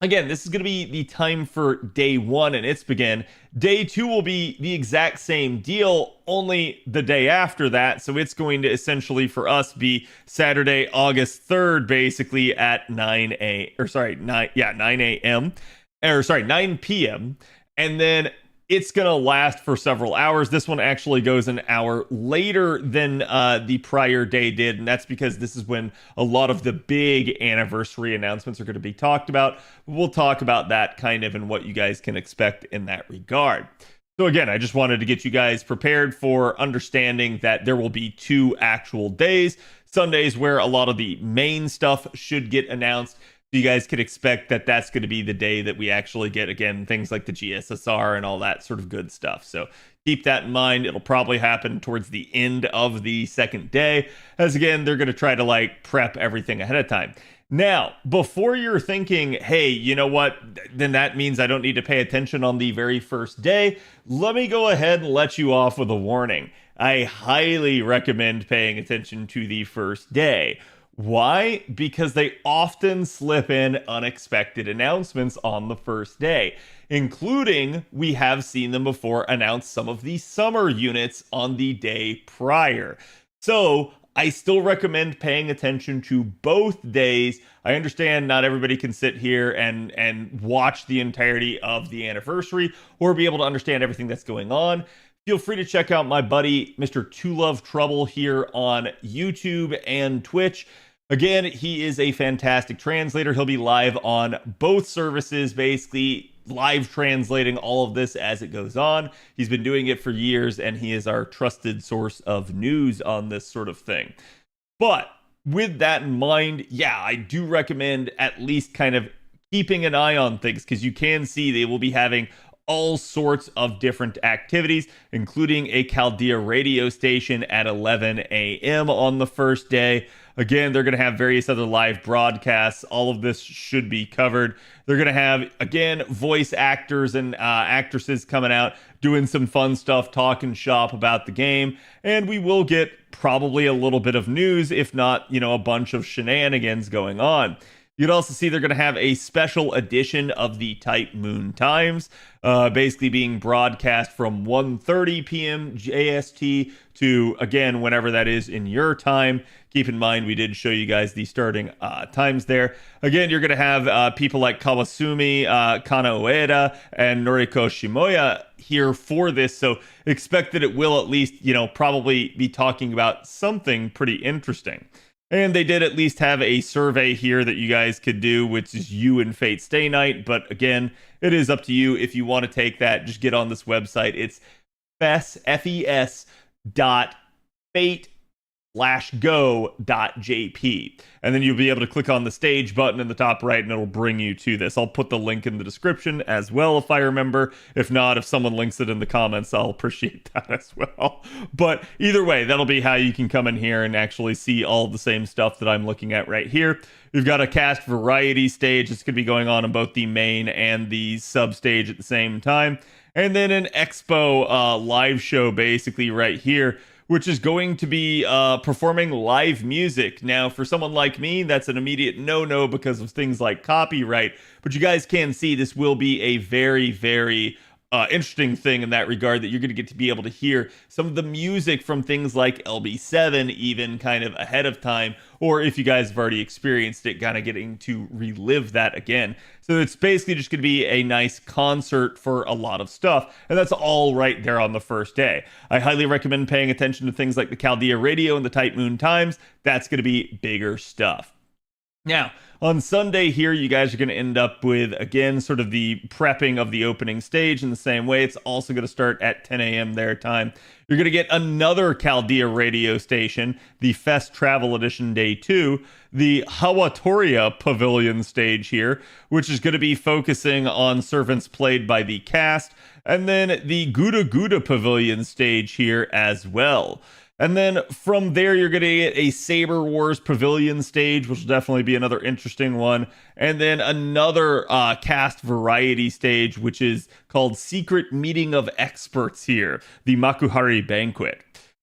again, this is going to be the time for day 1 and its begin. Day 2 will be the exact same deal, only the day after that. So it's going to essentially for us be Saturday, August 3rd, basically at 9 a.m. Or sorry, 9 p.m. And then it's going to last for several hours. This one actually goes an hour later than the prior day did, and that's because this is when a lot of the big anniversary announcements are going to be talked about. We'll talk about that kind of and what you guys can expect in that regard. So again, I just wanted to get you guys prepared for understanding that there will be 2 actual days. Sundays where a lot of the main stuff should get announced. You guys could expect that that's going to be the day that we actually get, again, things like the GSSR and all that sort of good stuff. So keep that in mind. It'll probably happen towards the end of the 2nd day, as again, they're going to try to like prep everything ahead of time. Now, before you're thinking, hey, you know what, then that means I don't need to pay attention on the very first day, let me go ahead and let you off with a warning. I highly recommend paying attention to the first day. Why? Because they often slip in unexpected announcements on the first day, including we have seen them before announce some of the summer units on the day prior. So I still recommend paying attention to both days. I understand not everybody can sit here and watch the entirety of the anniversary or be able to understand everything that's going on. Feel free to check out my buddy, Mr. Two Love Trouble, here on YouTube and Twitch. Again, he is a fantastic translator. He'll be live on both services, basically live translating all of this as it goes on. He's been doing it for years, and he is our trusted source of news on this sort of thing. But with that in mind, yeah, I do recommend at least kind of keeping an eye on things, because you can see they will be having all sorts of different activities, including a Chaldea radio station at 11 a.m. on the first day. Again, they're going to have various other live broadcasts. All of this should be covered. They're going to have, again, voice actors and actresses coming out, doing some fun stuff, talking shop about the game. And we will get probably a little bit of news, if not, a bunch of shenanigans going on. You'd also see they're going to have a special edition of the Type Moon Times, basically being broadcast from 1:30 p.m. JST to, again, whenever that is in your time. Keep in mind, we did show you guys the starting times there. Again, you're going to have people like Kawasumi, Kana Ueda, and Noriko Shimoya here for this, so expect that it will at least, probably be talking about something pretty interesting. And they did at least have a survey here that you guys could do, which is you and Fate Stay Night. But again, it is up to you if you want to take that. Just get on this website. It's fes.fate/go.jp. And then you'll be able to click on the stage button in the top right, and it'll bring you to this. I'll put the link in the description as well if I remember. If not, if someone links it in the comments, I'll appreciate that as well. But either way, that'll be how you can come in here and actually see all the same stuff that I'm looking at right here. We've got a cast variety stage that's going to be going on both the main and the sub stage at the same time. And then an expo live show basically right here, which is going to be performing live music. Now, for someone like me, that's an immediate no-no because of things like copyright. But you guys can see this will be a very, very interesting thing in that regard, that you're going to get to be able to hear some of the music from things like LB7 even kind of ahead of time, or if you guys have already experienced it, kind of getting to relive that again. So it's basically just going to be a nice concert for a lot of stuff, and that's all right there on the first day. I highly recommend paying attention to things like the Chaldea Radio and the Type Moon Times. That's going to be bigger stuff. Now, on Sunday here, you guys are going to end up with, again, sort of the prepping of the opening stage in the same way. It's also going to start at 10 a.m. their time. You're going to get another Chaldea radio station, the Fest Travel Edition Day 2, the Hawatoria Pavilion stage here, which is going to be focusing on servants played by the cast, and then the Gouda Gouda Pavilion stage here as well. And then from there, you're going to get a Saber Wars Pavilion stage, which will definitely be another interesting one. And then another cast variety stage, which is called Secret Meeting of Experts here, the Makuhari Banquet.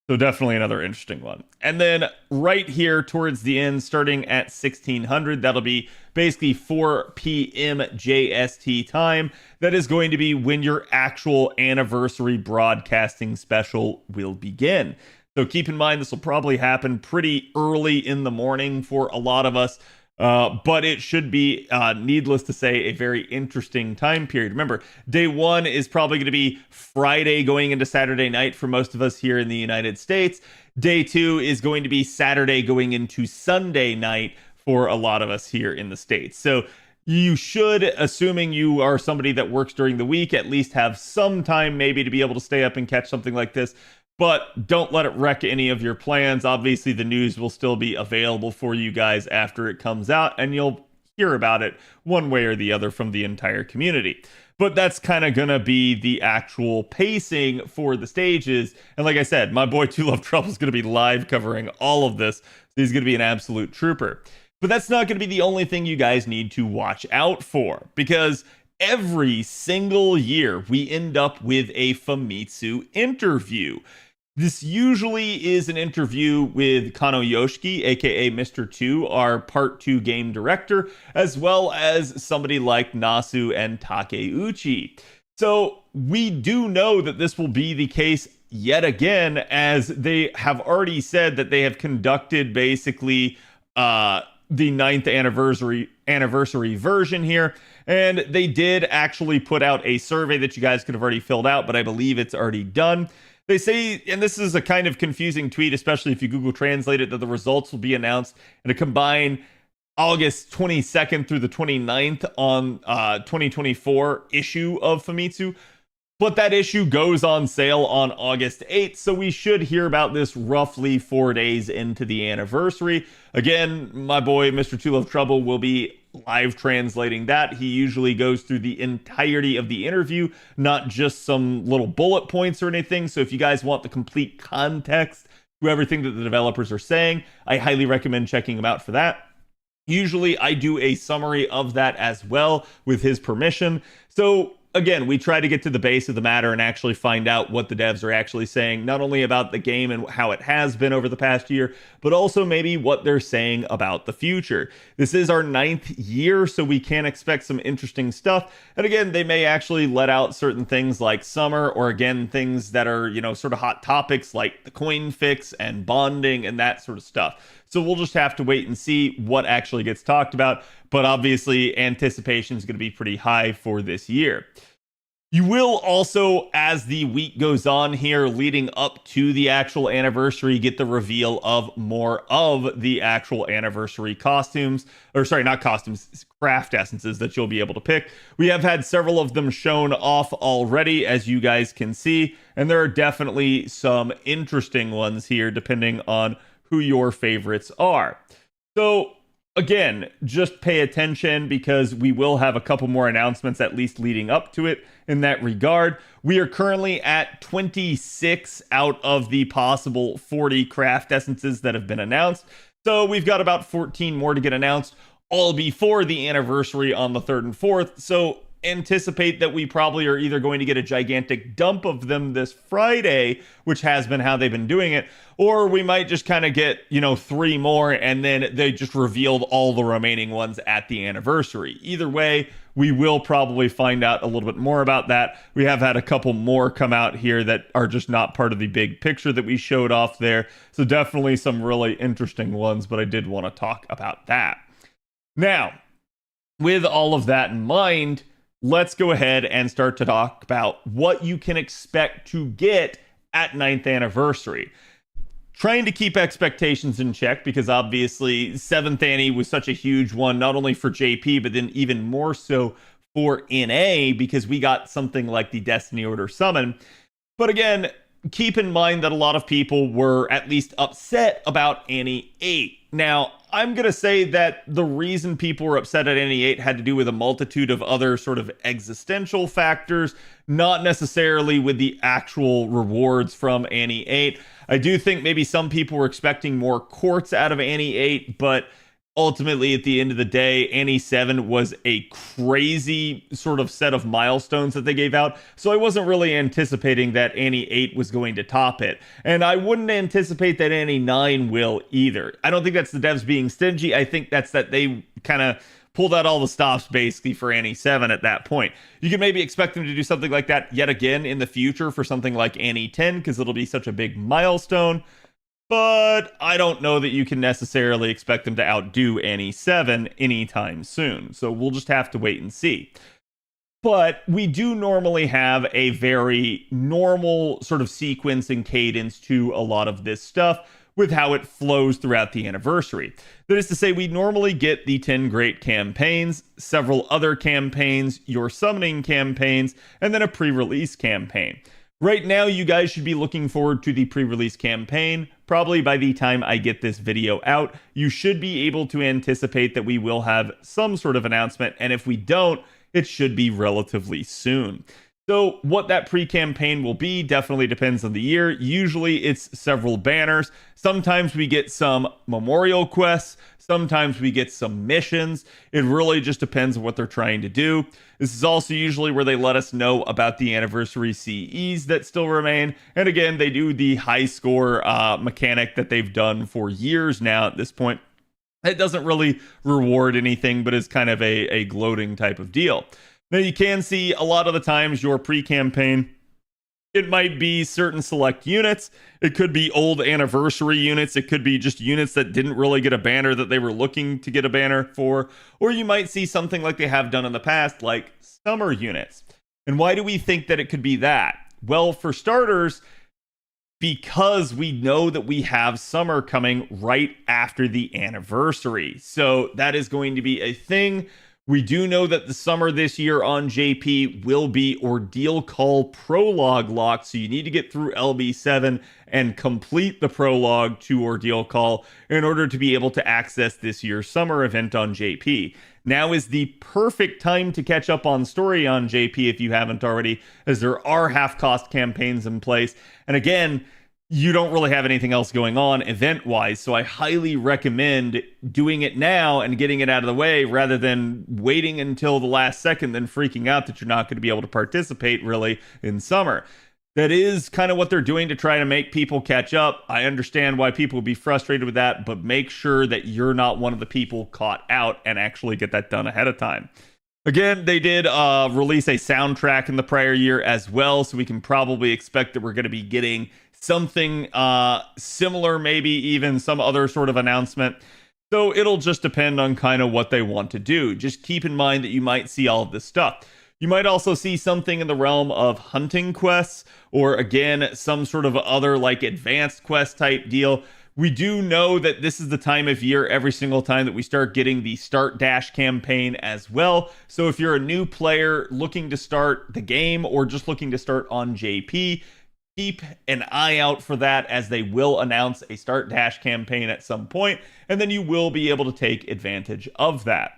So definitely another interesting one. And then right here towards the end, starting at 1600, that'll be basically 4 p.m. JST time. That is going to be when your actual anniversary broadcasting special will begin. So keep in mind, this will probably happen pretty early in the morning for a lot of us, but it should be, needless to say, a very interesting time period. Remember, day one is probably going to be Friday going into Saturday night for most of us here in the United States. Day two is going to be Saturday going into Sunday night for a lot of us here in the States. So you should, assuming you are somebody that works during the week, at least have some time maybe to be able to stay up and catch something like this. But don't let it wreck any of your plans. Obviously, the news will still be available for you guys after it comes out, and you'll hear about it one way or the other from the entire community. But that's kind of going to be the actual pacing for the stages. And like I said, my boy Two Love Trouble is going to be live covering all of this. So he's going to be an absolute trooper. But that's not going to be the only thing you guys need to watch out for, because every single year we end up with a Famitsu interview. This usually is an interview with Kano Yoshiki, aka Mr. 2, our Part 2 game director, as well as somebody like Nasu and Takeuchi. So we do know that this will be the case yet again, as they have already said that they have conducted basically the 9th anniversary version here. And they did actually put out a survey that you guys could have already filled out, but I believe it's already done. They say, and this is a kind of confusing tweet, especially if you Google Translate it, that the results will be announced in a combined August 22nd through the 29th on 2024 issue of Famitsu. But that issue goes on sale on August 8th, so we should hear about this roughly 4 days into the anniversary. Again, my boy, Mr. Two Love Trouble, will be live translating that. He usually goes through the entirety of the interview, not just some little bullet points or anything. So if you guys want the complete context to everything that the developers are saying, I highly recommend checking him out for that. Usually I do a summary of that as well with his permission. So again, we try to get to the base of the matter and actually find out what the devs are actually saying, not only about the game and how it has been over the past year, but also maybe what they're saying about the future. This is our 9th year, so we can expect some interesting stuff. And again, they may actually let out certain things like summer, or again, things that are, you know, sort of hot topics like the coin fix and bonding and that sort of stuff. So we'll just have to wait and see what actually gets talked about. But obviously, anticipation is going to be pretty high for this year. You will also, as the week goes on here, leading up to the actual anniversary, get the reveal of more of the actual anniversary costumes, or sorry, not costumes, craft essences that you'll be able to pick. We have had several of them shown off already, as you guys can see, and there are definitely some interesting ones here, depending on who your favorites are. So again, just pay attention, because we will have a couple more announcements at least leading up to it in that regard. We are currently at 26 out of the possible 40 craft essences that have been announced. So we've got about 14 more to get announced, all before the anniversary on the 3rd and 4th. So anticipate that we probably are either going to get a gigantic dump of them this Friday, which has been how they've been doing it, or we might just kind of get, you know, 3 more and then they just revealed all the remaining ones at the anniversary. Either way, we will probably find out a little bit more about that. We have had a couple more come out here that are just not part of the big picture that we showed off there. So definitely some really interesting ones, but I did want to talk about that. Now, with all of that in mind, let's go ahead and start to talk about what you can expect to get at 9th anniversary. Trying to keep expectations in check, because obviously 7th Annie was such a huge one, not only for JP, but then even more so for NA, because we got something like the Destiny Order Summon. But again, keep in mind that a lot of people were at least upset about Annie 8. Now, I'm going to say that the reason people were upset at Annie 8 had to do with a multitude of other sort of existential factors, not necessarily with the actual rewards from Annie 8. I do think maybe some people were expecting more quartz out of Annie 8, but ultimately, at the end of the day, Annie 7 was a crazy sort of set of milestones that they gave out. So I wasn't really anticipating that Annie 8 was going to top it. And I wouldn't anticipate that Annie 9 will either. I don't think that's the devs being stingy. I think that's that they kind of pulled out all the stops basically for Annie 7 at that point. You can maybe expect them to do something like that yet again in the future for something like Annie 10, because it'll be such a big milestone. But I don't know that you can necessarily expect them to outdo Annie 7 anytime soon. So we'll just have to wait and see. But we do normally have a very normal sort of sequence and cadence to a lot of this stuff with how it flows throughout the anniversary. That is to say, we normally get the 10 great campaigns, several other campaigns, your summoning campaigns, and then a pre-release campaign. Right now, you guys should be looking forward to the pre-release campaign. Probably by the time I get this video out, you should be able to anticipate that we will have some sort of announcement, and if we don't, it should be relatively soon. So what that pre-campaign will be definitely depends on the year. Usually it's several banners. Sometimes we get some memorial quests. Sometimes we get some missions. It really just depends on what they're trying to do. This is also usually where they let us know about the anniversary CEs that still remain. And again, they do the high score mechanic that they've done for years now at this point. It doesn't really reward anything, but is kind of a gloating type of deal. Now, you can see a lot of the times your pre-campaign, it might be certain select units. It could be old anniversary units. It could be just units that didn't really get a banner that they were looking to get a banner for. Or you might see something like they have done in the past, like summer units. And why do we think that it could be that? Well, for starters, because we know that we have summer coming right after the anniversary. So that is going to be a thing. We do know that the summer this year on JP will be Ordeal Call Prologue locked, so you need to get through LB7 and complete the prologue to Ordeal Call in order to be able to access this year's summer event on JP. Now is the perfect time to catch up on story on JP if you haven't already, as there are half-cost campaigns in place. And again, you don't really have anything else going on event-wise, so I highly recommend doing it now and getting it out of the way rather than waiting until the last second then freaking out that you're not going to be able to participate really in summer. That is kind of what they're doing to try to make people catch up. I understand why people would be frustrated with that, but make sure that you're not one of the people caught out and actually get that done ahead of time. Again, they did release a soundtrack in the prior year as well, so we can probably expect that we're going to be getting something similar, maybe even some other sort of announcement. So it'll just depend on kind of what they want to do. Just keep in mind that you might see all of this stuff. You might also see something in the realm of hunting quests, or again, some sort of other like advanced quest type deal. We do know that this is the time of year every single time that we start getting the Start Dash campaign as well. So if you're a new player looking to start the game or just looking to start on JP, keep an eye out for that, as they will announce a Start Dash campaign at some point, and then you will be able to take advantage of that.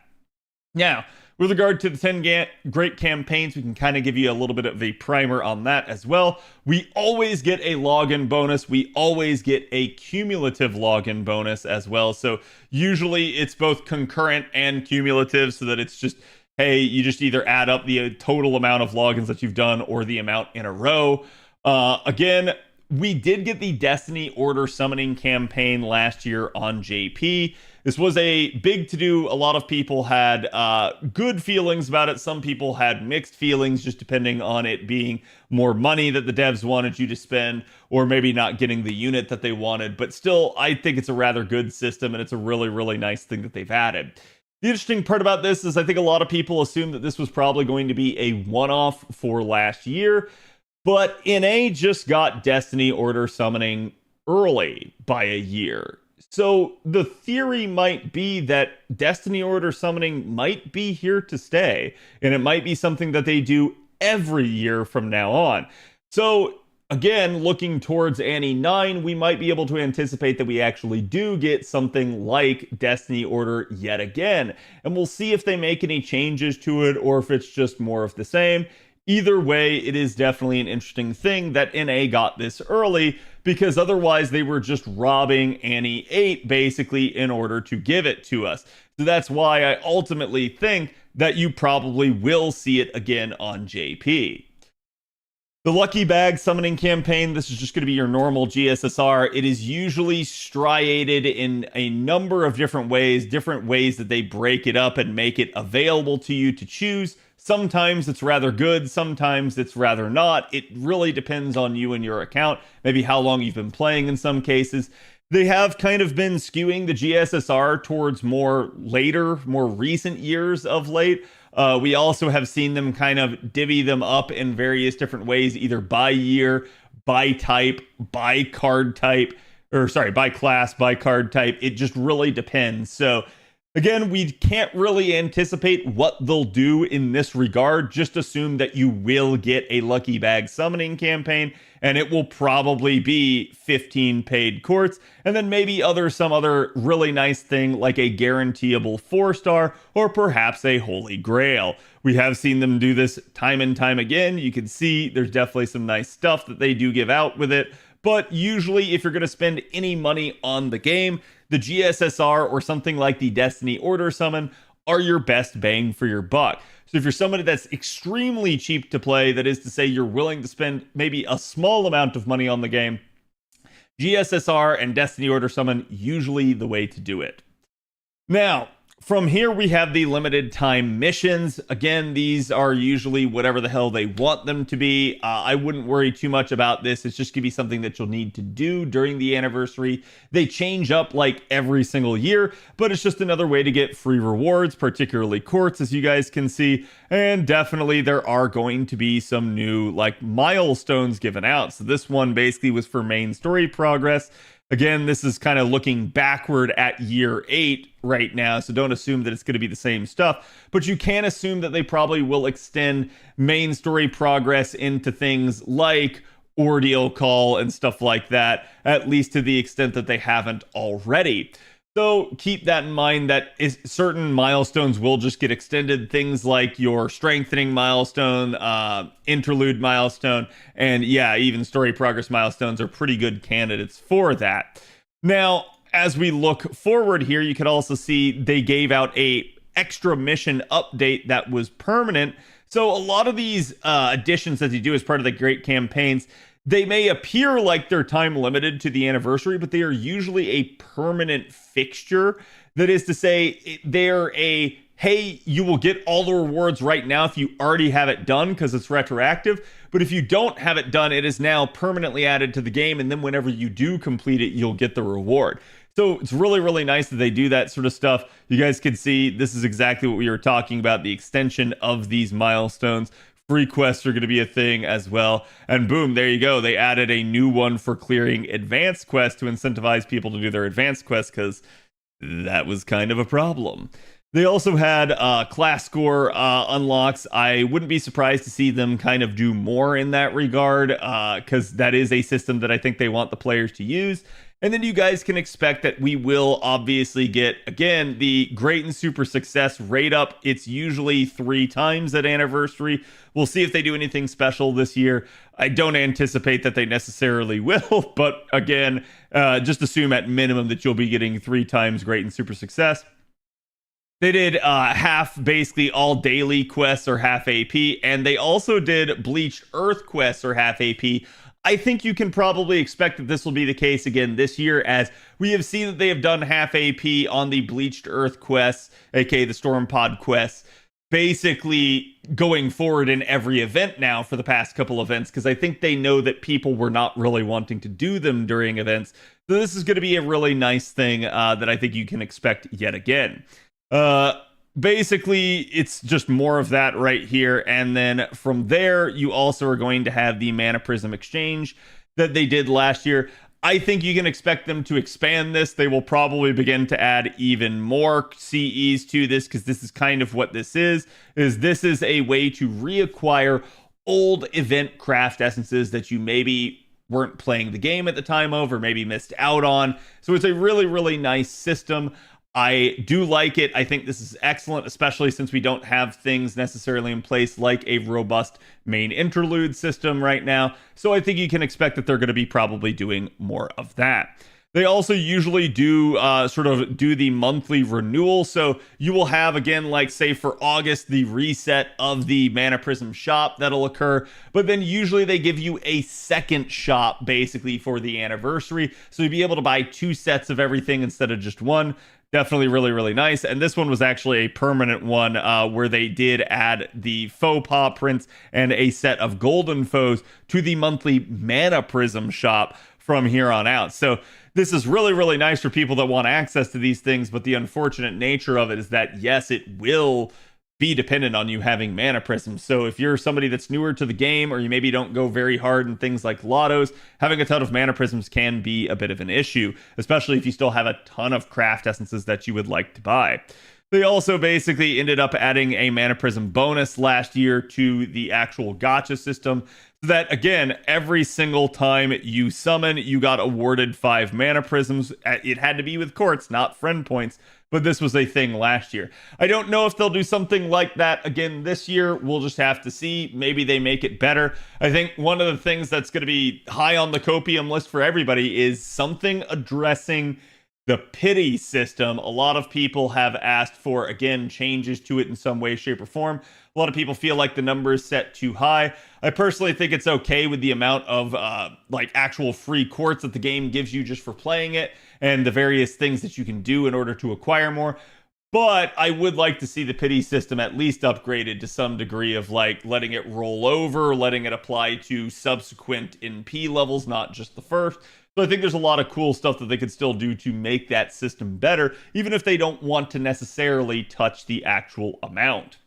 Now, with regard to the 10 great campaigns, we can kind of give you a little bit of a primer on that as well. We always get a login bonus. We always get a cumulative login bonus as well. So usually it's both concurrent and cumulative, so that it's just, hey, you just either add up the total amount of logins that you've done or the amount in a row. Again, we did get the Destiny Order Summoning campaign last year on JP. This was a big to-do. A lot of people had good feelings about it. Some people had mixed feelings, just depending on it being more money that the devs wanted you to spend, or maybe not getting the unit that they wanted. But still, I think it's a rather good system, and it's a really, really nice thing that they've added. The interesting part about this is I think a lot of people assumed that this was probably going to be a one-off for last year. But NA just got Destiny Order Summoning early by a year. So the theory might be that Destiny Order Summoning might be here to stay, and it might be something that they do every year from now on. So again, looking towards Annie 9, we might be able to anticipate that we actually do get something like Destiny Order yet again. And we'll see if they make any changes to it or if it's just more of the same. Either way, it is definitely an interesting thing that NA got this early, because otherwise they were just robbing Annie 8 basically in order to give it to us. So that's why I ultimately think that you probably will see it again on JP. The Lucky Bag Summoning campaign, this is just going to be your normal GSSR. It is usually striated in a number of different ways that they break it up and make it available to you to choose. Sometimes it's rather good, sometimes it's rather not. It really depends on you and your account, maybe how long you've been playing in some cases. They have kind of been skewing the GSSR towards more later, more recent years of late. We also have seen them kind of divvy them up in various different ways, either by year, by type, by card type, or sorry, by class, by card type. It just really depends. So again, we can't really anticipate what they'll do in this regard. Just assume that you will get a Lucky Bag Summoning campaign, and it will probably be 15 paid courts, and then maybe some other really nice thing like a guaranteeable 4-star, or perhaps a Holy Grail. We have seen them do this time and time again. You can see there's definitely some nice stuff that they do give out with it. But usually, if you're going to spend any money on the game, the GSSR or something like the Destiny Order Summon are your best bang for your buck. So if you're somebody that's extremely cheap to play, that is to say you're willing to spend maybe a small amount of money on the game, GSSR and Destiny Order Summon usually the way to do it. Now, From here, we have the limited time missions. Again, these are usually whatever the hell they want them to be. I wouldn't worry too much about this. It's just going to be something that you'll need to do during the anniversary. They change up like every single year, but it's just another way to get free rewards, particularly quartz, as you guys can see. And definitely there are going to be some new like milestones given out. So this one basically was for main story progress. Again, this is kind of looking backward at year 8 right now, so don't assume that it's going to be the same stuff, but you can assume that they probably will extend main story progress into things like Ordeal Call and stuff like that, at least to the extent that they haven't already. So keep that in mind that certain milestones will just get extended. Things like your strengthening milestone, interlude milestone, and yeah, even story progress milestones are pretty good candidates for that. Now, as we look forward here, you can also see they gave out a extra mission update that was permanent. So a lot of these additions that you do as part of the great campaigns, they may appear like they're time limited to the anniversary, but they are usually a permanent fixture. That is to say, they're a, hey, you will get all the rewards right now if you already have it done because it's retroactive. But if you don't have it done, it is now permanently added to the game. And then whenever you do complete it, you'll get the reward. So it's really, really nice that they do that sort of stuff. You guys can see this is exactly what we were talking about, the extension of these milestones. Free quests are going to be a thing as well. And boom, there you go. They added a new one for clearing advanced quests to incentivize people to do their advanced quests because that was kind of a problem. They also had class score unlocks. I wouldn't be surprised to see them kind of do more in that regard because that is a system that I think they want the players to use. And then you guys can expect that we will obviously get, again, the Great and Super Success rate up. It's usually 3 times at anniversary. We'll see if they do anything special this year. I don't anticipate that they necessarily will, but again, just assume at minimum that you'll be getting 3 times Great and Super Success. They did half, basically all daily quests or half AP, and they also did Bleached Earth quests or half AP. I think you can probably expect that this will be the case again this year, as we have seen that they have done half AP on the Bleached Earth quests, aka the Storm Pod quests, basically going forward in every event now for the past couple events, because I think they know that people were not really wanting to do them during events. So this is going to be a really nice thing that I think you can expect yet again. Basically, it's just more of that right here. And then from there, you also are going to have the Mana Prism Exchange that they did last year. I think you can expect them to expand this. They will probably begin to add even more CEs to this because this is kind of what this is this is a way to reacquire old event craft essences that you maybe weren't playing the game at the time of or maybe missed out on. So it's a really, really nice system. I do like it. I think this is excellent, especially since we don't have things necessarily in place like a robust main interlude system right now. So I think you can expect that they're going to be probably doing more of that. They also usually do sort of do the monthly renewal. So you will have, again, like say for August, the reset of the Mana Prism shop that'll occur. But then usually they give you a second shop basically for the anniversary. So you'll be able to buy 2 sets of everything instead of just one. Definitely really, really nice. And this one was actually a permanent one where they did add the faux pas prints and a set of golden foes to the monthly Mana Prism shop from here on out. So this is really, really nice for people that want access to these things. But the unfortunate nature of it is that, yes, it will be dependent on you having Mana Prisms. So if you're somebody that's newer to the game, or you maybe don't go very hard in things like lottos, having a ton of Mana Prisms can be a bit of an issue, especially if you still have a ton of craft essences that you would like to buy. They also basically ended up adding a Mana Prism bonus last year to the actual Gacha system, so that, again, every single time you summon, you got awarded 5 Mana Prisms. It had to be with quartz, not friend points, but this was a thing last year. I don't know if they'll do something like that again this year. We'll just have to see. Maybe they make it better. I think one of the things that's going to be high on the copium list for everybody is something addressing the pity system. A lot of people have asked for, again, changes to it in some way, shape, or form. A lot of people feel like the number is set too high. I personally think it's okay with the amount of like actual free quartz that the game gives you just for playing it, and the various things that you can do in order to acquire more. But I would like to see the pity system at least upgraded to some degree of like letting it roll over, letting it apply to subsequent NP levels, not just the first. So I think there's a lot of cool stuff that they could still do to make that system better, even if they don't want to necessarily touch the actual amount.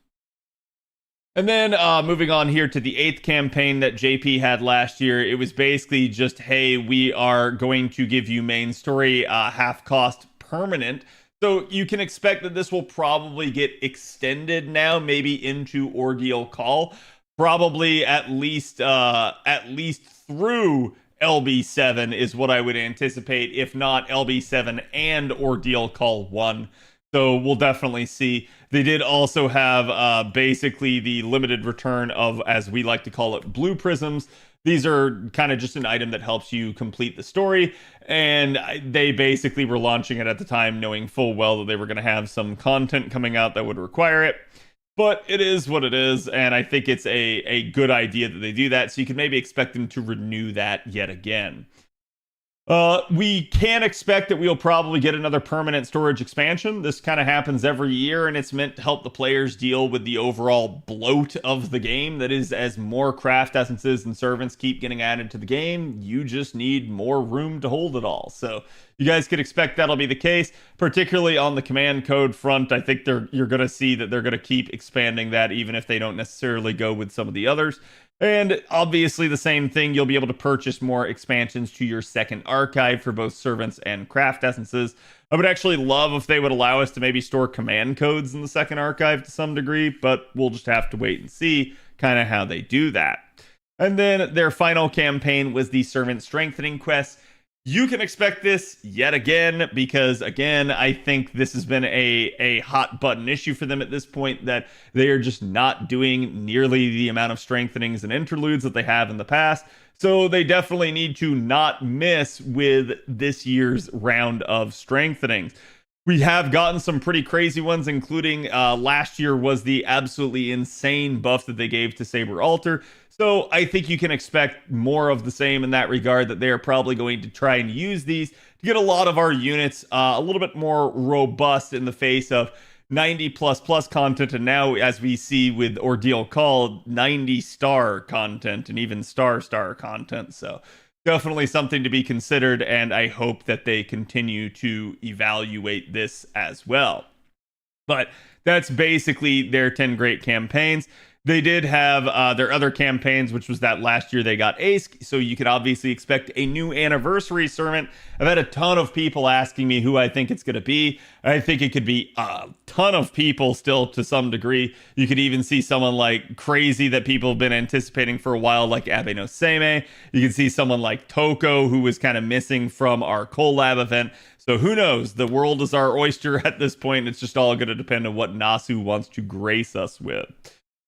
And then moving on here to the 8th campaign that JP had last year, it was basically just, hey, we are going to give you main story half cost permanent. So you can expect that this will probably get extended now, maybe into Ordeal Call, probably at least through LB7 is what I would anticipate, if not LB7 and Ordeal Call 1. So we'll definitely see. They did also have basically the limited return of, as we like to call it, blue prisms. These are kind of just an item that helps you complete the story, and they basically were launching it at the time knowing full well that they were going to have some content coming out that would require it. But it is what it is, and I think it's a good idea that they do that, so you can maybe expect them to renew that yet again. We can expect that we'll probably get another permanent storage expansion. This kind of happens every year, and it's meant to help the players deal with the overall bloat of the game. That is, as more craft essences and servants keep getting added to the game, you just need more room to hold it all. So you guys could expect that'll be the case, particularly on the command code front. I think you're going to see that they're going to keep expanding that, even if they don't necessarily go with some of the others. And obviously the same thing, you'll be able to purchase more expansions to your second archive for both servants and craft essences. I would actually love if they would allow us to maybe store command codes in the second archive to some degree, but we'll just have to wait and see kind of how they do that. And then their final campaign was the servant strengthening quest. You can expect this yet again, because again, I think this has been a hot button issue for them at this point, that they are just not doing nearly the amount of strengthenings and interludes that they have in the past. So they definitely need to not miss with this year's round of strengthenings. We have gotten some pretty crazy ones, including last year was the absolutely insane buff that they gave to Saber Altar. So I think you can expect more of the same in that regard, that they are probably going to try and use these to get a lot of our units a little bit more robust in the face of 90++ content, and now, as we see with Ordeal Call, 90-star content and even star content. So definitely something to be considered, and I hope that they continue to evaluate this as well. But that's basically their 10 great campaigns. They did have their other campaigns, which was that last year they got Ace, so you could obviously expect a new anniversary servant. I've had a ton of people asking me who I think it's going to be. I think it could be a ton of people still to some degree. You could even see someone like crazy that people have been anticipating for a while, like Abe no Seimei. You can see someone like Toko, who was kind of missing from our collab event. So who knows? The world is our oyster at this point. It's just all going to depend on what Nasu wants to grace us with.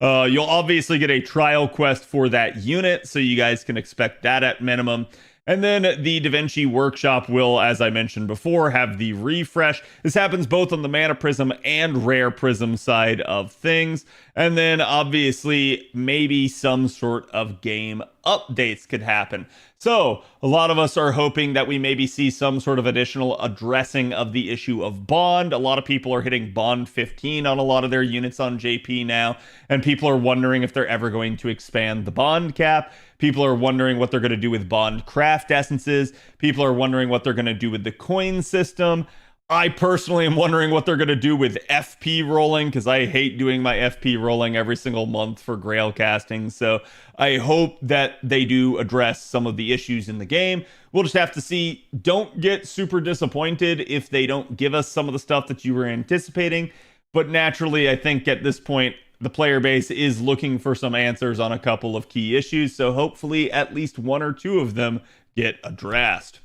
You'll obviously get a trial quest for that unit, so you guys can expect that at minimum. And then the Da Vinci Workshop will, as I mentioned before, have the refresh. This happens both on the Mana Prism and Rare Prism side of things. And then obviously maybe some sort of game updates could happen. So a lot of us are hoping that we maybe see some sort of additional addressing of the issue of bond. A lot of people are hitting bond 15 on a lot of their units on JP now, and people are wondering if they're ever going to expand the bond cap. People are wondering what they're going to do with bond craft essences. People are wondering what they're going to do with the coin system. I personally am wondering what they're going to do with FP rolling, because I hate doing my FP rolling every single month for Grail casting. So I hope that they do address some of the issues in the game. We'll just have to see. Don't get super disappointed if they don't give us some of the stuff that you were anticipating. But naturally, I think at this point, the player base is looking for some answers on a couple of key issues. So hopefully at least one or two of them get addressed.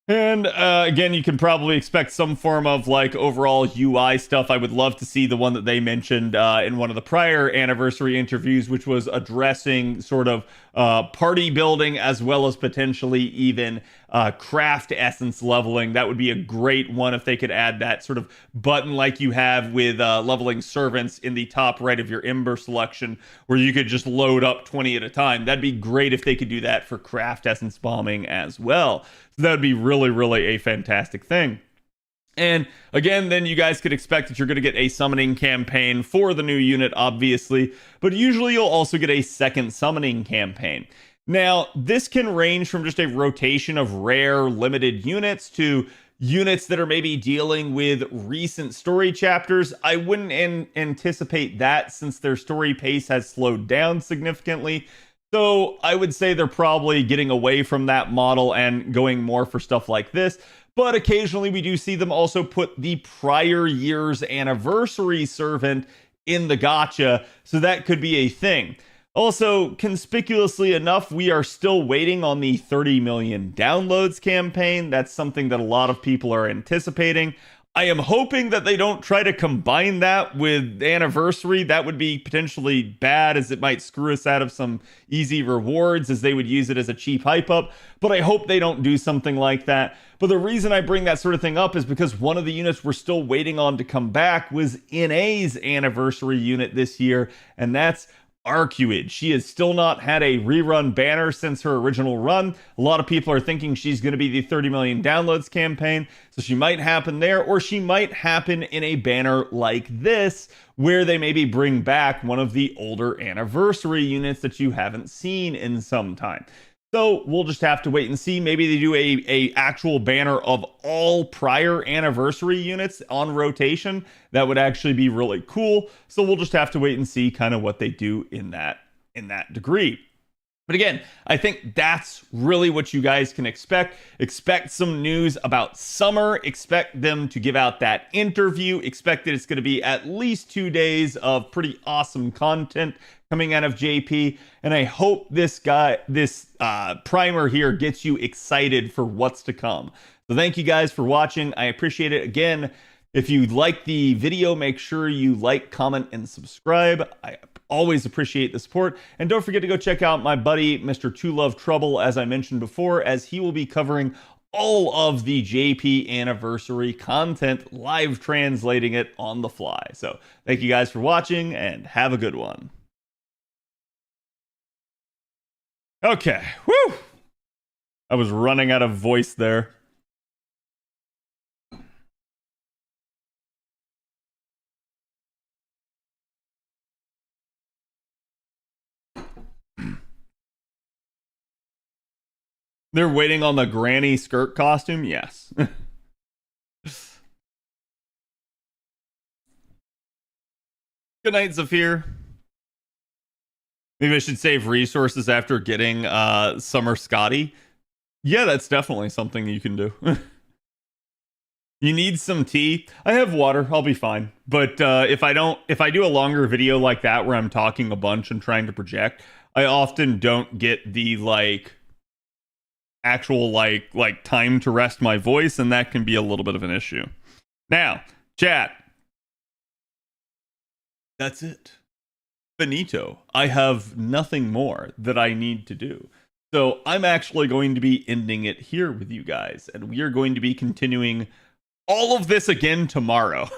And again, you can probably expect some form of like overall UI stuff. I would love to see the one that they mentioned in one of the prior anniversary interviews, which was addressing sort of party building as well as potentially even craft essence leveling. That would be a great one if they could add that sort of button like you have with leveling servants in the top right of your Ember selection, where you could just load up 20 at a time. That'd be great if they could do that for craft essence bombing as well. So that would be really, really a fantastic thing. And again, then you guys could expect that you're going to get a summoning campaign for the new unit, obviously, but usually you'll also get a second summoning campaign. Now, this can range from just a rotation of rare, limited units to units that are maybe dealing with recent story chapters. I wouldn't anticipate that since their story pace has slowed down significantly. So I would say they're probably getting away from that model and going more for stuff like this. But occasionally we do see them also put the prior year's anniversary servant in the gacha, so that could be a thing. Also, conspicuously enough, we are still waiting on the 30 million downloads campaign. That's something that a lot of people are anticipating. I am hoping that they don't try to combine that with anniversary. That would be potentially bad, as it might screw us out of some easy rewards, as they would use it as a cheap hype up. But I hope they don't do something like that. But the reason I bring that sort of thing up is because one of the units we're still waiting on to come back was NA's anniversary unit this year, and that's Arcuid. She has still not had a rerun banner since her original run. A lot of people are thinking she's going to be the 30 million downloads campaign, so she might happen there, or she might happen in a banner like this, where they maybe bring back one of the older anniversary units that you haven't seen in some time. So we'll just have to wait and see. Maybe they do a actual banner of all prior anniversary units on rotation. That would actually be really cool. So we'll just have to wait and see kind of what they do in that degree. But again, I think that's really what you guys can expect. Expect some news about summer. Expect them to give out that interview. Expect that it's going to be at least 2 days of pretty awesome content coming out of JP. And I hope this primer here gets you excited for what's to come. So thank you guys for watching. I appreciate it. Again, if you like the video, make sure you like, comment, and subscribe. I always appreciate the support. And don't forget to go check out my buddy, Mr. Two Love Trouble, as I mentioned before, as he will be covering all of the JP anniversary content, live translating it on the fly. So thank you guys for watching, and have a good one. Okay, whew! I was running out of voice there. They're waiting on the granny skirt costume? Yes. Good night, Zafir. Maybe I should save resources after getting Summer Scotty. Yeah, that's definitely something you can do. You need some tea. I have water. I'll be fine. But if I do a longer video like that where I'm talking a bunch and trying to project, I often don't get the actual time to rest my voice, and that can be a little bit of an issue. Now, chat. That's it. Finito. I have nothing more that I need to do. So I'm actually going to be ending it here with you guys, and we are going to be continuing all of this again tomorrow.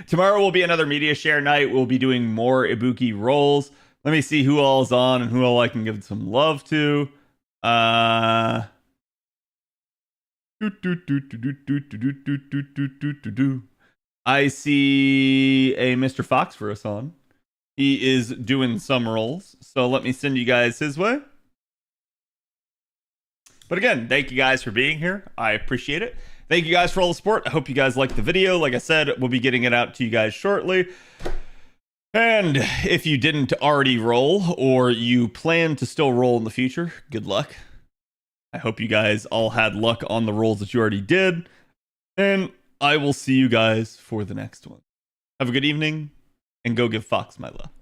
Tomorrow will be another media share night. We'll be doing more Ibuki rolls. Let me see who all's on and who all I can give some love to. I see a Mr. Fox for us on. He is doing some rolls, so let me send you guys his way. But again, thank you guys for being here. I appreciate it. Thank you guys for all the support. I hope you guys liked the video. Like I said, we'll be getting it out to you guys shortly. And if you didn't already roll, or you plan to still roll in the future, good luck. I hope you guys all had luck on the rolls that you already did. And I will see you guys for the next one. Have a good evening, and go give Fox my love.